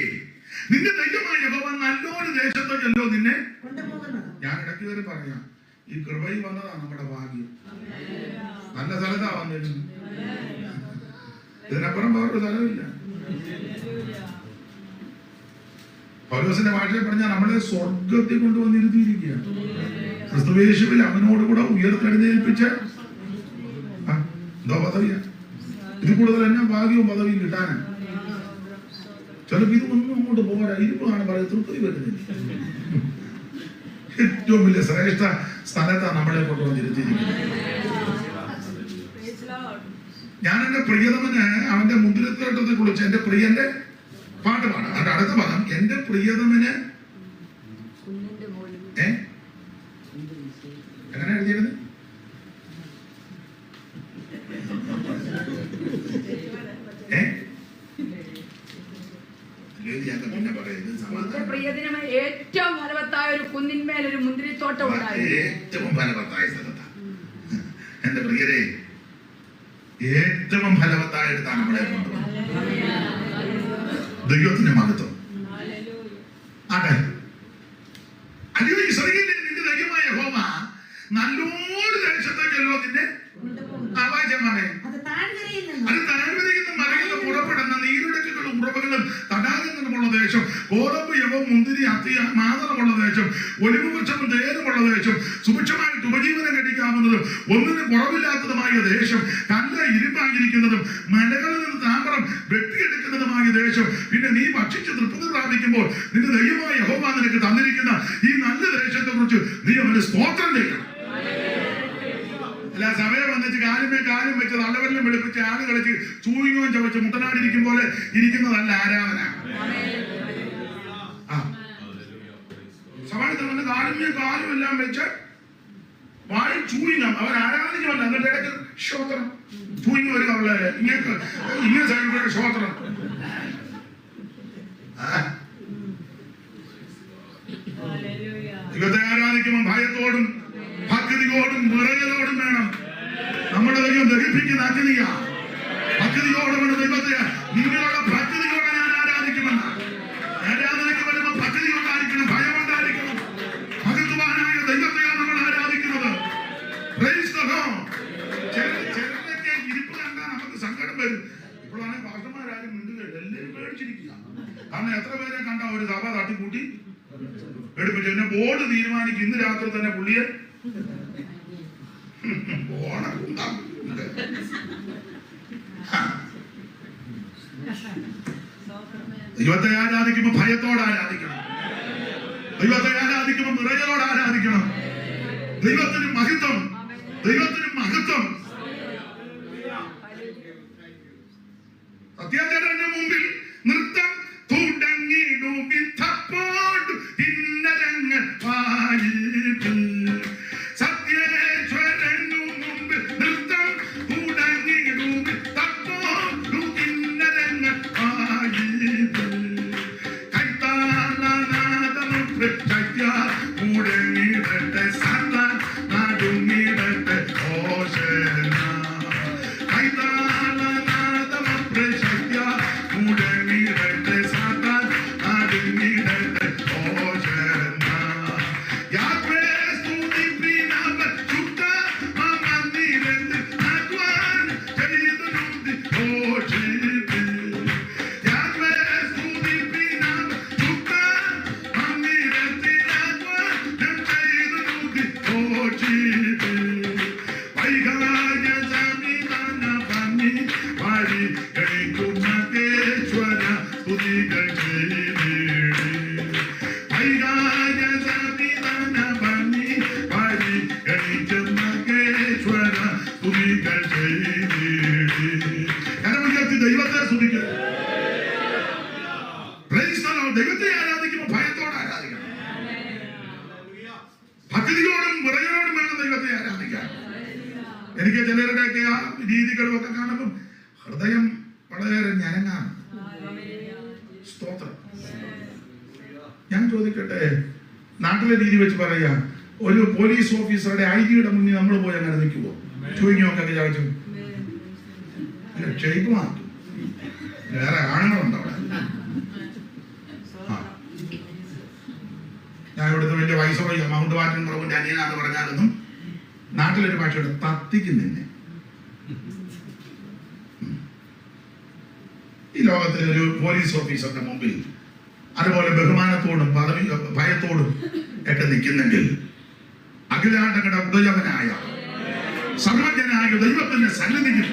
നിന്റെ ദൈവമായ യഹോവ നല്ലൊരു ദേശത്തേക്കല്ലോ നിന്നെ കൊണ്ടുപോകുന്നത്. ഞാൻ ഇടയ്ക്ക് വരെ പറയാം, ഈ കൃപയിൽ വന്നതാണ് നമ്മുടെ ഭാഗ്യം. നല്ല സ്ഥലത്താ വന്നിരുന്നു, ഇതിനപ്പുറം വേറൊരു സ്ഥലമില്ല. പൗലോസിന്റെ ഭാഷയിൽ പറഞ്ഞാൽ നമ്മളെ സ്വർഗത്തിൽ കൊണ്ടുവന്നിരുത്തിയിരിക്കുക. ക്രിസ്തുയേശുവിൽ അവനോടുകൂടെ ഉയർത്തെഴുന്നേൽപ്പിച്ച് എന്തോ പദവിയാ. ഇത് കൂടുതൽ എന്നാ ഭാഗ്യവും പദവിയും കിട്ടാനാ. ചിലപ്പോൾ ഇതൊന്നും അങ്ങോട്ട് പോരാ, ഇരുപ്പാണ് പറയുന്നത്, തൃപ്തി വരുന്നില്ല. ഏറ്റവും വലിയ ശ്രേഷ്ഠ സ്ഥലത്താണ് നമ്മളെ കൊണ്ടുവന്നിരുത്തിയിരിക്കുന്നത്. ഞാൻ എന്റെ പ്രിയതമന് അവന്റെ മുന്തിരിത്തോട്ടത്തെ കുറിച്ച് എന്റെ പ്രിയന്റെ പാട്ട് പാടാം. അതിന്റെ അടുത്ത പദം എന്റെ പ്രിയതമന് എങ്ങനെ എഴുതിയത്? ഏറ്റവും ഫലവത്തായ ഒരു കുന്നിന്മേൽ ഒരു മുന്തിരിത്തോട്ടം ഉണ്ടായിരുന്നു. ഏറ്റവും ഫലവത്തായ സ്ഥലത്താണ് എന്റെ പ്രിയരെ, ഏറ്റവും ഫലവത്തായിട്ടാണ് നമ്മളെ കൊണ്ടുവന്നത്. ദൈവത്തിന്റെ മഹത്വം. അതെ, അയ്യോ ഇസ്രായേലിൽ നിന്റെ ദൈവമായ യഹോവ നല്ലൊരു ദേശത്തേക്കല്ലോ നിന്നെ. അത് താഴ്വരയിൽ നിന്ന് മലയിൽ പുറപ്പെടുന്ന നീരുടക്കുകളും ഉറവുകളും തടാകങ്ങളുമുള്ള ദേശം, ഗോതമ്പ് യവം മുന്തിരി അത്തിയ മാതളമുള്ള ദേശം, ഒലിവ് വൃക്ഷവും തേനുമുള്ള ദേശം, സുഭിക്ഷമായിട്ട് ഉപജീവനം കഴിക്കാവുന്നതും ഒന്നിനും കുറവില്ലാത്തതുമായ ദേശം, കല്ല് ഇരുമ്പായിരിക്കുന്നതും മലകളിൽ നിന്ന് താമ്രം വെട്ടിയെടുക്കുന്നതുമായ ദേശം. പിന്നെ നീ ഭക്ഷിച്ച് തൃപ്തി പ്രാപിക്കുമ്പോൾ നിന്റെ ദൈവമായ യഹോവ നിനക്ക് തന്നിരിക്കുന്ന ഈ നല്ല ദേശത്തെ കുറിച്ച് നീ അവന് സ്തോത്രം ചെയ്യണം. അല്ല, സമയം വന്നിട്ട് കാലും വെച്ച് നല്ലവരെല്ലാം വെളുപ്പിച്ച് ആട് കളിച്ച് ചൂയിങ്ങോൻ ചവച്ച് മുട്ടനാടിരിക്കും പോലെ ഇരിക്കുന്നതല്ല ആരാധന. സമാജത്തിൽ വന്ന് കാലും എല്ലാം വെച്ച് വായി ചൂയിങ്ങം അവർ ആരാധിക്കുമല്ല. എന്നിട്ട് ഇടയ്ക്ക് ശ്രോത്രം ചൂയിങ്ങ ഒരു കവളര് ഇങ്ങനെ സൈഡിലൂടെ ശ്രോത്രം. ദൈവത്തെ ആരാധിക്കുമ്പോൾ ഭയത്തോടും ഭക്തിയോടും വിറയലോടും വേണം. നമ്മുടെ ദൈവം ദഹിപ്പിക്കുന്ന അഗ്നിയാ. ഭക്തിയോടെ വേണം ദൈവത്തെ. നിങ്ങളുടെ ഭക്തിയോടെ ഞാൻ ആരാധിക്കുമെന്ന ആരാധനയ്ക്ക് വരുമ്പോൾ ഭക്തി ഉണ്ടായിരിക്കണം, ഭയം ഉണ്ടായിരിക്കണം. ഭക്തിവാനായ ദൈവത്തെയാണ് നമ്മൾ ആരാധിക്കുന്നത്. ചിലരൊക്കെ ഇരിപ്പ് കണ്ടാൽ നമുക്ക് സങ്കടം വരും. ഇപ്പോഴാണ് പാസ്റ്റർമാരും മിണ്ടുകയില്ല, എല്ലാവരും പേടിച്ചിരിക്കുക. കാരണം എത്ര പേരെ കണ്ട ഒരു സഭ തട്ടിക്കൂട്ടി എടുപ്പിച്ചു. പിന്നെ ബോർഡ് തീരുമാനിക്കും ഇന്ന് രാത്രി തന്നെ പുള്ളിയെ ദൈവത്തെ ആരാധിക്കുമ്പോ ഭയത്തോടെ ആരാധിക്കണം. ദൈവത്തെ ആരാധിക്കുമ്പോ നിറയോടെ ആരാധിക്കണം. ദൈവത്തിന് മഹത്വം, ദൈവത്തിന് മഹത്വം. സത്യാചാരന്റെ മുമ്പിൽ നൃത്തം തുടങ്ങിയിടുവിത്തപ്പോൾ കിന്നരങ്ങൾ പാലിപ്പിൽ. സത്യേശ്വരനു മുമ്പിൽ നൃത്തം തുടങ്ങിയിടുവിത്തപ്പോൾ കിന്നരങ്ങൾ പാലിപ്പിൽ. കൈത്താളനാദമുട്ട് ശക്യ മുടങ്ങിടട്ടെ, സാത്താൻ നടുങ്ങിടട്ടെ, ഓശന. കൈത്താളനാദമുട്ട് ശക്യ മുടങ്ങിടട്ടെ, സാത്താൻ നടുങ്ങിടട്ടെ, ഓശന. യാത്രേ സ്തുതിപ്പിനവൻ ചുട്ട മമനിരന്ന് അദ്വാൻ ചെയ്തു ഘോഷിപ്പിൽ. ദൈവത്തെ സ്തുതിക്കുക. ദൈവത്തെ ആരാധിക്കുമ്പോൾ ഭയത്തോടെ ആരാധിക്കണം. ഭക്തിയോടും വിറയലോടും വേണം ദൈവത്തെ ആരാധിക്കാൻ. എനിക്ക് ചിലരുടെയൊക്കെ ആ രീതികളും ഒക്കെ കാണുമ്പോൾ ഹൃദയം വളരെ ഞരങ്ങാണ്. സ്തോത്രം. ഞാൻ ചോദിക്കട്ടെ, നാട്ടിലെ രീതി വെച്ച് പറയാ, ഒരു പോലീസ് ഓഫീസറുടെ ഐജിയുടെ മുന്നിൽ നമ്മൾ പോയി അങ്ങനെ നിൽക്കുമോ? ചോദിക്കുമൊക്കെ ചോദിച്ചു ഷെയ്പ്പ് മാറ്റും. വേറെ ആണുങ്ങളുണ്ട് അവിടെ. ഞാൻ ഇവിടുത്തെ വലിയ വയസ്സുള്ള മൗണ്ട് വാറ്റൻ പ്രഭുവിന്റെ അനിയനാന്ന് പറഞ്ഞാലൊന്നും നാട്ടിലൊരു ഭാഷയുടെ തത്തിക്കും നിന്നെ. ഈ ലോകത്തിലെ ഒരു പോലീസ് ഓഫീസറുടെ മുമ്പിൽ അതുപോലെ ബഹുമാനത്തോടും പദവി ഭയത്തോടും ഒക്കെ നിൽക്കുന്നെങ്കിൽ അഖിലാണ്ടങ്ങളുടെ ഉദയവനായ സർവജ്ഞനായ ദൈവത്തിന്റെ സന്നിധിയിൽ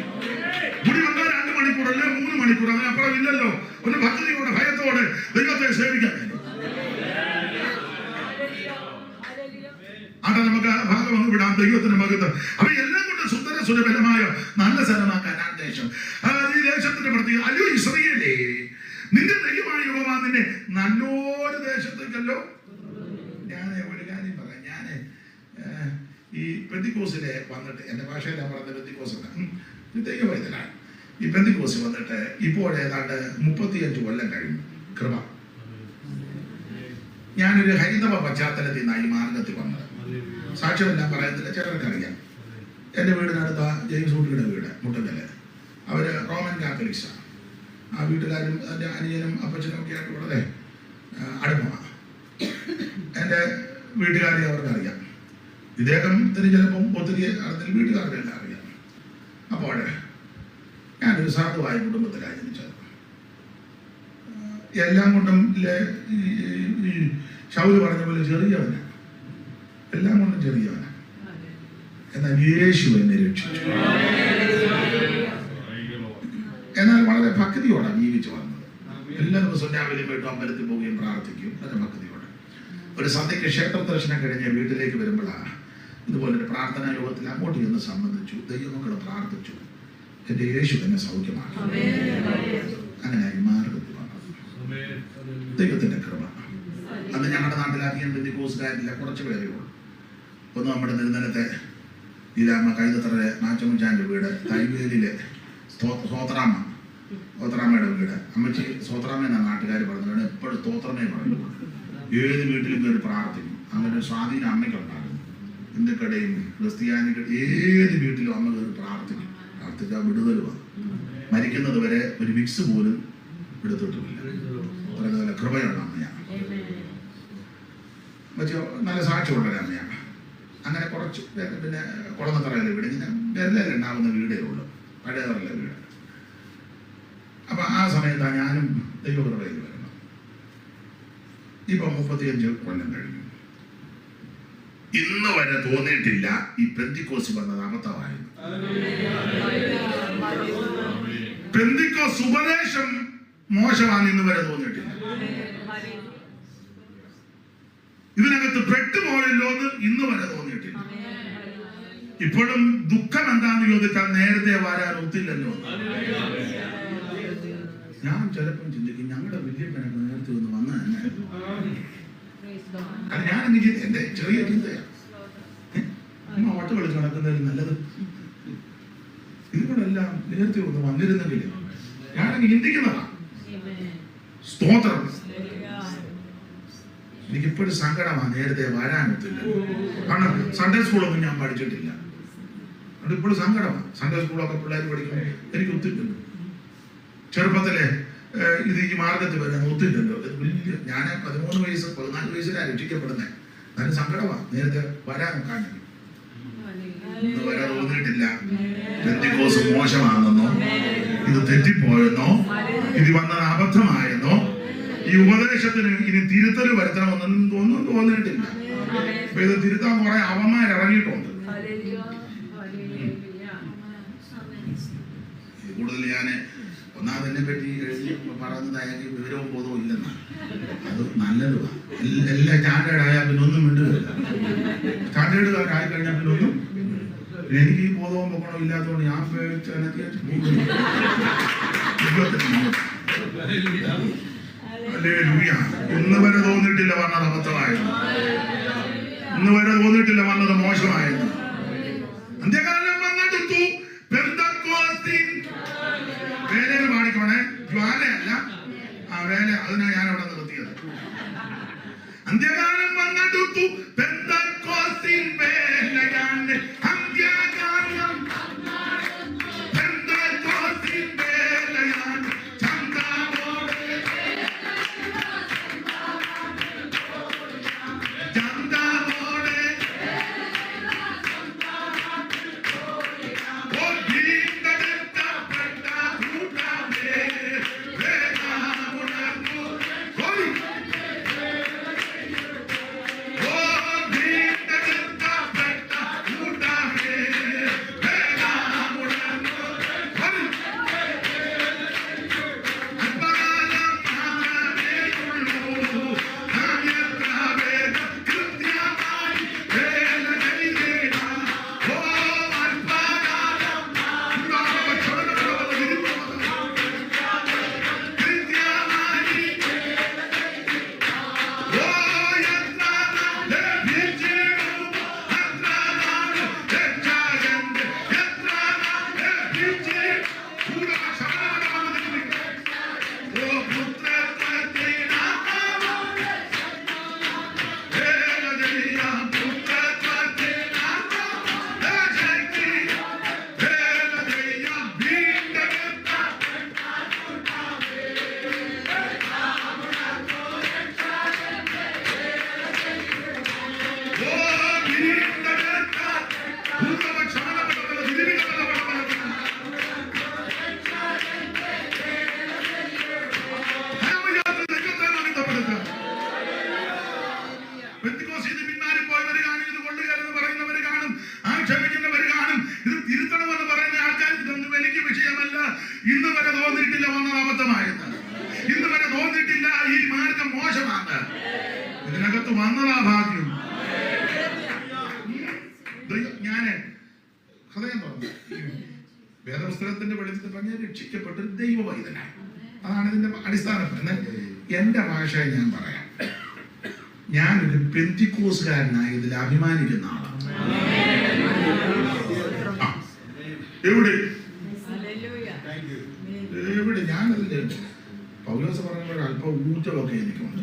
മുടി വന്നാൽ 2 മണിക്കൂർ അല്ലെ 3 മണിക്കൂർ, അതിനപ്പുറം ഇല്ലല്ലോ. ഒരു ഭക്തിയോടെ ഭയത്തോടെ ദൈവത്തെ സേവിക്കാൻ അത് നമുക്ക് ഭാഗം അങ്ങ് വിടാം. ദൈവത്തിന് മകത്വം. അപ്പൊ എല്ലാം കൊണ്ട് സുന്ദര സുലഭമായ നല്ല സ്ഥലമാക്കാനാണ് ദേശം. ഈ ദേശത്തിന്റെ പ്രത്യേകത, അയ്യോ ഇസ്രായേലേ, നിന്റെ ദൈവമായ യഹോവ നിന്നെ നല്ലൊരു ദേശത്തേക്കല്ലോ. ഞാൻ ഒരു കാര്യം പറയാം. ഞാൻ ഈ പെന്തിക്കോസിലെ വന്നിട്ട്, എന്റെ ഭാഷയിലാണ് പറഞ്ഞത്, പെന്തിക്കോസിലാണ് ദൈവവൈദ്യനാണ്. ഈ പെന്തിക്കോസ് വന്നിട്ട് ഇപ്പോൾ ഏതാണ്ട് 35 കൊല്ലം കഴിഞ്ഞു. കൃപ. ഞാനൊരു ഹൈന്ദവ പശ്ചാത്തലത്തിൽ നിന്നായി മാർഗത്തിൽ വന്നത്. സാക്ഷ്യമെല്ലാം പറയുന്നില്ല, ചിലർക്കറിയാം. എൻ്റെ വീടിനടുത്ത ജെയിംസ് കുട്ടിയുടെ വീട് മുട്ടക്കല്. അവര് റോമൻ കാത്തലിക്സാണ്. ആ വീട്ടുകാരും എൻ്റെ അനിയനും അപ്പച്ചനും ഒക്കെ ആയിട്ട് വളരെ അടുപ്പമാണ്. എൻ്റെ വീട്ടുകാരെ അവർക്കറിയാം. ഇദ്ദേഹത്തിന് ചിലപ്പം ഒത്തിരി അടുത്ത വീട്ടുകാരുടെ എല്ലാം അറിയാം. അപ്പോൾ ഞാനൊരു സാധുവായ കുടുംബത്തിലാണ് ജനിച്ചത്. എല്ലാം കൊണ്ടും ഈ ശൗല് പറഞ്ഞ പോലെ ചെറിയവനാണ്, എല്ലാം കൊണ്ടും ചെറിയവനാണ്. എന്നാൽ യേശു എന്നെ രക്ഷിച്ചു. എന്നാൽ വളരെ ഭക്തിയോടാണ് ജീവിച്ചു വന്നത്. എല്ലാ ദിവസവും രാവിലെ പോയിട്ട് അമ്പലത്തിൽ പോവുകയും പ്രാർത്ഥിക്കുകയും വളരെ ഭക്തിയോടെ. ഒരു സന്ധ്യയ്ക്ക് ക്ഷേത്ര ദർശനം കഴിഞ്ഞ് വീട്ടിലേക്ക് വരുമ്പോഴാണ് ഇതുപോലൊരു പ്രാർത്ഥനാ യോഗത്തിൽ അങ്ങോട്ട് ചെന്ന് സംബന്ധിച്ചു. ദൈവമക്കളെ പ്രാർത്ഥിച്ചു. എൻ്റെ യേശു എന്നെ സൗഖ്യമാക്കി. അങ്ങനെ മാർഗത്തിൽ വന്നത് ദൈവത്തിന്റെ കൃപ. അന്ന് ഞങ്ങളുടെ നാട്ടിലധികം പെന്തിക്കോസുകാരില്ല, കുറച്ച് പേരേ ഉള്ളൂ. ഒന്ന് നമ്മുടെ നെടുന്നലത്തെ ലീലാമ്മ കൈതത്തറ നാച്ചമുച്ചാൻ്റെ വീട്, തൈവേലിയിലെ സ്തോത്രാമ്മയുടെ വീട്. അമ്മച്ചി സ്തോത്രാമ്മ എന്നാണ് നാട്ടുകാർ പറഞ്ഞത്. എപ്പോഴും സ്തോത്രമേ പറയുള്ളൂ. ഏത് വീട്ടിലും കയറി പ്രാർത്ഥിക്കും. അങ്ങനെ ഒരു സ്വാധീനം അമ്മയ്ക്കുണ്ടാകും. ഹിന്ദുക്കളുടെയും ക്രിസ്ത്യാനികളുടെ ഏത് വീട്ടിലും അമ്മ കയറി പ്രാർത്ഥിക്കും. പ്രാർത്ഥിച്ചാൽ വിടുതൽ വന്നു. മരിക്കുന്നത് വരെ ഒരു വിക്സ് പോലും എടുത്തിട്ടുമില്ല. പറയുന്നതുപോലെ കൃപയുള്ള അമ്മയാണ്. നല്ല സാക്ഷ്യമുള്ളൊരു അമ്മയാണ്. അങ്ങനെ കുറച്ച് പേര് പിന്നെ കുളന്നത്തറയിലെ വീട്, ഇങ്ങനെ വിരലുണ്ടാവുന്ന വീടേ ഉള്ളൂ, പഴയതറയിലെ വീട്. അപ്പൊ ആ സമയത്താണ് ഞാനും ദൈവകൃപയിൽ വരുന്നത്. ഇപ്പൊ 35 കൊല്ലം കഴിഞ്ഞു. ഇന്ന് വരെ തോന്നിയിട്ടില്ല ഈ പെന്തിക്കോസ് വന്നത് അബദ്ധമായിരുന്നു. പെന്തിക്കോസ് ഉപദേശം മോശമാണ് ഇന്ന് വരെ തോന്നിയിട്ടില്ല. ഇതിനകത്ത് പെട്ടുപോയല്ലോ എന്ന് ഇന്ന് വരെ തോന്നിയിട്ടില്ല. ഇപ്പോഴും ദുഃഖം എന്താന്ന് ചോദിച്ചാൽ നേരത്തെ വരാൻ ഒത്തില്ലല്ലോ. ഞാൻ ചിലപ്പം ചിന്തിക്കും, ഞങ്ങളുടെ വല്യപ്പനൊക്കെ നേരത്തെ ഒന്ന് വന്ന തന്നെ. അത് ഞാനെങ്കിൽ എന്റെ ചെറിയ ചിന്തയാണ്. അമ്മ വട്ട് കളിച്ച് നടക്കുന്നതിൽ നല്ലത് ഇതിനോടെല്ലാം നേരത്തെ ഒന്ന് വന്നിരുന്നെങ്കിൽ ഞാനങ്ങ് ചിന്തിക്കുന്നതാണ്. സ്തോത്രം. എനിക്കിപ്പോഴും സങ്കടമാണ് നേരത്തെ വരാനൊത്തില്ല. കാരണം സൺഡേ സ്കൂളൊന്നും ഞാൻ പഠിച്ചിട്ടില്ല. അതുകൊണ്ട് ഇപ്പോഴും സങ്കടമാണ്. സൺഡേ സ്കൂളൊക്കെ പിള്ളേർ പഠിക്കുമ്പോൾ എനിക്ക് ഒത്തിട്ടുണ്ട്. ചെറുപ്പത്തിലെ ഇത് ഈ മാർഗത്തിൽ വരാൻ ഒത്തില്ലല്ലോ. വലിയ ഞാൻ 13 വയസ്സ് 14 വയസ്സിലാണ് രക്ഷിക്കപ്പെടുന്നത്. അതിന് സങ്കടമാണ് നേരത്തെ വരാൻ കാണിക്കും. ഇന്ന് വരെ തോന്നിയിട്ടില്ല പെന്തിക്കോസ് മോശമാണെന്നോ, ഇത് തെറ്റിപ്പോയെന്നോ, ഇത് വന്നത് അബദ്ധമായെന്നോ, ഈ ഉപദേശത്തിന് ഇനി തിരുത്തൽ വരുത്തണമെന്നൊന്നും തോന്നിയിട്ടില്ല. അപ്പൊ ഇത് തിരുത്താൻ കുറെ അവന്മാരിറങ്ങിയിട്ടുണ്ട്. കൂടുതൽ ഞാൻ ഒന്നാമത് എന്നെ പറ്റി എഴുതി പറയുന്നത് അയാൾക്ക് വിവരവും ബോധവും ഇല്ലെന്നാണ്. അത് നല്ലതുമാണ്. എല്ലാം സ്റ്റാൻഡേർഡ് ആയാൽ പിന്നെ ഒന്നും മിണ്ടുകയില്ല. സ്റ്റാൻഡേർഡുകാരായി കഴിഞ്ഞാൽ പിന്നെ ഒന്നും. എനിക്ക് ഈ ബോധവും പൊക്കണവും ഇല്ലാത്തതുകൊണ്ട് ഞാൻ ഇന്ന് വരെ തോന്നിയിട്ടില്ല വന്നത് അബദ്ധമായിരുന്നു. ഇന്ന് വരെ തോന്നിയിട്ടില്ല വന്നത് മോശമായിരുന്നു. അന്ത്യകാലം വന്നെടുത്തു വേലയിൽ പാടിക്കോണേ, ജ്വാലയല്ല ആ വേല. അതിനാണ് ഞാൻ അവിടെ നിർത്തിയത്. അന്ത്യകാലം വന്നെടുത്തു പെന്തക്കോസ്തിൻ വേലയാണ് അന്ത്യകാലം. പെന്തക്കോസ്തിൻ വേലയാണ് ചന്തമോടെ ചന്തമോടെ ഇന്ന് വരെ തോന്നിയിട്ടില്ല വന്നത് അബദ്ധമായിരുന്നു. ഇന്ന് വരെ തോന്നിയിട്ടില്ല ഈ മാർഗം മോശമാണ്. ഇതിനകത്ത് വന്നതാ ഭാഗ്യം. ഞാന് ഹൃദയം തുറന്നു വേദപുസ്തകത്തിന്റെ വെളിച്ചത്തിൽ പറഞ്ഞ രക്ഷിക്കപ്പെട്ട ദൈവവൈതനാണ്. അതാണ് ഇതിന്റെ അടിസ്ഥാനം. എന്നാൽ എന്റെ ഭാഷയെ ഞാൻ പറയാം. ഞാനൊരു പെന്തിക്കോസുകാരനായതിൽ അഭിമാനിക്കുന്ന ആളാണ്. എവിടെ എവിടെ ഞാനതിന്റെ പൗലോസ് പറയുമ്പോൾ അല്പം ഊറ്റമൊക്കെ എനിക്കുണ്ട്.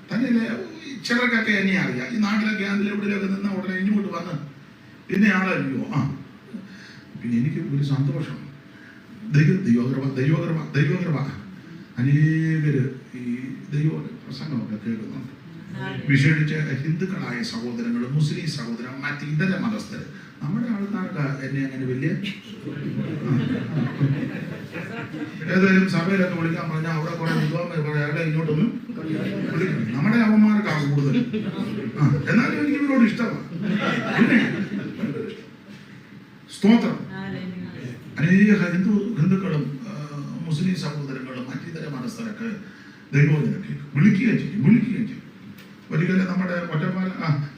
തന്നെയല്ലേ ചിലർക്കൊക്കെ എന്നെ അറിയാം. ഈ നാട്ടിലൊക്കെ അതിൽ എവിടെയൊക്കെ നിന്ന് ഉടനെ ഇങ്ങോട്ട് വന്ന് എന്നെ ആളറിയോ. പിന്നെ എനിക്ക് ഒരു സന്തോഷം. ദൈവകൃപ അനേകര് ഈ ദൈവ പ്രസംഗമൊക്കെ കേൾക്കുന്നുണ്ട്. വിശേഷിച്ച് ഹിന്ദുക്കളായ സഹോദരങ്ങൾ, മുസ്ലിം സഹോദരൻ, മറ്റ് ഇതര മതസ്ഥര്. നമ്മുടെ ആൾക്കാർക്ക് എന്നെ അങ്ങനെ വലിയ ഏതായാലും സഭയിലൊക്കെ വിളിക്കാൻ പറഞ്ഞാൽ അവിടെ കുറെ വിദ്വാന്മാർ പറയാതെ ഇങ്ങോട്ടൊന്നും വിളിക്കണം. നമ്മുടെ അവന്മാർക്കാണ് കൂടുതൽ. എന്നാലും എനിക്ക് ഇവരോട് ഇഷ്ടമാണ്. സ്തോത്രം. അനേക ഹിന്ദുക്കളും മുസ്ലിം സഹോദരങ്ങളും മറ്റിതര മതസ്ഥരൊക്കെ ദൈവോചനൊക്കെ വിളിക്കുകയും ചെയ്യും. ഒരിക്കലും നമ്മുടെ ഒറ്റപ്പാല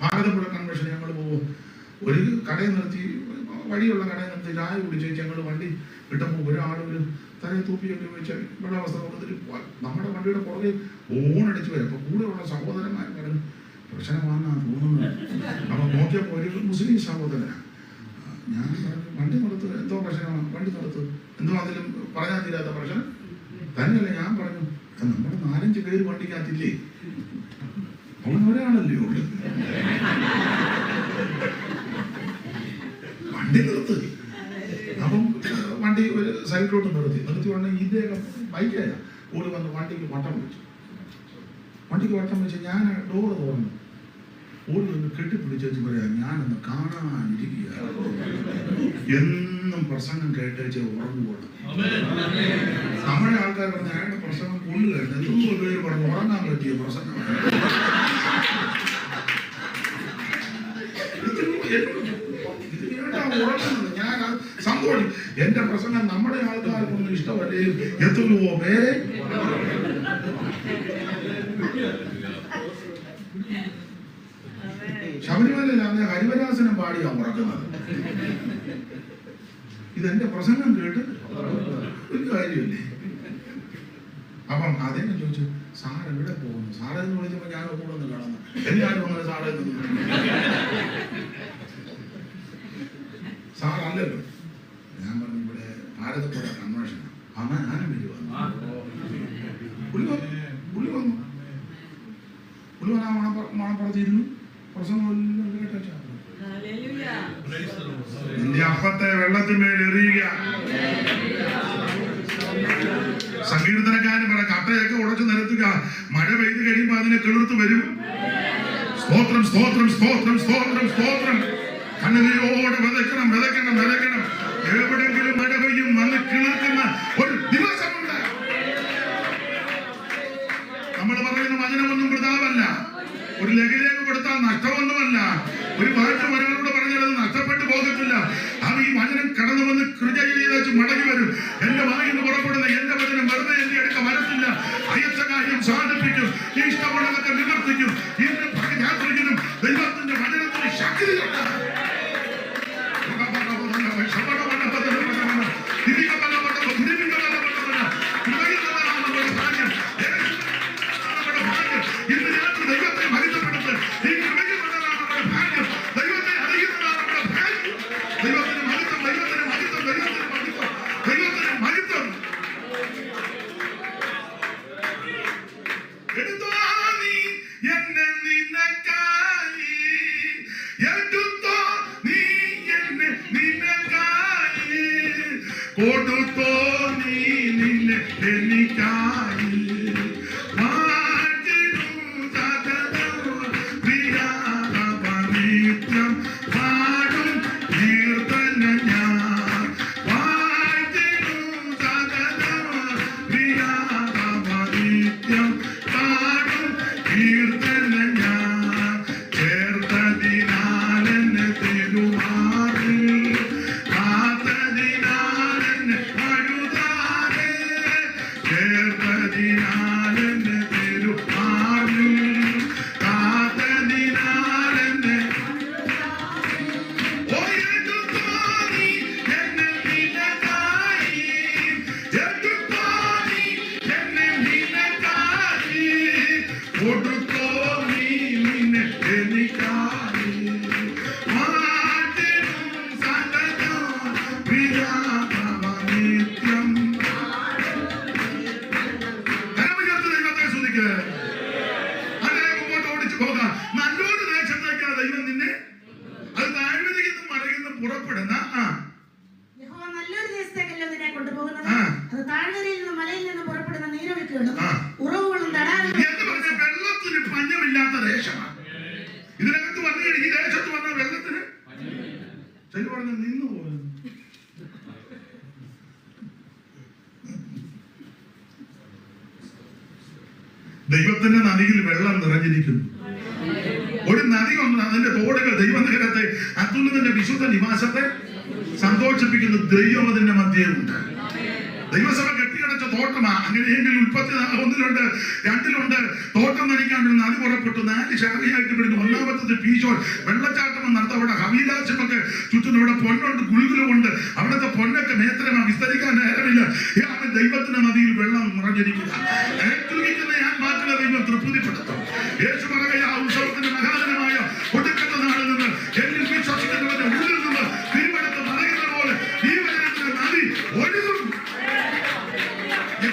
ഭാരതപ്പുഴ കൺവെൻഷൻ ഞങ്ങൾ പോകും. ഒരു കടയിൽ നിർത്തി, വഴിയുള്ള കടയിൽ നിർത്തി ചായ കുടിച്ച് ഞങ്ങൾ വണ്ടി വിട്ടപ്പോൾ ഒരാൾ ഒരു തലയെ തൂപ്പിയൊക്കെ വെച്ച് വെള്ളവസ്ത്രം കൊടുത്തിട്ട് നമ്മുടെ വണ്ടിയുടെ പുറകെ ഓണടിച്ച് വരും. അപ്പോൾ കൂടെയുള്ള സഹോദരന്മാർ പറഞ്ഞു പ്രശ്നമാണെന്നാണ് തോന്നുന്നത്. അപ്പം നോക്കിയപ്പോൾ ഒരു മുസ്ലിം സഹോദരനാണ്. ഞാൻ പറഞ്ഞു വണ്ടി നിർത്ത്, എന്തോ പ്രശ്നമാണ്, വണ്ടി നിർത്ത്, എന്തോ അതിലും പറയാൻ തീരാത്ത പ്രശ്നം തന്നെയല്ല. ഞാൻ പറഞ്ഞു നമ്മുടെ 4-5 പേര് വണ്ടിക്കകത്തില്ലേ, അവൻ ഒരാളല്ലേ ഉള്ളു, വണ്ടി നിർത്ത്. അപ്പം വണ്ടി ഒരു സൈഡിലോട്ട് നിർത്തി ഉടനെ ഇദ്ദേഹം ബൈക്കല്ല ഓടി വന്ന് വണ്ടിക്ക് വട്ടം വെച്ച് ഞാൻ ഡോറ് തുറന്നു ഓടി ഒന്ന് കെട്ടിപ്പിടിച്ചു പറയാം ഞാനൊന്ന് കാണാനിരിക്കുക. എന്നും പ്രസംഗം കേട്ടേച്ച് ഉറങ്ങുപോണം. നമ്മുടെ ആൾക്കാർ പറഞ്ഞ അയാളുടെ പ്രസംഗം കൊള്ളുകയാണ്. എത്രയോ പേര് പറഞ്ഞു ഉറങ്ങാൻ പറ്റിയ പ്രസംഗം. ഉറങ്ങുന്നത് ഞാൻ സന്തോഷം. നമ്മുടെ ആൾക്കാർക്കൊന്നും ഇഷ്ടമല്ലേ എത്തുന്നുവോ പേരെ ശബരിമലയിൽ അന്ന് ഹരിവരാസനം പാടിയാ ഉറക്കുന്നത്. ഇതെന്റെ പ്രസംഗം കേട്ട് ഒരു കാര്യമില്ലേ? അപ്പം അദ്ദേഹം ചോദിച്ചു, സാർ എവിടെ പോകുന്നു? സാറേ എന്ന് വിളിച്ചപ്പോ ഞാൻ ഒന്നുകൂടെ ഒന്ന് കാണുന്നു. എല്ലാവരും അങ്ങനെ സാറേ സാറല്ലല്ലോ. ഞാൻ പറഞ്ഞു ഇവിടെ ഭാരതപ്പുഴ കൺവെൻഷൻ അങ്ങനെ ഞാനും വരുവാന്ന്. പുള്ളി വന്നു മണപ്പുറത്തിരുന്നു. പ്രസംഗം കേട്ട നിന്റെ അപ്പത്തെ വെള്ളത്തിന്മേൽ എറിയുക. സങ്കീർത്തനക്കാരൻ പറ കട്ടയൊക്കെ ഉടച്ചു നിരത്തുക. മഴ പെയ്ത് കഴിയുമ്പോ അതിനെ കിളിർത്ത് വരും. സ്തോത്രം സ്തോത്രം സ്തോത്രം സ്തോത്രം സ്തോത്രം. കണ്ണുനീരോടെ വിതയ്ക്കണം വിതയ്ക്കണം വിതയ്ക്കണം. എവിടെങ്കിലും മഴ പെയ്യും വന്ന് കിളിർക്കുന്ന ഒരു ദിവസമുണ്ട്. നമ്മൾ പറയുന്ന വചനമൊന്നും വൃഥാവല്ല. ഒരു ലഘുലേഖ കൊടുത്താൽ നഷ്ടമൊന്നുമല്ല. ഒരു പാട്ട് ഒരാളോട് പറഞ്ഞാൽ അത് നഷ്ടപ്പെട്ടു പോകത്തില്ല. അത് ഈ വചനം കടന്നു വന്ന് കൃപ ചെയ്ത് മടങ്ങി വരും. എന്റെ വായിൽ നിന്ന് പുറപ്പെടുന്ന എന്റെ വചനം വെറുതെ എന്റെ അടുക്ക വരത്തില്ല. അയച്ച കാര്യം സാധിപ്പിക്കും. ഇഷ്ടമുള്ളതൊക്കെ നിവർത്തിക്കും. ഇന്ന് യാത്രയ്ക്കും ദൈവത്തിന്റെ വചനത്തിന് ശക്തിയുണ്ട്. ഇന്ന് രാത്രി ദൈവത്തെ മഹിതപ്പെടുത്ത്. ഈ കൃപയ്ക്കുള്ളതാണ് നമ്മുടെ ഭാഗ്യം. ദൈവത്തെ അറിയുന്നതാണ് നമ്മുടെ ഭാഗ്യം. ദൈവത്തിന് മഹിതം ദൈവത്തിന് മഹിതം ദൈവത്തിന് മഹിതം ദൈവത്തിന് മഹിതം. എടുത്തോ നീ എന്നെ നിനക്കായി, എടുത്തോ നീ എന്നെ നിനക്കായി, കൊടുത്തോ നീ നിന്നെ എനിക്കായി. നല്ലൊരു ദേശത്തേക്കാണ് ദൈവം നിന്നെ അത് താഴ്വരയിൽ മടങ്ങുന്ന പുറപ്പെടുന്ന നല്ലൊരു ദേശത്തേക്കല്ലോ നിന്നെ കൊണ്ടുപോകുന്നത്. അത് താഴ്വരയിൽ നിന്ന് മലയിൽ നിന്ന് പുറപ്പെടുന്ന നീരൊഴുക്കുകളും ഉറവുകളും തടാകങ്ങളും എന്ന് പറഞ്ഞ വെള്ളത്തിന് പഞ്ഞമില്ലാത്ത ദേശമാണ്. ഇതിനകത്ത് വന്നു കഴിഞ്ഞാൽ ഈ ദേശത്ത് വന്ന വെള്ളത്തിന് ശരി പറഞ്ഞ നിന്നു പോകുന്നു. ദൈവത്തിന്റെ നദിയിൽ വെള്ളം നിറഞ്ഞിരിക്കുന്നു. ഒരു നദി കൊണ്ട് അതിന്റെ തോടുകൾ ദൈവനഗരത്തെ അത്യുന്നതന്റെ വിശുദ്ധ നിവാസത്തെ സന്തോഷിപ്പിക്കുന്ന ദൈവം അതിന്റെ മധ്യമുണ്ട്. ദൈവസഭ കെട്ടിയടച്ച തോട്ടമാ. അങ്ങനെയെങ്കിൽ ഉൽപ്പത്തി 1-ലുണ്ട് 2-ലുണ്ട്. തോട്ടം നനയ്ക്കാൻ ഒരു നദി പുറപ്പെട്ടു. 4 ശാഖയായിട്ട് പിടിക്കുന്നു. ഒന്നാമത്തത് പീശോൻ വെള്ളച്ചാട്ടം നടത്ത. അവിടെ ഹവീലാശമൊക്കെ ചുറ്റുന്നു. അവിടെ പൊന്നുണ്ട്, ഗുൽഗുലുമുണ്ട്. അവിടുത്തെ പൊന്നൊക്കെ നേത്രമാ, വിസ്തരിക്കാൻ നേരമില്ല. അവൻ ദൈവത്തിന്റെ നദിയിൽ വെള്ളം നിറഞ്ഞിരിക്കുക. ഞാൻ മാറ്റുന്ന ദൈവം തൃപ്തിപ്പെടുത്തും. യേശു പറയുക, ആ ഉത്സവത്തിന്റെ മഹാനമായ ഒടുക്കത്ത നാളിൽ നിന്ന് എന്നിൽ വിശ്വസിക്കുന്നവരുടെ ഉള്ളിൽ നിന്ന് തിരുവനന്തപുരത്ത് പറയുന്ന പോലെ ജീവജലത്തിന്റെ നദി ഒഴുകും. ഈ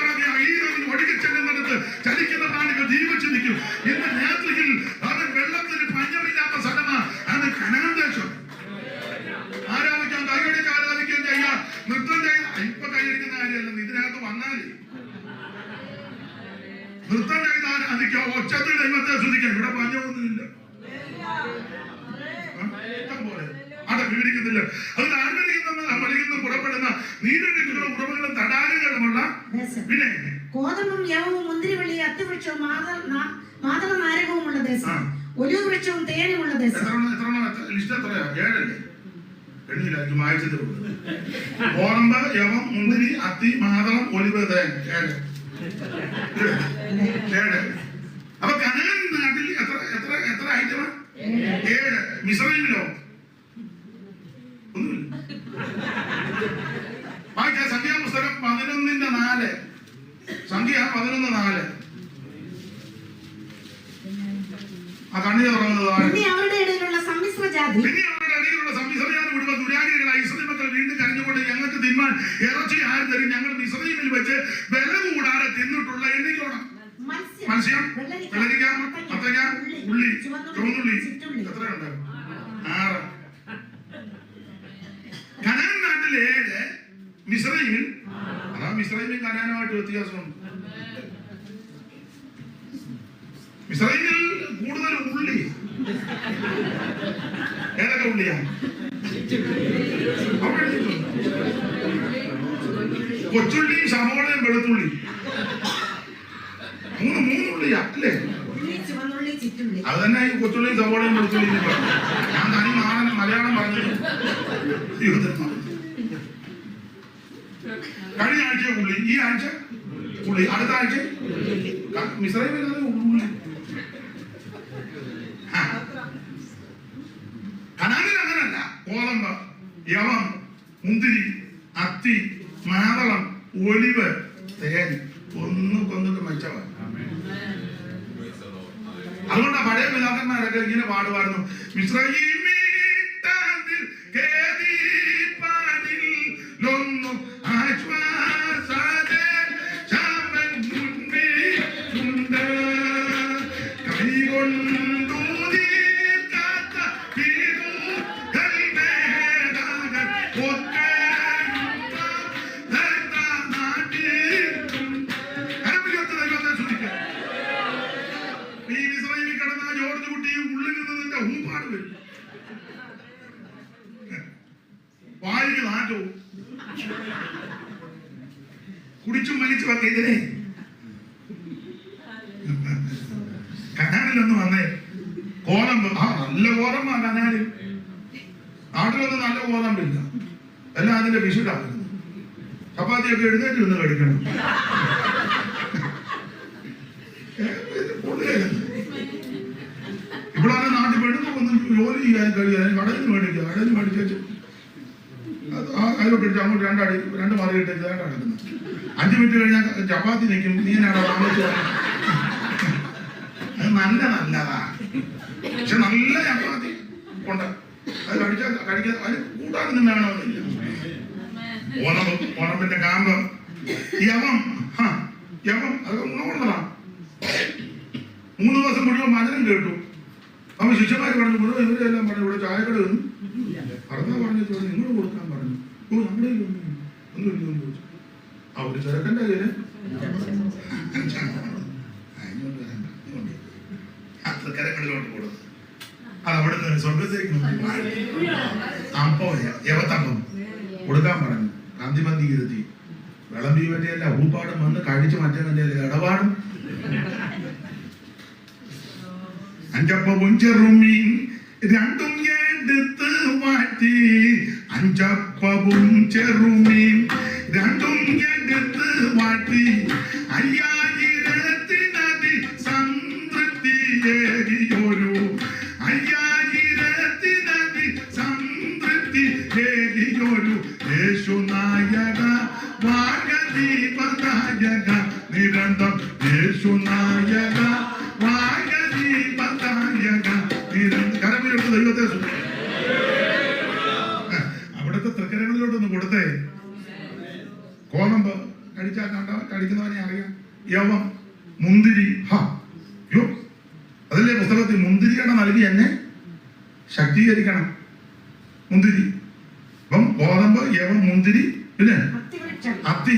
നദി ഒഴുകിച്ചെല്ലുന്നിടത്ത് ചലിക്കുന്ന പ്രാണികൾ ജീവിച്ചു നിൽക്കും. ഇന്ന് രാത്രിയിൽ അവൻ വെള്ളത്തിന് പഞ്ഞമില്ലാത്ത സ്ഥലമാ. അത് കനാൻ ദേശം. ആരാധിക്കാൻ കൈയടിച്ച് ആരാധിക്കുകയും ചെയ്യാം. നൃത്തം ചെയ്യാം. ഇപ്പൊ കൈയടിക്കുന്ന കാര്യമല്ല, ഇതിനകത്ത് വന്നാലേ നൃത്തം ചെയ്താൽ ആരാധിക്കാം. ഒച്ചത്തിൽ ദൈവത്തെ ശ്രദ്ധിക്കാം. ഇവിടെ പഞ്ഞമൊന്നുമില്ല. പോലെ അവിടെ വിവരിക്കുന്നില്ല. അത് ആർമലിക്കുന്ന പുറപ്പെടുന്ന നീരൊഴുക്കുകളും ഉറവുകളും തടാകങ്ങളുമുള്ള പിന്നെ കോതമ്പും യവവും മുന്തിരിവള്ളി അത്തിവൃക്ഷവും മാതള നാരകവുമുള്ള ദേശം, ഒലിവ് വൃക്ഷവും തേനുമുള്ള ദേശം. ലിസ്റ്റ് എത്രയാ? 7 അല്ലേ? എണ്ണിയിലായിരിക്കും വായിച്ചത്. ഗോതമ്പ്, യവം, മുന്തിരി, അത്തി, മാതളം, ഒലിവ്, തേൻ. 7. അപ്പൊ കനാൻ നാട്ടിൽ എത്ര ഐറ്റമാ? 7. മിസ്രൈമിലോ ഒന്നുമില്ല. വായിച്ച സംഖ്യാപുസ്തകം 11:4. സംഖ്യ 11:4. ആ കണ്ണിന് തുറന്നത്. പിന്നെ അവരുടെ ഇടയിലുള്ള സമ്മിശ്ര ജാതി വിടുമ്പോ ദുരാഗ്രഹികളായി ഇസ്രായേൽ മക്കൾ വീണ്ടും കരഞ്ഞുകൊണ്ട് ഞങ്ങൾക്ക് തിന്മാൻ ഇറച്ചി ആര് തരും? ഞങ്ങൾ മിസ്രയീമിൽ വെച്ച് വില കൂടാതെ തിന്നിട്ടുള്ള എണ്ണിക്കോണം. മത്സ്യം, വെള്ളരിക്ക, മത്തങ്ങ, ഉള്ളി, ചുവന്നുള്ളി. എത്രയുണ്ട്? 6. കനാൻ നാട്ടിൽ 7, മിസ്രയീമിൽ. അതാ മിസ്രയീമിൽ കനാനുമായിട്ട് വ്യത്യാസമുണ്ട്. മിസ്രയീമിൽ കൂടുതൽ ഉള്ളി. ഏതൊക്കെ ഉള്ളിയാ? കൊച്ചുള്ളിയും സവോളയും വെളുത്തുള്ളി. 3 ഉള്ളിയാ അല്ലേ? അത് തന്നെ ഈ കൊച്ചുള്ളിയും സവോളയും വെളുത്തുള്ളിയും. ഞാൻ തനി നാടൻ മലയാളം പറഞ്ഞു. കഴിഞ്ഞ ആഴ്ച ഉള്ളി, ഈ ആഴ്ച ഉള്ളി, അടുത്ത ആഴ്ച മിസ്രൈമിൽ ഉള്ളി. കനാനിൽ അങ്ങനല്ല. ഗോതമ്പ്, യവം, മുന്തിരി, അത്തി, മാതളം, ഒലിവ്, തേൻ. ഒന്നും കൊന്നിട്ട് മെച്ചവ. അതുകൊണ്ടാ പഴയ പിതാക്കന്മാരൊക്കെ ഇങ്ങനെ പാടുമായിരുന്നു. മിസ്രയീമിൽ കേദീപാനിലൊന്നും ആശ്വാസദേ ശാമൻ മുൻപിലുണ്ട്. കൈകൊണ്ടു തീർക്കാത്ത വീടുകൾ മേഘങ്ങൾ ഒറ്റയുണ്ട നാട്ടിൽ. കരമില്ലാത്ത ദൈവത്തെ സ്തുതിക്കുക. ഈ മിസ്രയീമിൽ കിടന്ന ജോർജ് കുട്ടി ഉള്ളിൽ നിന്നതിന്റെ ഊപ്പാട് വരും. വായിക്ക് നാറ്റവും കുടിച്ചും വലിച്ചു വന്ന ഇതിനെ കനാലിലൊന്ന് വന്നേ. ഗോതമ്പ്, നല്ല ഗോതമ്പാ കനാലിൽ. നാട്ടിലൊന്നും നല്ല ഗോതമ്പില്ല. എല്ലാം അതിന്റെ വിഷുടാകുന്നു. ചപ്പാത്തിയൊക്കെ എഴുന്നേറ്റ് നിന്ന് കഴിക്കണം. ഇവിടാണ് നാട്ടിൽ പെണ്ണുങ്ങൾ ഒന്നും ജോലി ചെയ്യാൻ കഴിയാൻ കടയിൽ മേടിക്കുക. കടയിൽ മേടിച്ചു അതിലോട്ട് അങ്ങോട്ട് 2 മാറി ഇട്ടേക്ക് നടക്കുന്നത്. 5 മിനിറ്റ് കഴിഞ്ഞാൽ ചപ്പാത്തി നിൽക്കും. നീനാണോ താമസിച്ചു? അത് നല്ലതാ. പക്ഷെ നല്ല ചപ്പാത്തി കൊണ്ട് അത് കഴിക്കാൻ അതിന് കൂട്ടാനൊന്നും വേണമെന്നില്ല. ഓണമ്പിന്റെ കാമ്പ്, യവം. യവം അതൊക്കെ ഗുണമുള്ളതാണ്. 3 ദിവസം മുഴുവൻ വചനം കേട്ടു. അപ്പൊ ശിഷ്യന്മാർ പറഞ്ഞു, മുഴുവൻ ഇവരെല്ലാം പറഞ്ഞു ഇവിടെ ചായക്കട വന്നു. പറഞ്ഞാ പറഞ്ഞു നിങ്ങൾ കൊടുക്കാൻ പറഞ്ഞു. നമ്മുടെ ഒന്നും ചോദിച്ചു. ആ ഒരു ചെറുക്കൻ്റെ കയ്യില് 5 കരങ്ങളിലോട്ട് കൊടുത്തു. അത് അവിടെ നിന്ന് സ്വർഗത്തേക്ക് അപ്പം യവത്തപ്പം കൊടുക്കാൻ പറഞ്ഞു. കാന്തിമന്തി ഇരുത്തി വിളമ്പി പറ്റിയല്ല ഊപ്പാടും വന്ന് കഴിച്ചു മറ്റേ ഇടപാടും. 5 അപ്പവും ചെറുമീൻ 2 എടുത്ത് മാറ്റി. 5 അപ്പവും ചെറുമീൻ 2 എടുത്ത് മാറ്റി. 5000 സംതൃപ്തിയേറിയൊരു 5000 സംതൃപ്തിയേറിയൊരു യേശുനായക വാഗദീപദായക നിരന്തം. യേശുനായക വാഗദീപദായക നിരന്തം. കരമിലെടുത്ത് ദൈവത്തെ അവിടുത്തെ തൃക്കരങ്ങളിലോട്ടൊന്ന് കൊടുത്തേ. ഗോതമ്പ് കടിച്ചാൽ കടിക്കുന്നവനെ അറിയാം. യവം, മുന്തിരി. യോ അതല്ലേ പുസ്തകത്തിൽ മുന്തിരിയാണ് നൽകി എന്നെ ശക്തീകരിക്കണം. മുന്തിരി. അപ്പം ഗോതമ്പ്, യവം, മുന്തിരി, പിന്നെ അത്തി.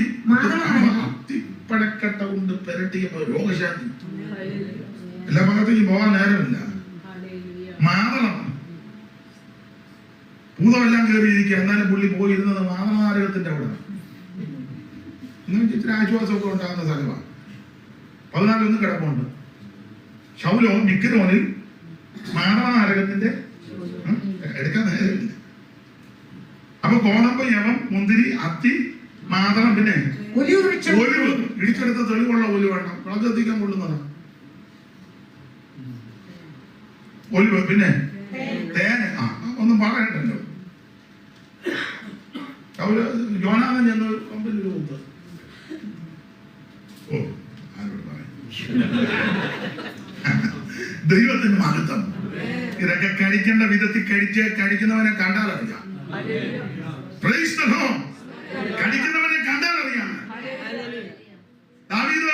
അത്തിപ്പഴക്കട്ട കൊണ്ട് പെരട്ടിയപ്പോ രോഗശാന്തി. എല്ലാ ഭാഗത്തേക്കും പോകാൻ നേരമില്ല. മാതളം. ഭൂതമെല്ലാം കയറിയിരിക്കുക. എന്നാലും പുള്ളി പോയിരുന്നത് മാതളനാരകത്തിന്റെ അവിടെ. നിങ്ങൾക്ക് ഇത്തിരി ആശ്വാസമൊക്കെ ഉണ്ടാകുന്ന സ്ഥലമാണ്. 14 കിടപ്പുണ്ട്. ശൗലോ മിക്കരോണിൽ മാതളനാരകത്തിന്റെ എടുക്കാൻ നേരമില്ല. കോതമ്പ്, യവം, മുന്തിരി, അത്തി, മാതളം, പിന്നെ ഒലിവ് ഇടിച്ചെടുത്ത തെളിവുള്ള ഒലിവ് വേണം. വിളക്ക് കത്തിക്കാൻ കൊള്ളുന്നതാണ് ഒലിവ്. പിന്നെ തേന. ഒന്നും പറയണ്ടല്ലോ. അവര് യോനാഥൻ ചെന്ന് കൊമ്പിൽ കൊടുത്ത് ആരോട് പറയാം. ദൈവത്തിന് മഹത്വം. ഇതൊക്കെ കഴിക്കേണ്ട വിധത്തിൽ കഴിക്കുന്നവനെ കണ്ടാലറിയാം. Praise the Lord. കഴിക്കുന്നവനെ കണ്ടാലറിയാം. ദാവീദ്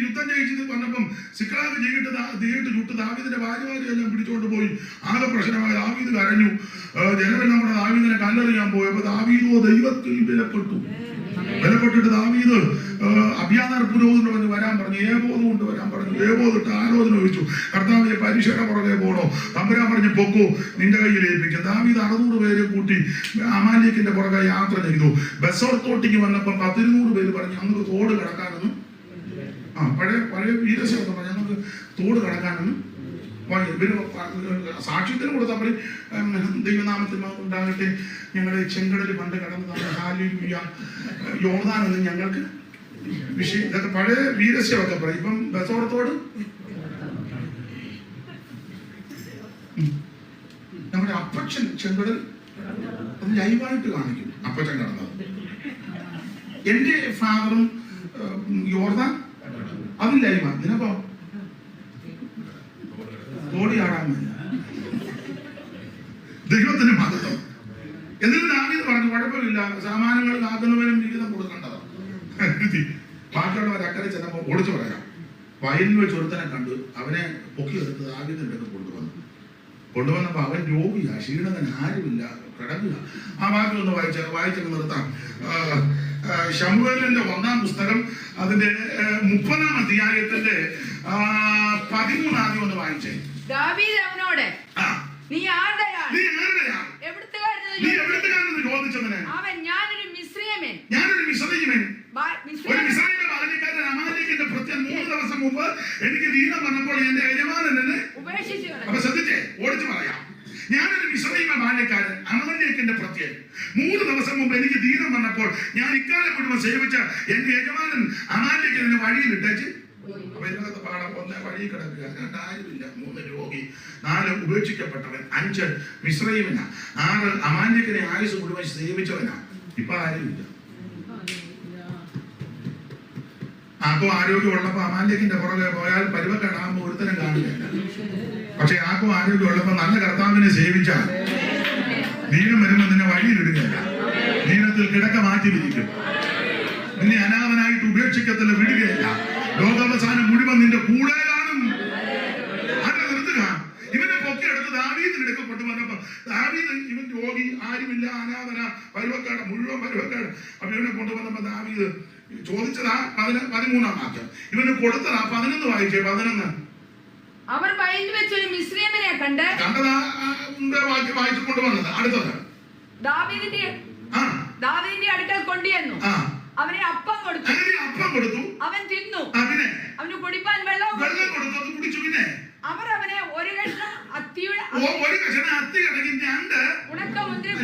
യുദ്ധം ജയിച്ചത് വന്നപ്പം സിക്ലാഗ് തീയിട്ട് ചുട്ട് ദാവീദിന്റെ ഭാര്യമാരെല്ലാം പിടിച്ചോണ്ട് പോയി. ആകെ പ്രശ്നമായി. ദാവീദ് കരഞ്ഞു. ജനമെല്ലാം കൂടെ ദാവീദിനെ കല്ലെറിയാൻ പോയി. അപ്പൊ ദാവീദോ ദൈവത്തിൽ വിലപ്പെട്ടിട്ട് ദാവീദ് അബ്യാഥാർ പുരോഹിതനോട് വരാൻ പറഞ്ഞു. ഏബോധ് കൊണ്ട് വരാൻ പറഞ്ഞു. ഏബോധിട്ട് ആലോചന ചോദിച്ചു. കർത്താവിനെ പരീക്ഷയുടെ പുറകെ പോകണോ? തമ്പുരാൻ പറഞ്ഞു പൊക്കോ, നിന്റെ കയ്യിൽ ഏൽപ്പിക്കും. ദാവീദ് 600 പേരെ കൂട്ടി അമാലേക്കിന്റെ പുറകെ യാത്ര ചെയ്തു. ബസോർത്തോട്ടിക്ക് വന്നപ്പോൾ 100 പേര് പറഞ്ഞു ഞങ്ങൾക്ക് തോട് കടക്കാനെന്ന്. പഴയ വീരശേഷം പറഞ്ഞു ഞങ്ങൾക്ക് തോട് കടക്കാനെന്ന്. സാക്ഷ്യത്തിന് കൊടുത്തപ്പോൾ ദൈവനാമത്തിൽ ഉണ്ടാകട്ടെ, ഞങ്ങളുടെ ചെങ്കടൽ പണ്ട് കടന്നതാണ്, ഹല്ലേലൂയ, യോർദാനൊന്നും ഞങ്ങൾക്ക് വിഷയം. ഇതൊക്കെ പഴയ വീരസ്യമൊക്കെ പറയും. ഇപ്പം ബസോടത്തോട് നമ്മുടെ അപ്പച്ചൻ ചെങ്കടൽ അത് ലൈവായിട്ട് കാണിക്കും. അപ്പച്ചൻ കടന്നത്. എന്റെ ഫാദറും യോർദാൻ അത് ലൈവാണ്. ഇതിനപ്പോ ഓടിയാടാൻ ദൈവത്തിന് മഹത്വം. എന്നിട്ട് ദാവീദ് പറഞ്ഞു കുഴപ്പമില്ല, സാമാനങ്ങൾ കാക്കുന്നവനും വിഹിതം കൊടുക്കേണ്ടതാണ്. ബാക്കിയുള്ളവർ അക്കരെ ചെന്നപ്പോൾ ഓടിച്ചു പറയാം. വയലിൽ വെച്ച് ഒരുത്തനെ കണ്ട് അവനെ പൊക്കിയെടുത്ത് ദാവീദിന്റെ അടുത്ത് കൊണ്ടുവന്നപ്പോ അവൻ രോഗിയാ, ക്ഷീണതൻ, ആരുമില്ല, കിടക്കുക. ആ വാക്ക് ഒന്ന് വായിച്ചൊക്കെ നിർത്താം. ശമൂവേലിന്റെ 1-ാം പുസ്തകം അതിന്റെ 30-ാം അധ്യായത്തിന്റെ 13 ഒന്ന് വായിച്ചേ. ദാവീദ് അവനോട് നീ ആരുടെയാണ് എവിടുത്തുകാരെന്ന് ചോദിച്ചതിന് അവൻ ഞാനൊരു മിസ്രയീമൻ ബാല്യക്കാരൻ അമാലേക്കിന്റെ പ്രത്യേകം 3 ദിവസം മുമ്പ് എനിക്ക് ദീനം വന്നപ്പോൾ എന്റെ യജമാനൻ എന്നെ ഉപേക്ഷിച്ചു. അപ്പൊ ശ്രദ്ധിച്ചേ, ഓടിച്ചു പറയാം. ഞാനൊരു മിസ്രയീമ ബാല്യക്കാരൻ അമാലേക്കിന്റെ പ്രത്യേകം 3 ദിവസം മുമ്പ് എനിക്ക് ദീനം വന്നപ്പോൾ ഞാൻ ഇക്കാലം മുഴുവൻ സേവിച്ച എന്റെ യജമാനൻ അമാലേക്കിനെ എന്നെ വഴിയിലിട്ടേച്ച്. അപ്പൊ ഇതിനകത്ത് പാഠം: 1 വഴി കിടക്കുക, 2 ആരുമില്ല, 3 രോഗി, 4 ഉപേക്ഷിക്കപ്പെട്ടവൻ, 5 മിസ്രയീമനാ, 6 അമാലേക്കിനെ ആയുസ് മുഴുവൻ സേവിച്ചവനാ. ഇപ്പൊ ആരുമില്ല. ആർക്കും ആരോഗ്യമുള്ളപ്പോ അമാലേക്കിന്റെ പുറകെ പോയാൽ പരുവക്കേടാകുമ്പോ ഒരുത്തരം കാണുകയില്ല. പക്ഷെ ആർക്കും ആരോഗ്യമുള്ളപ്പോ നല്ല കർത്താവിനെ സേവിച്ചാൽ ദീനം വരുമ്പോ നിന്നെ വഴിയിലിടുകയല്ല, ദീനത്തിൽ കിടക്ക മാറ്റി വിരിക്കും. നിന്നെ അനാഥനായിട്ട് ഉപേക്ഷിക്കത്തില്ല, വിടുകയില്ല. ലോകാവസാനം മുഴുവൻ നിന്റെ കൂടെ കാണും. അത് നിർത്തുക. ഇവനെ പൊക്കിയെടുത്ത് ദാവീദിന്റെ അടുക്കൽ കൊണ്ടുവന്നപ്പോ ദാവീദ് ഇവൻ രോഗി, ആരുമില്ല, അനാഥന, പരുവക്കേട്, മുഴുവൻ പരുവക്കേട്. അപ്പൊ ഇവനെ കൊണ്ടുവന്നപ്പോ ദാവീദ് ചോദിച്ചതാ 13-ാം വാക്യം, ഇവന് കൊടുത്തതാ 11 വായിച്ചേ. 11 അവർ വയലിൽ വെച്ച് ഒരു മിസ്രയീമിനെ കണ്ടതാ വാക്യം വായിച്ചു കൊണ്ടുവന്നത്. അടുത്തത് ദാവീദിന്റെ അടുക്കൽ കൊണ്ടുവന്നു. അവനെ അപ്പം കൊടുത്തു. അവൻ തിന്നു. അവന് കുടിപ്പാൻ വെള്ളം കൊടുത്തു. അത് കുടിച്ചു. പിന്നെ അവർ അവനെ ഒരു കഷ്ണം അത്തി കടക്കി 2 ഉണക്കമുന്തിരി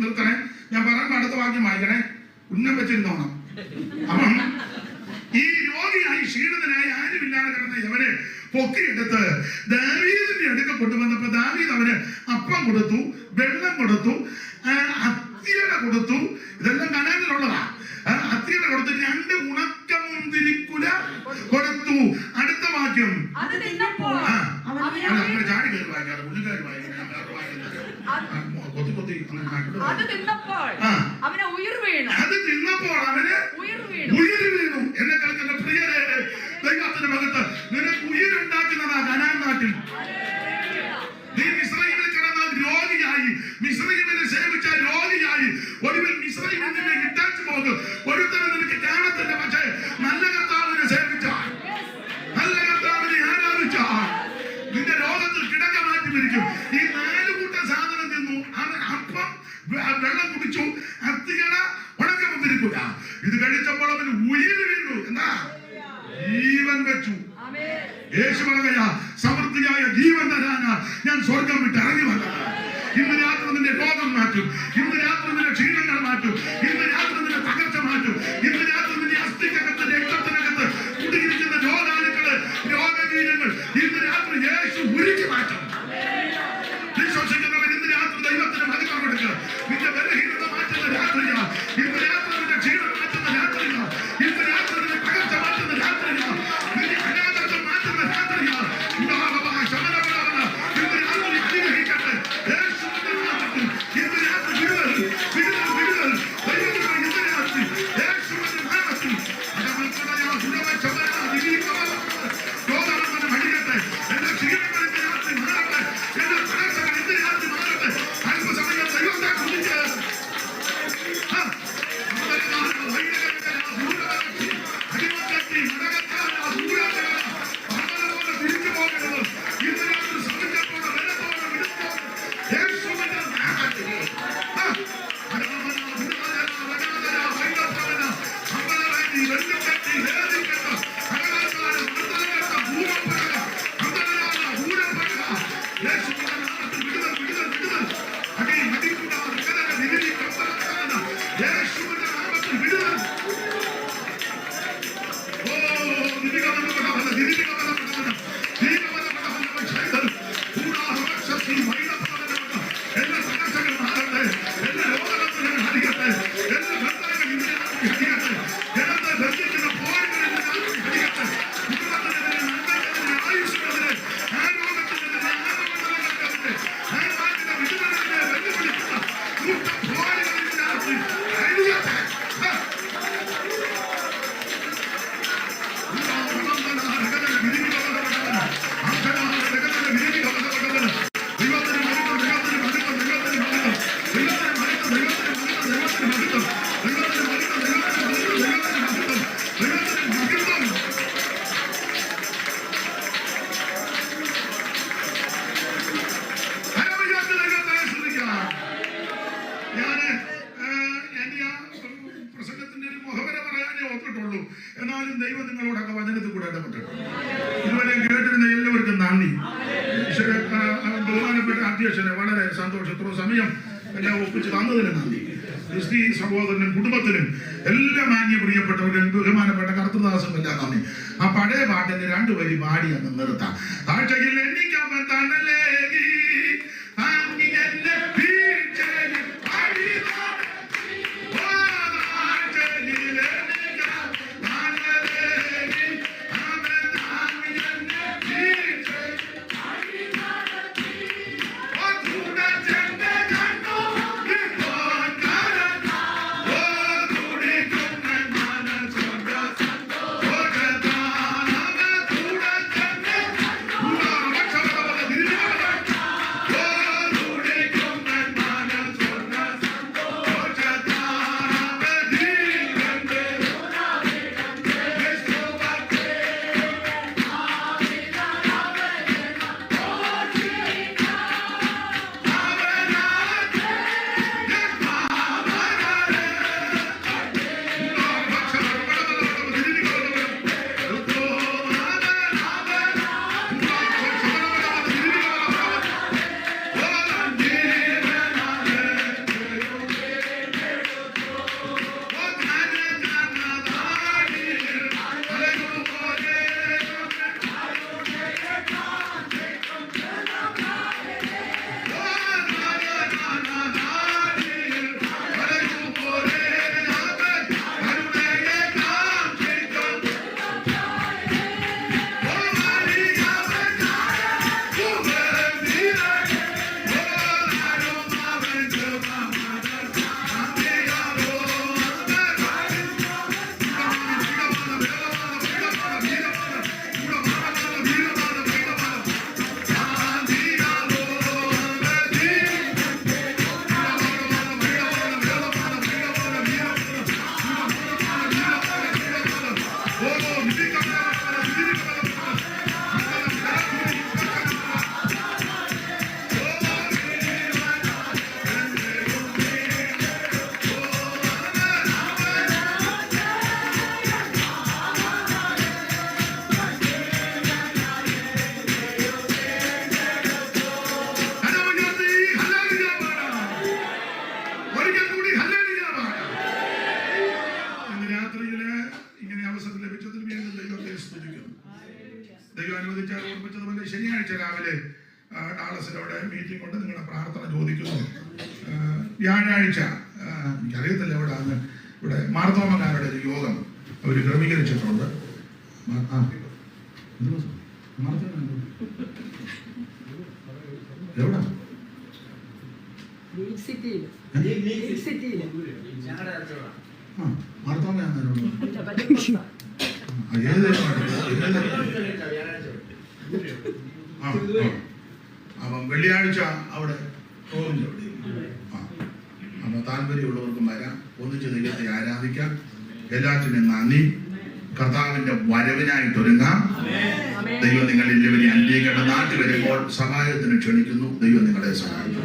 നിർത്തണേ. ഞാൻ പറയുമ്പോ അടുത്ത വാക്യം വായിക്കണേ. ഉന്നം വെച്ചിരുന്നോണം. അവൻ ഈ രോഗിയായി ക്ഷീണിതനായി ആരുമില്ലാതെ കിടന്ന ഇവനെ പൊക്കിയെടുത്ത് ദാവീദിന്റെ അടുക്കൽ കൊണ്ടുവന്നപ്പോ ദാവീദ് അവന് അപ്പം കൊടുത്തു, വെള്ളം കൊടുത്തു, അത്തിയട കൊടുത്തു. ഇതെല്ലാം കനാലിലുള്ളതാ. അത്തിയട കൊടുത്ത് 2 ഉണക്കമുന്തിരിക്കുല കൊടുത്തു. അടുത്ത വാക്യം ചാടി കയറി വായിക്കാറ്, ഉള്ളിക്കാരി വായിക്കുന്നത് അത് തിന്നപ്പോൾ അവന് ഉയിർ വീണു. എന്നെ കേൾക്കുന്ന പ്രിയരെ, ദൈവത്തിന്റെ മകത്ത് നിനക്ക് ഉயிருണ്ടാക്കുന്നതാ കനാൻ നാട്ടിൽ. നീ മിസ്രയീമിൽ കിടന്നാൽ രോഗിയായി, മിസ്രയീമിനെ സേവിച്ച രോഗിയായി, ഒടുവിൽ മിസ്രയീമിൽ നിന്നെ ഇട്ടാച്ചു പോകും. ഒരുത്തരം നിനക്ക് കാണത്തില്ല. പക്ഷേ നല്ല കർത്താവിനെ സേവിച്ചാൽ, നല്ല കർത്താവിനെ ആരാധിച്ചാൽ നിന്റെ രോഗത്തിൽ കിടക്ക മാറ്റി പിരിക്കും. ഈ 4 കൂട്ടം സാധനം തിന്നു. അപ്പം വെള്ളം കുടിച്ചു, അത്തികട, ഉണക്കമുന്തിരിക്കുല. ഇത് കഴിച്ചപ്പോൾ അവന് ഉയിർ വീണു. എന്താ? ജീവൻ വെച്ചു. യേശു പറയുക, സമൃദ്ധിയായ ജീവൻ തരാനാ ഞാൻ സ്വർഗം വിട്ട് ഇറങ്ങി വന്നത്. ഇന്ന് രാത്രി നിന്റെ രോഗം മാറ്റും. ഇന്ന് രാത്രി നിന്റെ ക്ഷീണങ്ങൾ മാറ്റും. ഇന്ന് രാത്രി നിന്റെ തകർച്ച മാറ്റും. ഇന്ന് രാത്രി നിന്റെ അസ്ഥിക്കകത്ത് രക്തത്തിനകത്ത് കുടിയിരിക്കുന്ന രോഗാണുക്കള് രോഗവീര്യങ്ങൾ ഇന്ന് രാത്രി യേശു ഉരുക്കി മാറ്റും. വിശ്വസിക്കുന്നവൻ ഇന്ന് രാത്രി ദൈവത്തിന് മതിക്കാൻ കൊടുക്കുക. നിന്റെ ബലഹീനത മാറ്റുന്ന രാത്രിയാ. ഇന്ന് രാത്രി നിന്റെ ക്ഷീണം മാറ്റുന്ന രാത്രിയാ. ഇന്ന് രാത്രി നിന്റെ തകർച്ച മാറ്റുന്ന രാത്രിയാ. നിന്റെ അനാഥത്വം മാറ്റുന്ന രാത്രിയാ. ഇന്ന് രാത്രി അനുഗ്രഹിക്കട്ടെ. യേശുവിന്റെ നാമത്തിൽ ഇന്ന് രാത്രി വിടുതൽ വിടുതൽ വിടുതൽ ദൈവത്തിന്റെ ഇന്ന് രാത്രി യേശുവിന്റെ നാമത്തിൽ രോഗാണെന്ന് മടിക്കട്ടെ. എന്റെ ക്ഷീണങ്ങൾ ഇന്ന് രാത്രി മാറട്ടെ. എന്റെ തകർച്ചകൾ ഇന്ന് രാത്രി മാറട്ടെ. അല്പസമയം ദൈവത്തെ കുറിച്ച് തിരിച്ചു പോകരുത്. ഇന്ന് രാത്രി സമയത്തോടെ വെള്ളത്തോടെ വിടുത്തോടെ യേശുവിന്റെ നാമത്തിൽ എന്നാലും ദൈവം നിങ്ങളോടൊക്കെ വചനത്തിൽ കൂടെ ഇടപെട്ടിട്ടുണ്ട്. ഇതുവരെ കേട്ടിരുന്ന എല്ലാവർക്കും നന്ദി. ബഹുമാനപ്പെട്ട അധ്യക്ഷനെ വളരെ സന്തോഷത്തോടെ സമയം എല്ലാം ഒപ്പിച്ച് തന്നതിന് നന്ദി. ക്രിസ്തി സഹോദരനും കുടുംബത്തിനും എല്ലാ മാന്യ പ്രിയപ്പെട്ടവർക്കും ബഹുമാനപ്പെട്ട കർത്തൃദാസും എല്ലാം നന്ദി. ആ പഴയ പാട്ടിന്റെ 2 വരി പാടി അങ്ങ് നിർത്താം. താഴ്ചയിൽ എണ്ണിക്കവൻ തന്നല്ലേ ആലോചിച്ചാൽ ഓർമ്മിച്ചതുപോലെ ശനിയാഴ്ച രാവിലെ ഡാളസിലവിടെ മീറ്റിംഗ് കൊണ്ട് നിങ്ങളുടെ പ്രാർത്ഥന ചോദിക്കുന്നു. വ്യാഴാഴ്ച എനിക്കറിയത്തില്ല ഇവിടെ മാർത്തോമക്കാരുടെ ഒരു യോഗം അവർ ക്രമീകരിച്ചിട്ടുണ്ട്. എവിടെ മാർത്തോമയാണെന്നോട് അപ്പം വെള്ളിയാഴ്ച അവിടെ അപ്പൊ താല്പര്യമുള്ളവർക്കും വരാം, ഒന്നിച്ച് ദൈവത്തെ ആരാധിക്കാം. എല്ലാത്തിനും നന്ദി. കർത്താവിന്റെ വരവിനായിട്ട് ഒരുങ്ങാം. ദൈവം നിങ്ങൾ എല്ലാവരെയും അന്വേഷിക്കേണ്ട നാട്ടിൽ വരുമ്പോൾ സഹായത്തിന് ക്ഷണിക്കുന്നു. ദൈവം നിങ്ങളെ സഹായിക്കും.